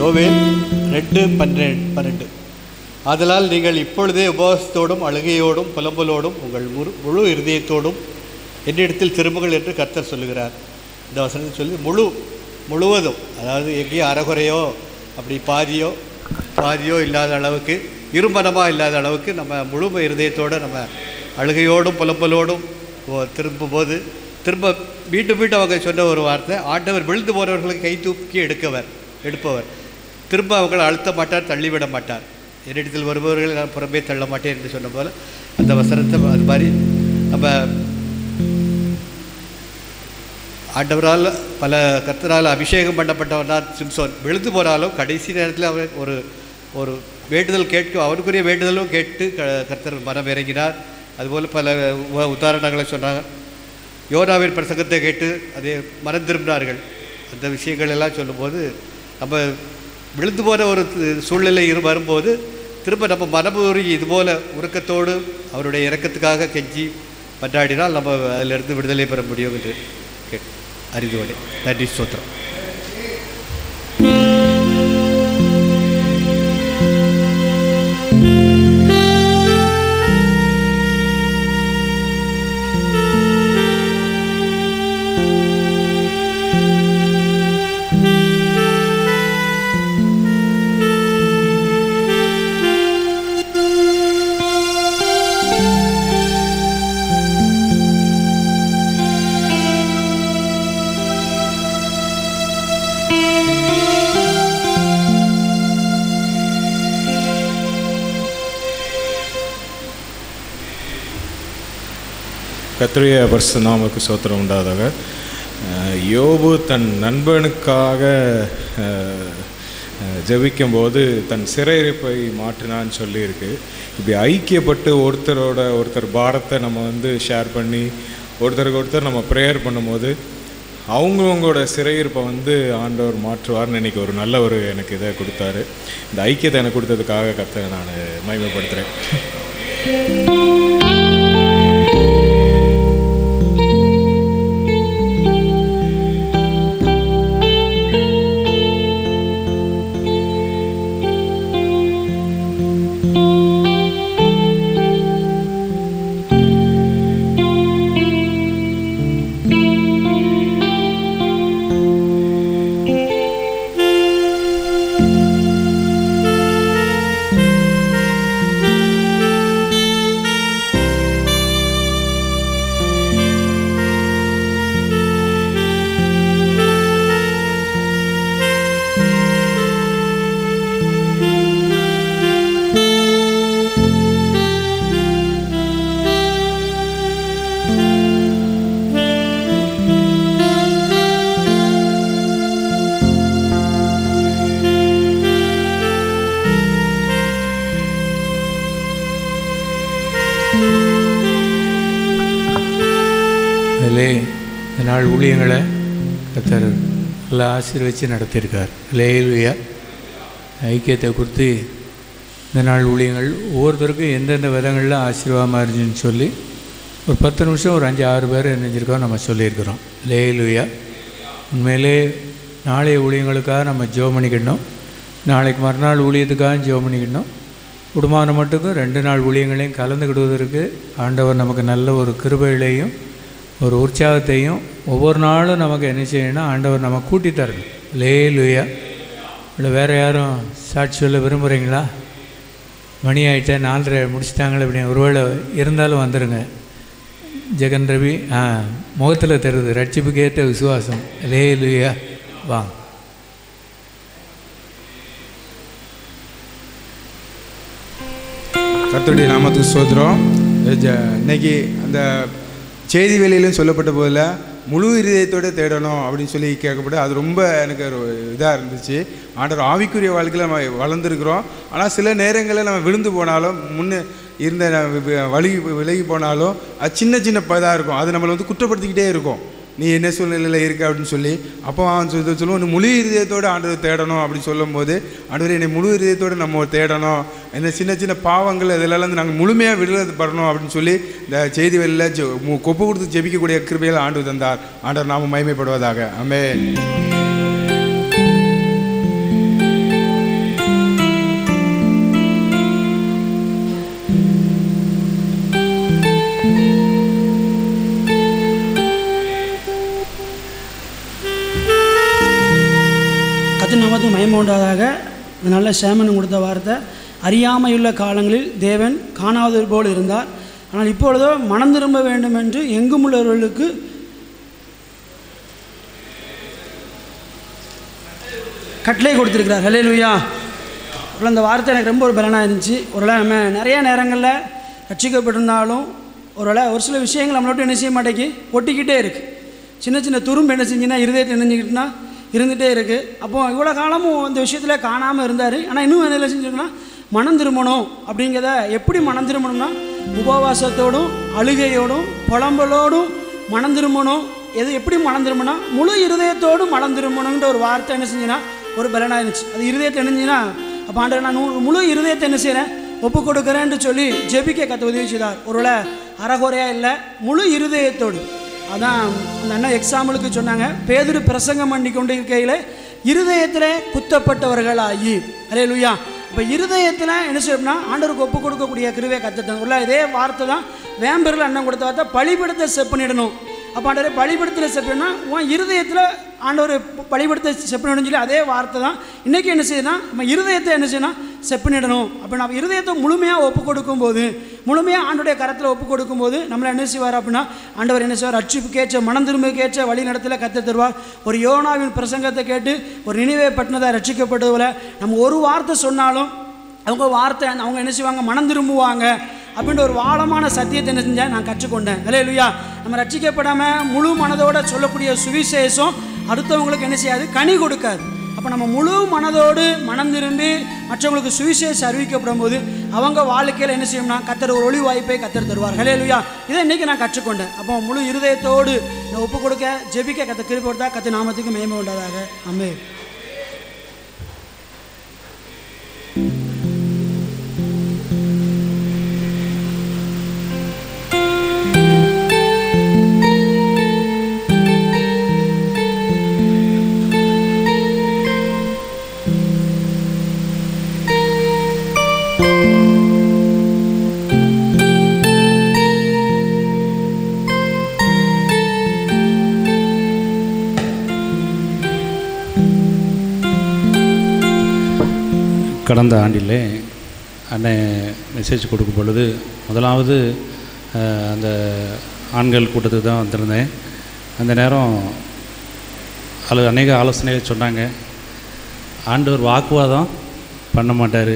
Speaker 7: யோவேல் 2:12. ஆதலால் நீங்கள் இப்பொழுதே உபவாசத்தோடும் அழுகையோடும் புலம்பலோடும் உங்கள் முழு இருதயத்தோடும் என்னிடத்தில் திரும்புங்கள் என்று கர்த்தர் சொல்லுகிறார். இந்த வசனத்தை சொல்லி முழுவதும், அதாவது எங்கேயும் அறகுறையோ அப்படி பாதியோ இல்லாத அளவுக்கு, இருமனமாக இல்லாத அளவுக்கு நம்ம முழு இருதயத்தோடு நம்ம அழுகையோடும் புலம்பலோடும் திரும்பும்போது, திரும்ப மீண்டும் அவங்க சொன்ன ஒரு வார்த்தை, ஆண்டவர் விழுந்து போகிறவர்களுக்கு கை தூக்கி எடுப்பவர், திரும்ப அவங்களை அழுத்த மாட்டார், தள்ளிவிட மாட்டார். என்னிடத்தில் வருபவர்கள் நான் புறம்பே தள்ள மாட்டேன் என்று சொன்ன போல் அந்த வசனத்தை அது மாதிரி நம்ம ஆண்டவரால் கர்த்தரால் அபிஷேகம் பண்ணப்பட்டவர் தான் சிம்சோன். விழுந்து போனாலும் கடைசி நேரத்தில் அவர் ஒரு வேண்டுதல் அவருக்குரிய வேண்டுதலும் கேட்டு கர்த்தர் மனம் இறங்கினார். அதுபோல் பல உதாரணங்களை சொன்னாங்க. யோனாவின் பிரசங்கத்தை கேட்டு அதே மனம் திரும்பினார்கள். அந்த விஷயங்கள் எல்லாம் சொல்லும்போது நம்ம விழுந்து போன ஒரு சூழ்நிலை வரும்போது திரும்ப நம்ம மனமுறி இதுபோல் உறக்கத்தோடு அவருடைய இரக்கத்துக்காக கெஞ்சி பண்டாடினால் நம்ம அதிலிருந்து விடுதலை பெற முடியும் என்று அறிந்துகொண்டே. நன்றி, ஸ்தோத்திரம்.
Speaker 8: கர்த்தருடைய பரிசுத்த நாமத்துக்கு ஸ்தோத்திரம் உண்டாதாக. யோபு தன் நண்பனுக்காக ஜெபிக்கும்போது தன் சிறையிருப்பை மாற்றினான்னு சொல்லியிருக்கு. இப்படி ஐக்கியப்பட்டு ஒருத்தர் பாரத்தை நம்ம ஷேர் பண்ணி ஒருத்தருக்கு ஒருத்தர் நம்ம ப்ரேயர் பண்ணும்போது அவங்களோட சிறையிருப்பை ஆண்டவர் மாற்றுவார்னு இன்றைக்கி ஒரு நல்ல எனக்கு இதை கொடுத்தாரு. இந்த ஐக்கியத்தை எனக்கு கொடுத்ததுக்காக கர்த்தரை நான் மகிமைப்படுத்துகிறேன்.
Speaker 1: இந்த நாள் ஊழியங்களை கர்த்தர் நல்லா ஆசீர்வச்சு நடத்தியிருக்கார். ஹல்லேலூயா. ஐக்கியத்தை குறித்து இந்த நாள் ஊழியங்கள் ஒவ்வொருத்தருக்கும் எந்தெந்த விதங்களில் ஆசீர்வாதமாக இருந்துச்சுன்னு சொல்லி ஒரு 10 நிமிஷம் ஒரு 5-6 பேர் நினைஞ்சிருக்கோம் நம்ம சொல்லியிருக்கிறோம். ஹல்லேலூயா. உண்மையிலே நாளைய ஊழியங்களுக்காக நம்ம ஜெபம் பண்ணிக்கிடணும். நாளைக்கு மறுநாள் ஊழியத்துக்காக ஜெபம் பண்ணிக்கிடணும். குடும்பம் மட்டுக்கும் 2 நாள் ஊழியங்களையும் கலந்துக்கிடுவதற்கு ஆண்டவர் நமக்கு நல்ல ஒரு கிருபையிலையும் ஒரு உற்சாகத்தையும் ஒவ்வொரு நாளும் நமக்கு என்ன செய்யணும்னா ஆண்டவர் நம்ம கூட்டி தரணும். ஹல்லேலூயா. இல்லை வேறு யாரும் சாட்சி சொல்ல விரும்புகிறீங்களா? மணி ஆகிட்டா 4:30 முடிச்சிட்டாங்களே அப்படி ஒருவேளை இருந்தாலும் வந்துடுங்க. ஜெகன் ரவி முகத்தில் தருது ரட்சிப்புக்கு ஏற்ற விசுவாசம். ஹல்லேலூயா. வாங்க.
Speaker 2: கர்த்தருடைய நாமத்துக்கு ஸ்தோத்திரம். இன்னைக்கு அந்த செய்தி வேலையிலும் சொல்லப்பட்ட போதில் முழு இதயத்தோடு தேடணும் அப்படின்னு சொல்லி கேட்கப்பட்டு அது ரொம்ப எனக்கு ஒரு இதாக இருந்துச்சு. ஆண்டவர் ஆவிக்குரிய வாழ்க்கையில் நம்ம வளர்ந்துருக்குறோம். ஆனால் சில நேரங்களில் நம்ம விழுந்து போனாலும் முன்னே இருந்த விலகி போனாலும் அது சின்ன இதாக இருக்கும். அது நம்மளை குற்றப்படுத்திக்கிட்டே இருக்கும். நீ என்ன சூழ்நிலையில் இருக்க அப்படின்னு சொல்லி அப்போ அவன் சொல்லுவோம் முழு இதயத்தோடு ஆண்டவர் தேடணும் அப்படின்னு சொல்லும்போது ஆண்டவர் என்னை முழு இதயத்தோடு நம்ம தேடணும். இந்த சின்ன பாவங்கள் இதெல்லாம் நாங்கள் முழுமையாக விடுதலை பெறணும் அப்படின்னு சொல்லி இந்த செய்தி வெளியில் கொப்பு கொடுத்து ஜெபிக்கக்கூடிய கிருபையில் ஆண்டவர் தந்தார். ஆண்டவர் நாம மகிமைப்படுவதாக. ஆமென்.
Speaker 9: கர்த்தர் நாமத்துக்கு மகிமை உண்டாதாக. இந்த நல்ல சேமன் கொடுத்த வார்த்தை, அறியாமையுள்ள காலங்களில் தேவன் காணாதது போல் இருந்தார், ஆனால் இப்பொழுதோ மனம் திரும்ப வேண்டும் என்று எங்கும் உள்ளவர்களுக்கு கட்டளை கொடுத்துருக்கிறார். ஹல்லேலூயா. அந்த வார்த்தை எனக்கு ரொம்ப ஒரு பலனாக இருந்துச்சு. ஒருவேளை நம்ம நிறைய நேரங்களில் ரட்சிக்கப்பட்டிருந்தாலும் ஒரு சில விஷயங்கள் நம்மளோட என்ன செய்ய மாட்டேங்கி ஒட்டிக்கிட்டே இருக்குது. சின்ன சின்ன துரும்பு என்ன செஞ்சுன்னா இருதயத்தை நினைஞ்சிக்கிட்டுனா இருந்துகிட்டே இருக்குது. அப்போது இவ்வளோ காலமும் இந்த விஷயத்தில் காணாமல் இருந்தார். ஆனால் இன்னும் என்ன செஞ்சுருக்குன்னா மனம் திரும்பணும். அப்படிங்கிறத எப்படி மனம் திரும்பணும்னா உபவாசத்தோடும் அழுகையோடும் புலம்பலோடும் மனம் திரும்பணும். எப்படி மனம் திரும்பணும்னா முழு இருதயத்தோடும் மனம் திரும்பணுன்ற ஒரு வார்த்தை என்ன செஞ்சுன்னா ஒரு பலனாக இருந்துச்சு. அது இருதயத்தை என்னஞ்சுன்னா அப்போ ஆண்டவர் நான் முழு இருதயத்தை என்ன செய்கிறேன் ஒப்பு கொடுக்குறேன்னு சொல்லி ஜெபிக்க கற்று உதவி செய்தார். ஒருவேளை அறகுறையாக இல்லை, முழு இருதயத்தோடு. அதான் அந்த அண்ணா எக்ஸாம்பிளுக்கு சொன்னாங்க, பேதுரு பிரசங்கம் பண்ணி கொண்டு இருக்கையில் இருதயத்தில் குத்தப்பட்டவர்களாகி. ஹல்லேலூயா. இப்போ இருதயத்தில் என்ன செய்யணும்னா ஆண்டவருக்கு ஒப்பு கொடுக்கக்கூடிய கிருபையை கற்றுட்டாங்க. உள்ள இதே வார்த்தை தான் வேம்பரில் அண்ணன் கொடுத்த வார்த்தை, பலிபீடத்தை செப் பண்ணிடணும். அப்போ ஆண்டவர் பலிபீடத்தில் செப் பண்ணால் உன் இருதயத்தில் ஆண்டவர் பலிபீடத்தை செப் பண்ணிடணும்னு சொல்லி அதே வார்த்தை தான் இன்றைக்கி என்ன செய்யணும்னா நம்ம இருதயத்தை என்ன செய்யணும் செப் பண்ணிடணும். அப்போ நம்ம இருதயத்தை முழுமையாக ஒப்பு கொடுக்கும்போது, முழுமையாக ஆண்டோடைய கரத்தில் ஒப்பு கொடுக்கும்போது நம்மளை என்ன செய்வார் அப்படின்னா ஆண்டவர் என்ன செய்வார், ரட்சிப்புக்கேற்ற மனம் திரும்புக்கேற்ற வழி நடத்தல கற்று தருவார். ஒரு யோனாவின் பிரசங்கத்தை கேட்டு ஒரு நினிவே பட்டணத்தை ரட்சிக்கப்பட்டது போல நம்ம ஒரு வார்த்தை சொன்னாலும் அவங்க என்ன செய்வாங்க, மனம் திரும்புவாங்க அப்படின்ற ஒரு ஆழமான சத்தியத்தை என்ன செஞ்சேன் நான் கற்றுக்கொண்டேன். ஹல்லேலூயா. நம்ம ரட்சிக்கப்படாமல் முழு மனதோடு சொல்லக்கூடிய சுவிசேஷம் அடுத்தவங்களுக்கு என்ன செய்யாது, கனி கொடுக்காது. அப்போ நம்ம முழு மனதோடு மனம் திரும்பி மற்றவங்களுக்கு சுவிசேஷம் அறிவிக்கப்படும் போது அவங்க வாழ்க்கையில் என்ன செய்யணும்னா கர்த்தர் ஒரு ஒளி வாய்ப்பை கர்த்தர் தருவார். ஹல்லேலூயா. இதை இன்றைக்கி நான் கற்றுக்கொண்டேன். அப்போ முழு இருதயத்தோடு நான் ஒப்பு கொடுக்க ஜெபிக்க கர்த்தர் கிருபை கொடுத்தா கர்த்தர் நாமத்துக்கு மகிமை உண்டாதாக. ஆமென்.
Speaker 10: கடந்த ஆண்டிலே அண்ணன் மெசேஜ் கொடுக்கும் பொழுது முதலாவது அந்த ஆண்கள் கூட்டத்துக்கு தான் வந்திருந்தேன். அந்த நேரம் அநேக ஆலோசனைகள் சொன்னாங்க. ஆண்டவர் வாக்குவாதம் பண்ண மாட்டார்,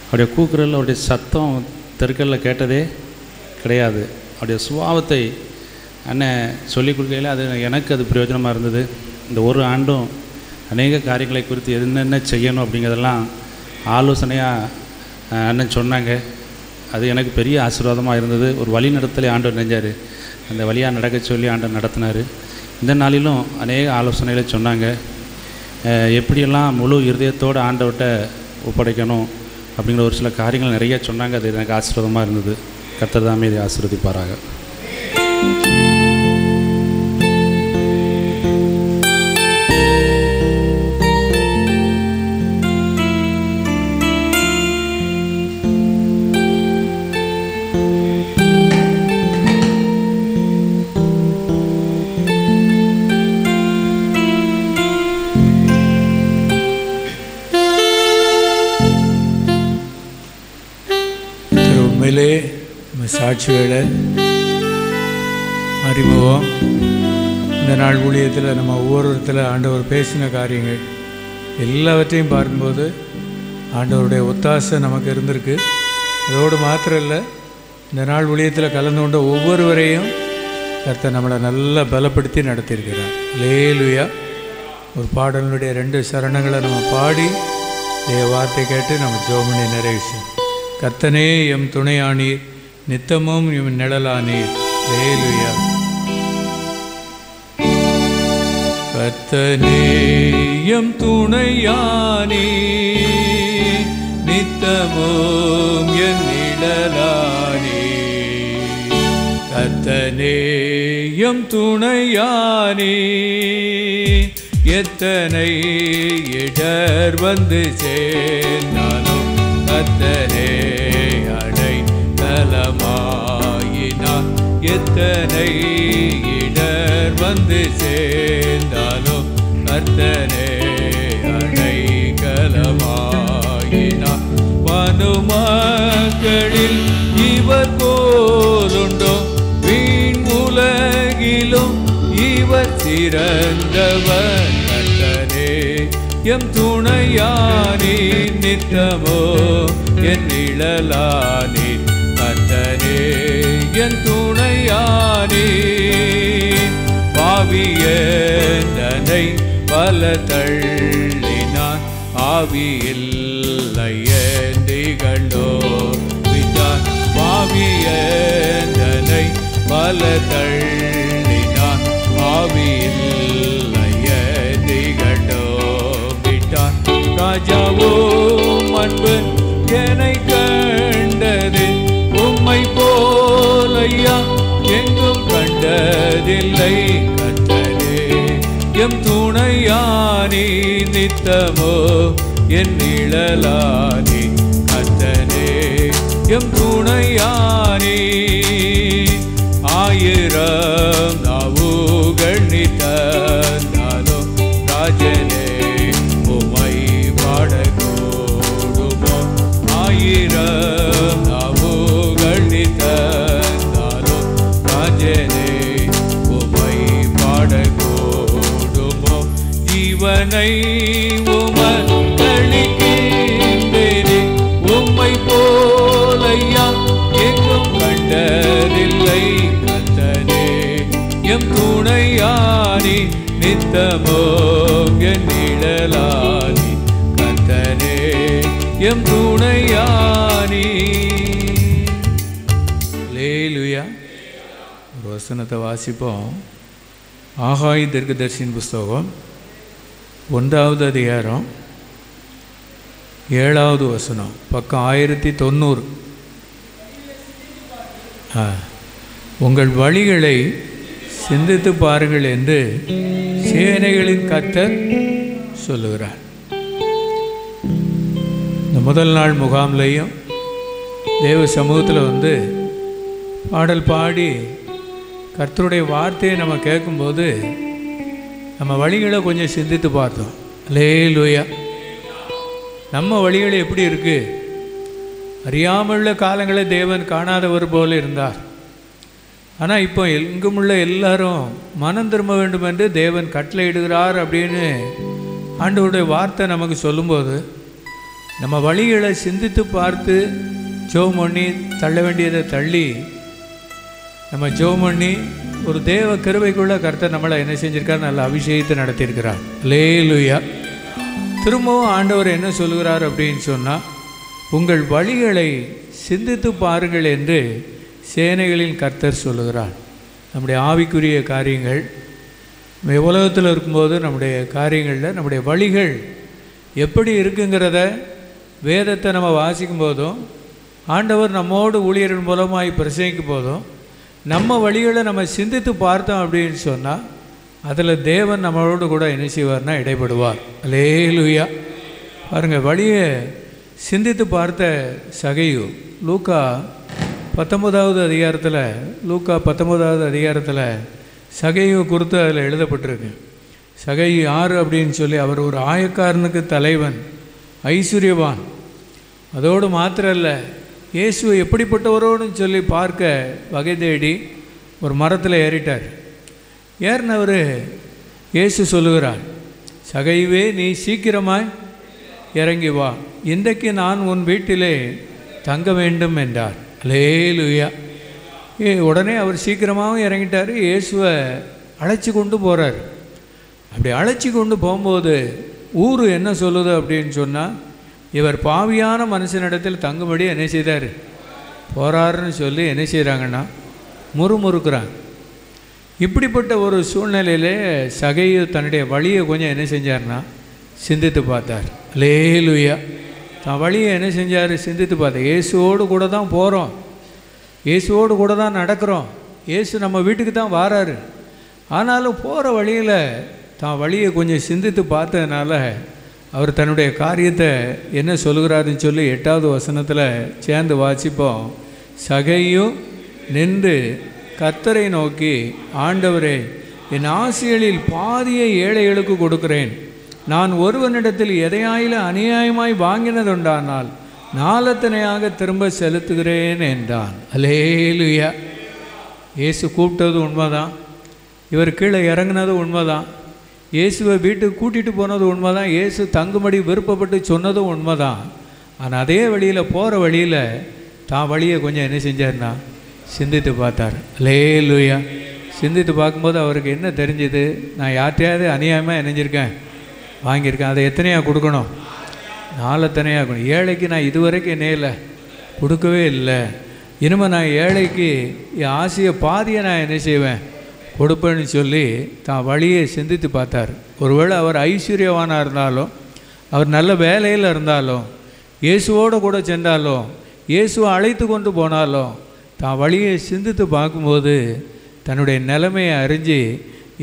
Speaker 10: அவருடைய கூக்குரல் அவருடைய சத்தம் தெருக்களில் கேட்டதே கிடையாது. அவருடைய சுபாவத்தை அண்ணன் சொல்லிக் கொடுக்கையில் அது எனக்கு அது பிரயோஜனமாக இருந்தது. இந்த ஒரு ஆண்டும் அநேக காரியங்களை குறித்து என்னென்ன செய்யணும் அப்படிங்கிறதெல்லாம் ஆலோசனையாக அண்ணன் சொன்னாங்க. அது எனக்கு பெரிய ஆசீர்வாதமாக இருந்தது. ஒரு வழி நடத்தலே ஆண்டவர் நினைஞ்சார், அந்த வழியாக நடக்க சொல்லி ஆண்டவர் நடத்தினார். இந்த நாளிலும் அநேக ஆலோசனைகளை சொன்னாங்க. எப்படியெல்லாம் முழு இருதயத்தோடு ஆண்டவர்கிட்ட ஒப்படைக்கணும் அப்படிங்கிற ஒரு சில காரியங்கள் நிறைய சொன்னாங்க. அது எனக்கு ஆசீர்வாதமாக இருந்தது. கர்த்தர் தாமே இதை ஆசீர்வதிப்பாராக.
Speaker 1: சாட்சிகளை அறிமுகம் இந்த நாள் ஊழியத்தில் நம்ம ஒவ்வொருத்தர் ஆண்டவர் பேசின காரியங்கள் எல்லாவற்றையும் பார்க்கும்போது ஆண்டவருடைய ஒத்தாசை நமக்கு இருந்திருக்கு. அதோடு மாத்திரம் இல்லை, இந்த நாள் ஊழியத்தில் கலந்து கொண்ட ஒவ்வொருவரையும் கர்த்தர் நம்மளை நல்லா பலப்படுத்தி நடத்தியிருக்கிறார். அல்லேலூயா. ஒரு பாடலுடைய 2 சரணங்களை நம்ம பாடி வார்த்தை கேட்டு நம்ம ஜெபம் பண்ணி நிறைவு செய்வோம். கர்த்தனே எம் துணையானீர், நித்தமும் எம் நிழலானீர். அல்லேலூயா. கர்த்தனே எம் துணையானீர், நித்தமும் என் நிழலானீர். கர்த்தனே எம் துணையானீர், எத்தனை இடர் வந்து சேர்ந்தாலும் கர்த்தரே அடைக்கலமாயினார். எத்தனை இடர் வந்து சேர்ந்தாலும் கர்த்தரே பூமியில் இவர் போலுண்டோ, வீண் உலகிலும் இவர் சிறந்தவர். கர்த்தரே எம் துணையானி, நித்தமோ என் நிழலானி. கர்த்தரே என் துணையானி, பாவியனை பல தள்ளினான், ஆவியில்லை திகழோ விட்டான். பாவியனை பல தள்ளினான், ஆவியில்லை திகழோ விட்டான். ராஜாவோ அன்பு என்னை கண்டது, உம்மை போலையா எங்கும் கண்டதில்லை. கர்த்தரே எம் துணையானி, நித்தமோ என் நிழலானி. கர்த்தரே எம் துணையானி, ஆயிரம் நாவுகள் நீ தந்தாலோ, ராஜனே உம்மை பாடக்கூடுமோ. ஆயிரம் நாவுகள் நீ தந்தாலோ, ராஜனே உம்மை பாடக்கூடுமோ. ஜீவனை உமக்களிக்கின்றேனே, உம்மை போலையா எங்கும் கண்டதில்லை. கர்த்தரே எம் துணையானி, நித்தமோ என் நிழலானி. கர்த்தரே எம் துணையானி. அல்லேலூயா. ஒரு வசனத்தை வாசிப்போம். ஆகாய் தீர்க்கதரிசியின் புஸ்தகம் 1வது அதிகாரம் 7வது வசனம், பக்கம் 1090. உங்கள் வழிகளை சிந்தித்து பாருங்கள் என்று சேனைகளின் கர்த்தர் சொல்லுகிறார். இந்த முதல் நாள் முகாம்லையும் தேவ சமூகத்தில் வந்து பாடல் பாடி கர்த்தருடைய வார்த்தையை நம்ம கேட்கும்போது நம்ம வழிகளை கொஞ்சம் சிந்தித்து பார்த்தோம். அல்லேலூயா. நம்ம வழிகள் எப்படி இருக்குது? அறியாமலுள்ள காலங்களை தேவன் காணாதவர் போல இருந்தார். ஆனால் இப்போ எங்குமுள்ள எல்லாரும் மனம் திரும்ப வேண்டும் என்று தேவன் கட்டளையிடுகிறார் அப்படின்னு ஆண்டவருடைய வார்த்தை நமக்கு சொல்லும்போது நம்ம வழிகளை சிந்தித்து பார்த்து ஜெபம் பண்ணி தள்ள வேண்டியதை தள்ளி நம்ம ஜெபம் பண்ணி ஒரு தேவ கிருபைக்குள்ள கர்த்தர் நம்மளை என்ன செஞ்சிருக்கார்? நல்ல அபிஷேகத்தை நடத்தியிருக்கிறார். அல்லேலூயா. திரும்பவும் ஆண்டவர் என்ன சொல்லுகிறார் அப்படின்னு சொன்னால், உங்கள் வழிகளை சிந்தித்து பாருங்கள் என்று சேனைகளின் கர்த்தர் சொல்லுகிறார். நம்முடைய ஆவிக்குரிய காரியங்கள் நம்ம உலகத்தில் இருக்கும்போது நம்முடைய காரியங்களில் நம்முடைய வழிகள் எப்படி இருக்குங்கிறத வேதத்தை நம்ம வாசிக்கும் போதும் ஆண்டவர் நம்மோடு ஊழியர்கள் மூலமாய் பிரசங்கிக்கும் போதும் நம்ம வழிகளை நம்ம சிந்தித்து பார்த்தோம் அப்படின்னு சொன்னால் அதில் தேவன் நம்மளோடு கூட என்ன செய்வார்னா இடைப்படுவார். அல்லேலூயா. பாருங்கள், வழியை சிந்தித்து பார்த்த சகையு லூக்கா 19வது அதிகாரத்தில் சகையு குறித்து அதில் எழுதப்பட்டிருக்கு. சகையு யார் அப்படின்னு சொல்லி, அவர் ஒரு ஆயக்காரனுக்கு தலைவன், ஐஸ்வர்யவான். அதோடு மாத்திரம் இல்லை, இயேசு எப்படிப்பட்டவரோன்னு சொல்லி பார்க்க வகை தேடி ஒரு மரத்தில் ஏறிட்டார். ஏறினவர் இயேசு சொல்லுகிறார், சகையுவே நீ சீக்கிரமாய் இறங்கி வா, இன்றைக்கு நான் உன் வீட்டிலே தங்க வேண்டும் என்றார். அல்லேலூயா. உடனே அவர் சீக்கிரமாகவும் இறங்கிட்டார். இயேசுவை அழைச்சி கொண்டு போகிறார். அப்படி அழைச்சி கொண்டு போகும்போது ஊர் என்ன சொல்லுது அப்படின்னு சொன்னால், இவர் பாவியான மனுஷனிடத்தில் தங்கும்படி என்ன செய்தார்? போகிறாருன்னு சொல்லி என்ன செய்கிறாங்கன்னா முறுமுறுக்கிறாங்க. இப்படிப்பட்ட ஒரு சூழ்நிலையிலே சகையு தன்னுடைய வழியை கொஞ்சம் என்ன செஞ்சார்னா சிந்தித்து பார்த்தார். அல்லேலூயா. தான் வழியை என்ன செஞ்சார்? சிந்தித்து பார்த்தார். இயேசுவோடு கூட தான் போகிறோம், இயேசுவோடு கூட தான் நடக்கிறோம், இயேசு நம்ம வீட்டுக்கு தான் வாராரு. ஆனாலும் போகிற வழியில் தான் வழியை கொஞ்சம் சிந்தித்து பார்த்ததுனால அவர் தன்னுடைய காரியத்தை என்ன சொல்கிறாருன்னு சொல்லி 8வது வசனத்தில் சேர்ந்து வாசிப்போம். சகையு நின்று கர்த்தரை நோக்கி, ஆண்டவரே, என் ஆசைகளில் பாதியை ஏழைகளுக்கு கொடுக்கிறேன். நான் ஒருவனிடத்தில் எதையாயில அநியாயமாய் வாங்கினதுண்டானால் நாலத்தனையாக திரும்ப செலுத்துகிறேன் என்றான். அல்லேலூயா. இயேசு கூப்பிட்டது உண்மைதான், இவர் கீழே இறங்குனது உண்மைதான், இயேசுவை வீட்டுக்கு கூட்டிகிட்டு போனது உண்மைதான், இயேசு தங்கும்படி விருப்பப்பட்டு சொன்னதும் உண்மைதான். ஆனால் அதே வழியில் போகிற வழியில் தான் வழியை கொஞ்சம் என்ன செஞ்சார்னா சிந்தித்து பார்த்தார். அல்லேலூயா. சிந்தித்து பார்க்கும்போது அவருக்கு என்ன தெரிஞ்சுது? நான் யார்கிட்டையாவது அநியாயமாக இணைஞ்சிருக்கேன், வாங்கியிருக்கேன், அதை எத்தனையாக கொடுக்கணும்? நாலத்தனையாக கொடுக்கணும். ஏழைக்கு நான் இதுவரைக்கும் என்னையில் கொடுக்கவே இல்லை, இனிமேல் நான் ஏழைக்கு என் ஆசையை பாதியை நான் என்ன செய்வேன், கொடுப்பேன்னு சொல்லி தான் வழியை சிந்தித்து பார்த்தார். ஒருவேளை அவர் ஐஸ்வர்யவானாக இருந்தாலும், அவர் நல்ல வேலையில் இருந்தாலும், இயேசுவோடு கூட சென்றாலும், இயேசுவை அழைத்து கொண்டு போனாலும், தான் வழியை சிந்தித்து பார்க்கும்போது தன்னுடைய நிலைமையை அறிஞ்சு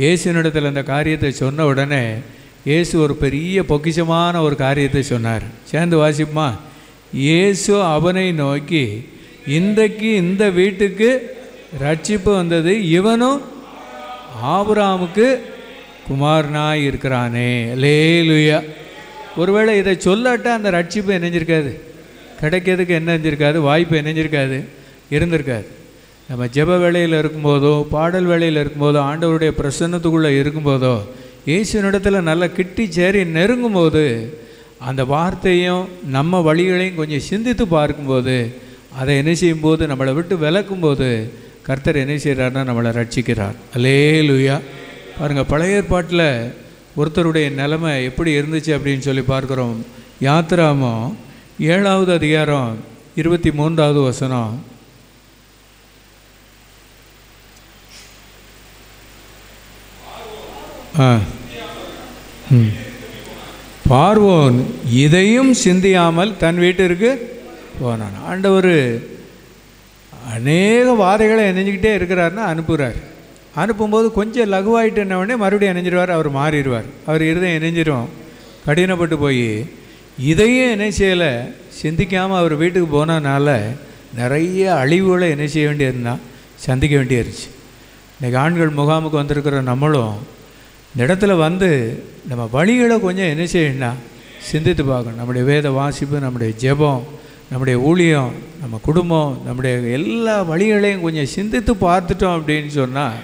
Speaker 1: இயேசுனிடத்தில் அந்த காரியத்தை சொன்ன உடனே இயேசு ஒரு பெரிய பொக்கிஷமான ஒரு காரியத்தை சொன்னார். சேர்ந்து வாசிப்போமா? இயேசு அவனை நோக்கி, இன்றைக்கு இந்த வீட்டுக்கு ரட்சிப்பு வந்தது, இவனும் ஆபிரகாமுக்கு குமாரனாய் இருக்கிறானே. அல்லேலூயா. ஒருவேளை இதை சொல்லாட்டா அந்த ரட்சிப்பு என்னஞ்சிருக்காது, கிடைக்கிறதுக்கு என்ன செஞ்சிருக்காது, வாய்ப்பு என்னஞ்சிருக்காது, இருந்திருக்காது. நம்ம ஜெப வேளையில் இருக்கும்போதோ, பாடல் வேளையில் இருக்கும்போதோ, ஆண்டவருடைய பிரசன்னத்துக்குள்ளே இருக்கும்போதோ, இயேசுனிடத்தில் நல்லா கிட்டி சேரி நெருங்கும்போது அந்த வார்த்தையும் நம்ம வழிகளையும் கொஞ்சம் சிந்தித்து பார்க்கும்போது, அதை என்ன செய்யும்போது, நம்மளை விட்டு விலக்கும்போது கர்த்தர் என்ன செய்கிறார்னா நம்மளை ரட்சிக்கிறார். அல்லேலூயா. பாருங்கள், பழைய ஏற்பாட்டில் ஒருத்தருடைய நிலைமை எப்படி இருந்துச்சு அப்படின்னு சொல்லி பார்க்குறோம். யாத்திராமம் 7வது அதிகாரம் 23வது வசனம். பார்வோன் இதையும் சிந்தியாமல் தன் வீட்டிற்கு போனான். ஆண்டவர் அநேக வாதைகளை இணைஞ்சிக்கிட்டே இருக்கிறாருன்னா அனுப்புகிறார். அனுப்பும்போது கொஞ்சம் லகுவாயிட்டுன்னே மறுபடியும் இணைஞ்சிடுவார், அவர் மாறிடுவார், அவர் இருதயம் இணைஞ்சிடும், கடினப்பட்டு போய் இதையும் என்ன செய்யலை, சிந்திக்காமல் அவர் வீட்டுக்கு போனதுனால நிறைய அழிவுகளை என்ன செய்ய வேண்டியிருந்தா சந்திக்க வேண்டியிருச்சு. இன்றைக்கி ஆண்கள் முகாமுக்கு வந்திருக்கிற நம்மளும் இந்த இடத்துல வந்து நம்ம வழிகளை கொஞ்சம் என்ன செய்யணும்னா சிந்தித்து பார்க்கணும். நம்முடைய வேத வாசிப்பு, நம்முடைய ஜெபம், நம்முடைய ஊழியம், நம்ம குடும்பம், நம்முடைய எல்லா வழிகளையும் கொஞ்சம் சிந்தித்து பார்த்துட்டோம் அப்படின்னு சொன்னால்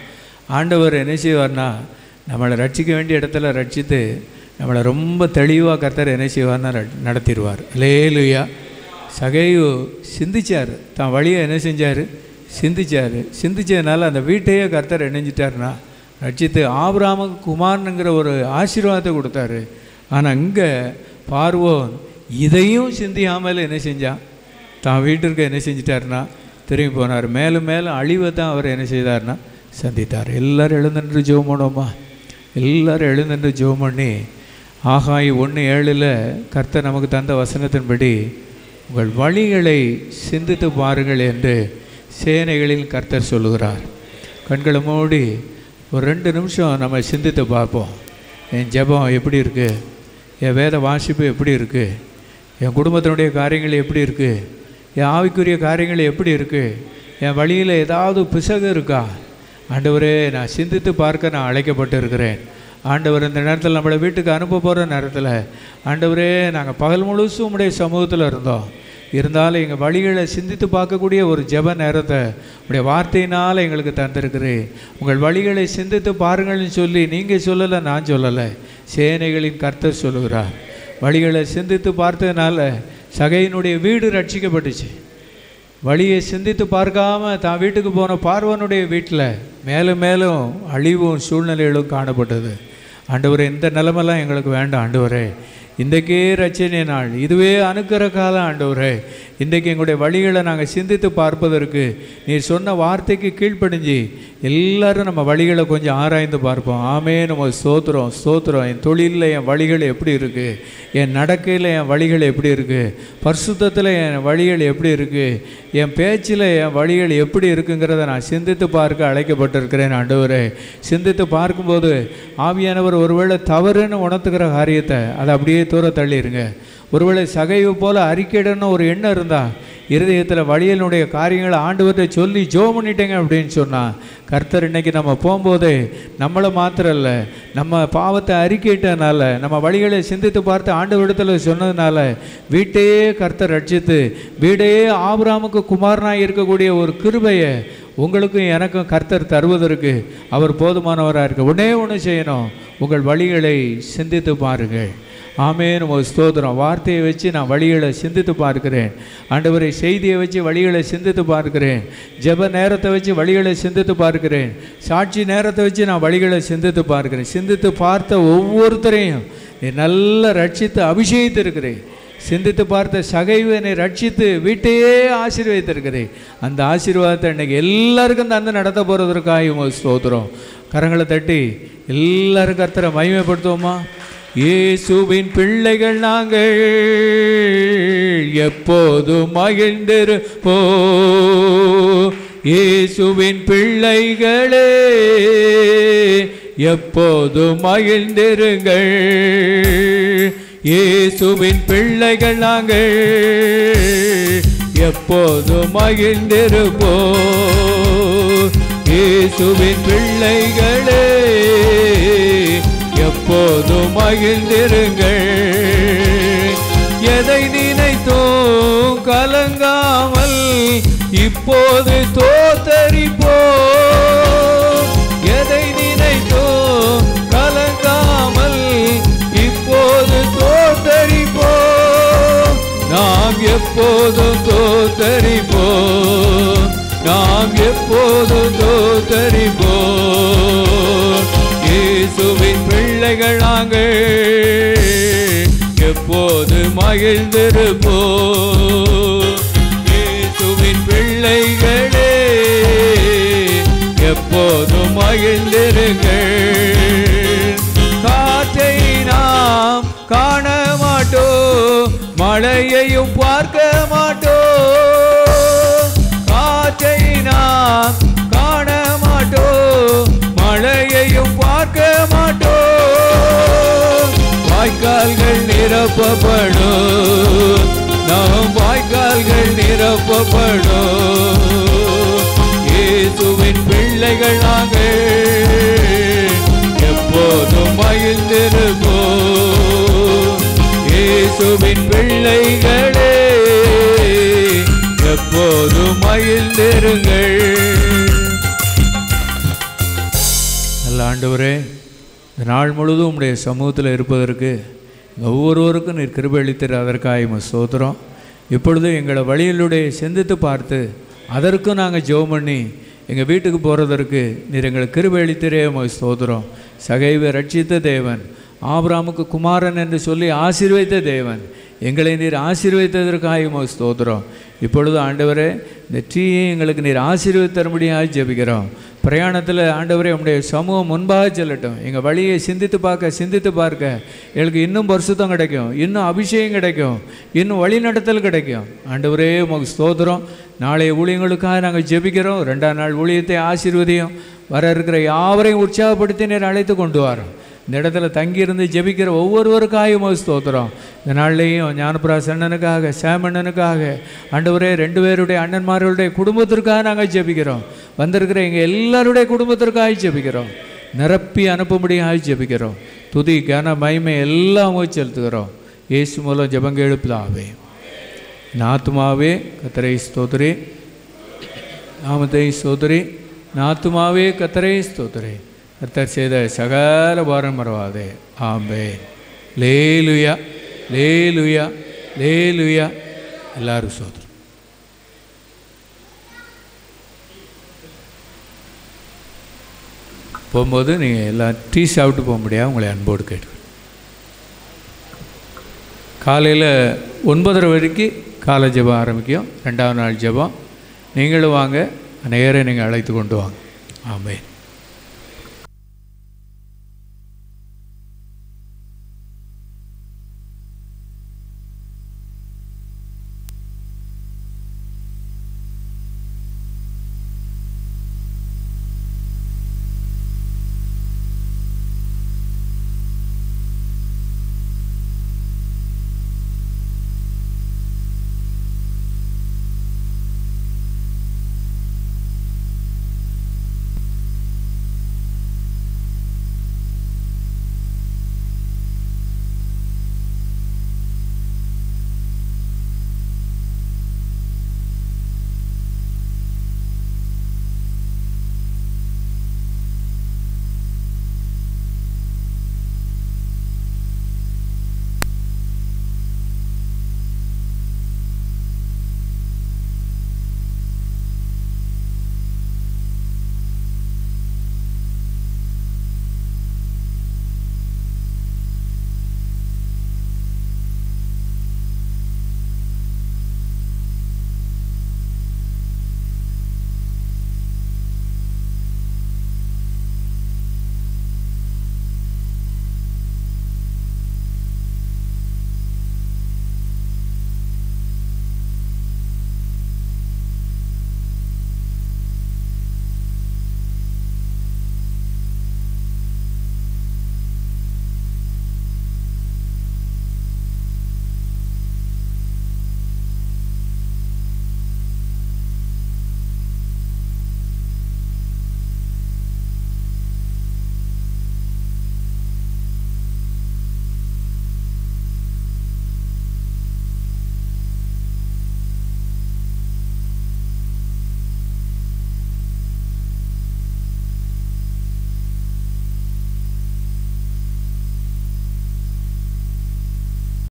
Speaker 1: ஆண்டவர் என்ன செய்வார்னா நம்மளை ரட்சிக்க வேண்டிய இடத்துல ரட்சித்து நம்மளை ரொம்ப தெளிவாக கர்த்தர் என்ன செய்வார்னா நடத்திடுவார். அல்லேலூயா. சகையு சிந்திச்சார், தான் வழியை என்ன செஞ்சார், சிந்திச்சார். சிந்திச்சதுனால அந்த வீட்டையே கர்த்தர் இணைஞ்சிட்டார்னா ரட்சித்து ஆபிரகாமுக்கு குமாரனுங்கிற ஒரு ஆசீர்வாதத்தை கொடுத்தாரு. ஆனால் இங்கே பார்வோன் இதையும் சிந்தியாமல் என்ன செஞ்சான், தான் வீட்டிற்கு என்ன செஞ்சிட்டாருன்னா திரும்பி போனார். மேலும் மேலும் அழிவை தான் அவர் என்ன செய்தார்னா சந்தித்தார். எல்லோரும் எழுந்தென்று ஜெபம் பண்ணுவோமா? எல்லோரும் எழுந்தென்று ஜெபம் பண்ணி ஆகாய் 1:7 கர்த்தர் நமக்கு தந்த வசனத்தின்படி உங்கள் வழிகளை சிந்தித்து பாருங்கள் என்று சேனைகளில் கர்த்தர் சொல்லுகிறார். கண்களை மூடி ஒரு 2 நிமிஷம் நம்ம சிந்தித்து பார்ப்போம். என் ஜெபம் எப்படி இருக்குது, என் வேத வாசிப்பு எப்படி இருக்குது, என் குடும்பத்தினுடைய காரியங்கள் எப்படி இருக்குது, என் ஆவிக்குரிய காரியங்கள் எப்படி இருக்குது, என் வழியில் ஏதாவது பிசகு இருக்கா? ஆண்டவரே, நான் சிந்தித்து பார்க்க நான் அழைக்கப்பட்டு இருக்கிறேன். ஆண்டவர் இந்த நேரத்தில் நம்மளை வீட்டுக்கு அனுப்ப போகிற நேரத்தில் ஆண்டவரே, நாங்கள் பகல் முழுசும் உங்களுடைய சமூகத்தில் இருந்தோம், இருந்தாலும் எங்கள் வழிகளை சிந்தித்து பார்க்கக்கூடிய ஒரு ஜெப நேரத்தை உடைய வார்த்தையினால் எங்களுக்கு தந்திருக்கிறேன். உங்கள் வழிகளை சிந்தித்து பாருங்கள்னு சொல்லி நீங்கள் சொல்லலை, நான் சொல்லலை, சேனைகளின் கர்த்தர் சொல்லுகிறார். வழிகளை சிந்தித்து பார்த்ததுனால சகையினுடைய வீடு ரட்சிக்கப்பட்டுச்சு. வழியை சிந்தித்து பார்க்காம தான் வீட்டுக்கு போன பார்வனுடைய வீட்டில் மேலும் மேலும் அழிவும் சூழ்நிலைகளும் காணப்பட்டது. ஆண்டவரே, இந்த நிலைமெல்லாம் எங்களுக்கு வேண்டாம். ஆண்டவரே, இன்றைக்கே ரட்சணை நாள், இதுவே அனுக்கிற காலம். ஆண்டவரே, இன்றைக்கு எங்களுடைய வழிகளை நாங்கள் சிந்தித்து பார்ப்பதற்கு நீர் சொன்ன வார்த்தைக்கு கீழ்ப்படிஞ்சு எல்லோரும் நம்ம வழிகளை கொஞ்சம் ஆராய்ந்து பார்ப்போம். ஆமே, நம்ம ஸ்தோத்திரம் ஸ்தோத்திரம். என் தொழிலில் என் வழிகள் எப்படி இருக்குது, என் நடக்கையில் என் வழிகள் எப்படி இருக்குது, பரிசுத்தத்தில் என் வழிகள் எப்படி இருக்குது, என் பேச்சில் என் வழிகள் எப்படி இருக்குங்கிறத நான் சிந்தித்து பார்க்க அழைக்கப்பட்டிருக்கிறேன். ஆண்டவரே, சிந்தித்து பார்க்கும்போது ஆவியானவர் ஒருவேளை தவறுன்னு உணர்த்துக்கிற காரியத்தை அதை அப்படியே தூர தள்ளிடுங்க. ஒருவேளை சகைவு போல் அறிக்கையிடணும் ஒரு எண்ணம் இருந்தால் இருதயத்தில் வழியினுடைய காரியங்களை ஆண்டவர்கிட்ட சொல்லி ஜெபம் பண்ணிட்டேங்க அப்படின்னு சொன்னால் கர்த்தர் இன்னைக்கு நம்ம போகும்போதே நம்மளை மாத்திரம் இல்லை, நம்ம பாவத்தை அறிக்கையிட்டனால, நம்ம வழிகளை சிந்தித்து பார்த்து ஆண்டவரிடத்தில் சொன்னதுனால வீட்டையே கர்த்தர் ரட்சித்து வீடையே ஆபிரகாமுக்கு குமாரனாக இருக்கக்கூடிய ஒரு கிருபையை உங்களுக்கும் எனக்கும் கர்த்தர் தருவதற்கு அவர் போதுமானவராக இருக்க. ஒன்று செய்யணும், உங்கள் வழிகளை சிந்தித்து பாருங்கள். ஆமென், உங்கள் ஸ்தோத்திரம். வார்த்தையை வச்சு நான் வழிகளை சிந்தித்து பார்க்கிறேன் ஆண்டவரை, செய்தியை வச்சு வழிகளை சிந்தித்து பார்க்கிறேன், ஜெப நேரத்தை வச்சு வழிகளை சிந்தித்து பார்க்கிறேன், சாட்சி நேரத்தை வச்சு நான் வழிகளை சிந்தித்து பார்க்கிறேன். சிந்தித்து பார்த்த ஒவ்வொருத்தரையும் நீ நல்ல ரட்சித்து அபிஷேகித்திருக்கிறேன். சிந்தித்து பார்த்த சகைவனை ரட்சித்து வீட்டையே ஆசீர்வதித்திருக்கிறேன். அந்த ஆசீர்வாதத்தை இன்றைக்கி எல்லாருக்கும் தந்து நடத்த போகிறதற்காக உங்கள் ஸ்தோத்திரம். கரங்களை தட்டி எல்லாரும் கர்த்தரை மகிமைப்படுத்துவோமா? இயேசுவின் பிள்ளைகள் நாங்கள் எப்போதும் மகிழ்ந்திருப்போம். இயேசுவின் பிள்ளைகளே எப்போதும் மகிழ்ந்திருங்கள். இயேசுவின் பிள்ளைகள் நாங்கள் எப்போதும் மகிழ்ந்திருப்போம். இயேசுவின் பிள்ளைகளே எப்போதும் மகிழ்ந்திருங்கள். எதை நினைத்தோம் கலங்காமல் இப்போது தோத்தரிப்போம். எதை நினைத்தோம் கலங்காமல் இப்போது தோத்தரிப்போம். நாம் எப்போதும் தோத்தரிப்போம். நாம் எப்போதும் தோத்தரிப்போம். இயேசுவின் பிள்ளைகள் நாங்கள் எப்போது மகிழ்ந்திருப்போம். இயேசுவின் பிள்ளைகளே எப்போதும் மகிழ்ந்திருங்கள். காற்றை நாம் காண மாட்டோம், மழையையும் பார்க்க மாட்டோம். காற்றை நாம் காண மாட்டோம், மழையையும் பார்க்க மாட்டோம். வாய்க்கால்கள் நிரப்பப்படும், நம் வாய்க்கால்கள் நிரப்பப்படும். இயேசுவின் பிள்ளைகள் நாங்கள் எப்போதும் மகிழ்ந்திருப்போம். இயேசுவின் பிள்ளைகளே எப்போதும் மகிழ்ந்திருங்கள். நல்ல ஆண்டவரே, இந்த நாள் முழுவதும் உம்முடைய சமூகத்தில் இருப்பதற்கு ஒவ்வொருவருக்கும் நீர் கிருபை அளித்திரு, அதற்காக ஸ்தோத்திரம். இப்பொழுது எங்களை வழியிலுடைய சிந்தித்து பார்த்து அதற்கும் நாங்கள் ஜெபம் பண்ணி எங்கள் வீட்டுக்கு போகிறதற்கு நீர் எங்களுக்கு கிருபை அளித்திரே ஸ்தோத்திரம். சகைவை ரட்சித்த தேவன், ஆபிரகாமுக்கு குமாரன் என்று சொல்லி ஆசீர்வதித்த தேவன், எங்களை நீர் ஆசீர்வதித்ததற்காக ஸ்தோத்திரம். இப்பொழுது ஆண்டவரே, இந்த டீயை எங்களுக்கு நீர் ஆசீர்வதி தரும்படியாக ஜெபிக்கிறோம். பிரயாணத்தில் ஆண்டவரே உம்முடைய சமூகம் முன்பாக செல்லட்டும். எங்கள் வழியை சிந்தித்து பார்க்க எங்களுக்கு இன்னும் பரிசுத்தம் கிடைக்கும், இன்னும் அபிஷேகம் கிடைக்கும், இன்னும் வழிநடத்தல் கிடைக்கும். ஆண்டவரே உமக்கு ஸ்தோத்திரம். நாளைய ஊழியங்களுக்காக நாங்கள் ஜெபிக்கிறோம். 2ஆம் நாள் ஊழியத்தை ஆசீர்வதியும். வர இருக்கிற யாவரையும் உற்சாகப்படுத்தி நீர் அழைத்து கொண்டு வரோம். இந்த இடத்துல தங்கியிருந்து ஜெபிக்கிற ஒவ்வொருவருக்காக ஸ்தோத்திரம். இந்த நாள்லேயும் ஞானபிராஸ் அண்ணனுக்காக, சாம் அண்ணனுக்காக, ஆண்டவரே 2 பேருடைய அண்ணன்மார்களுடைய குடும்பத்திற்காக நாங்கள் ஜெபிக்கிறோம். வந்திருக்கிற எங்கள் எல்லாருடைய குடும்பத்திற்காக ஜெபிக்கிறோம். நிரப்பி அனுப்பும்படியாக ஜெபிக்கிறோம். துதி கன மகிமை எல்லாம் செலுத்துகிறோம். இயேசு மூலம் ஜெபங்க எழுப்புதாவே. நாத்துமாவே கர்த்தரை ஸ்தோத்திரி, நாமத்தை ஸ்தோத்திரி. நாத்துமாவே கர்த்தரை ஸ்தோத்திரி. கர்த்தர் செய்த சகல பாரம் மறவாதே. ஆமென். லேலுயா லேலுயா லேலுயா. எல்லாரும் ஸ்தோத்திரம். போகும்போது நீங்கள் எல்லாம் டீ சாப்பிட்டு போக முடியாது, உங்களை அன்போடு கேட்டு. காலையில் 9:30 வரைக்கும் காலை ஜெபம் ஆரம்பிக்கும். 2ஆம் நாள் ஜெபம். நீங்களும் வாங்க, நேரம் நீங்கள் அழைத்து கொண்டு வாங்க. ஆமென்.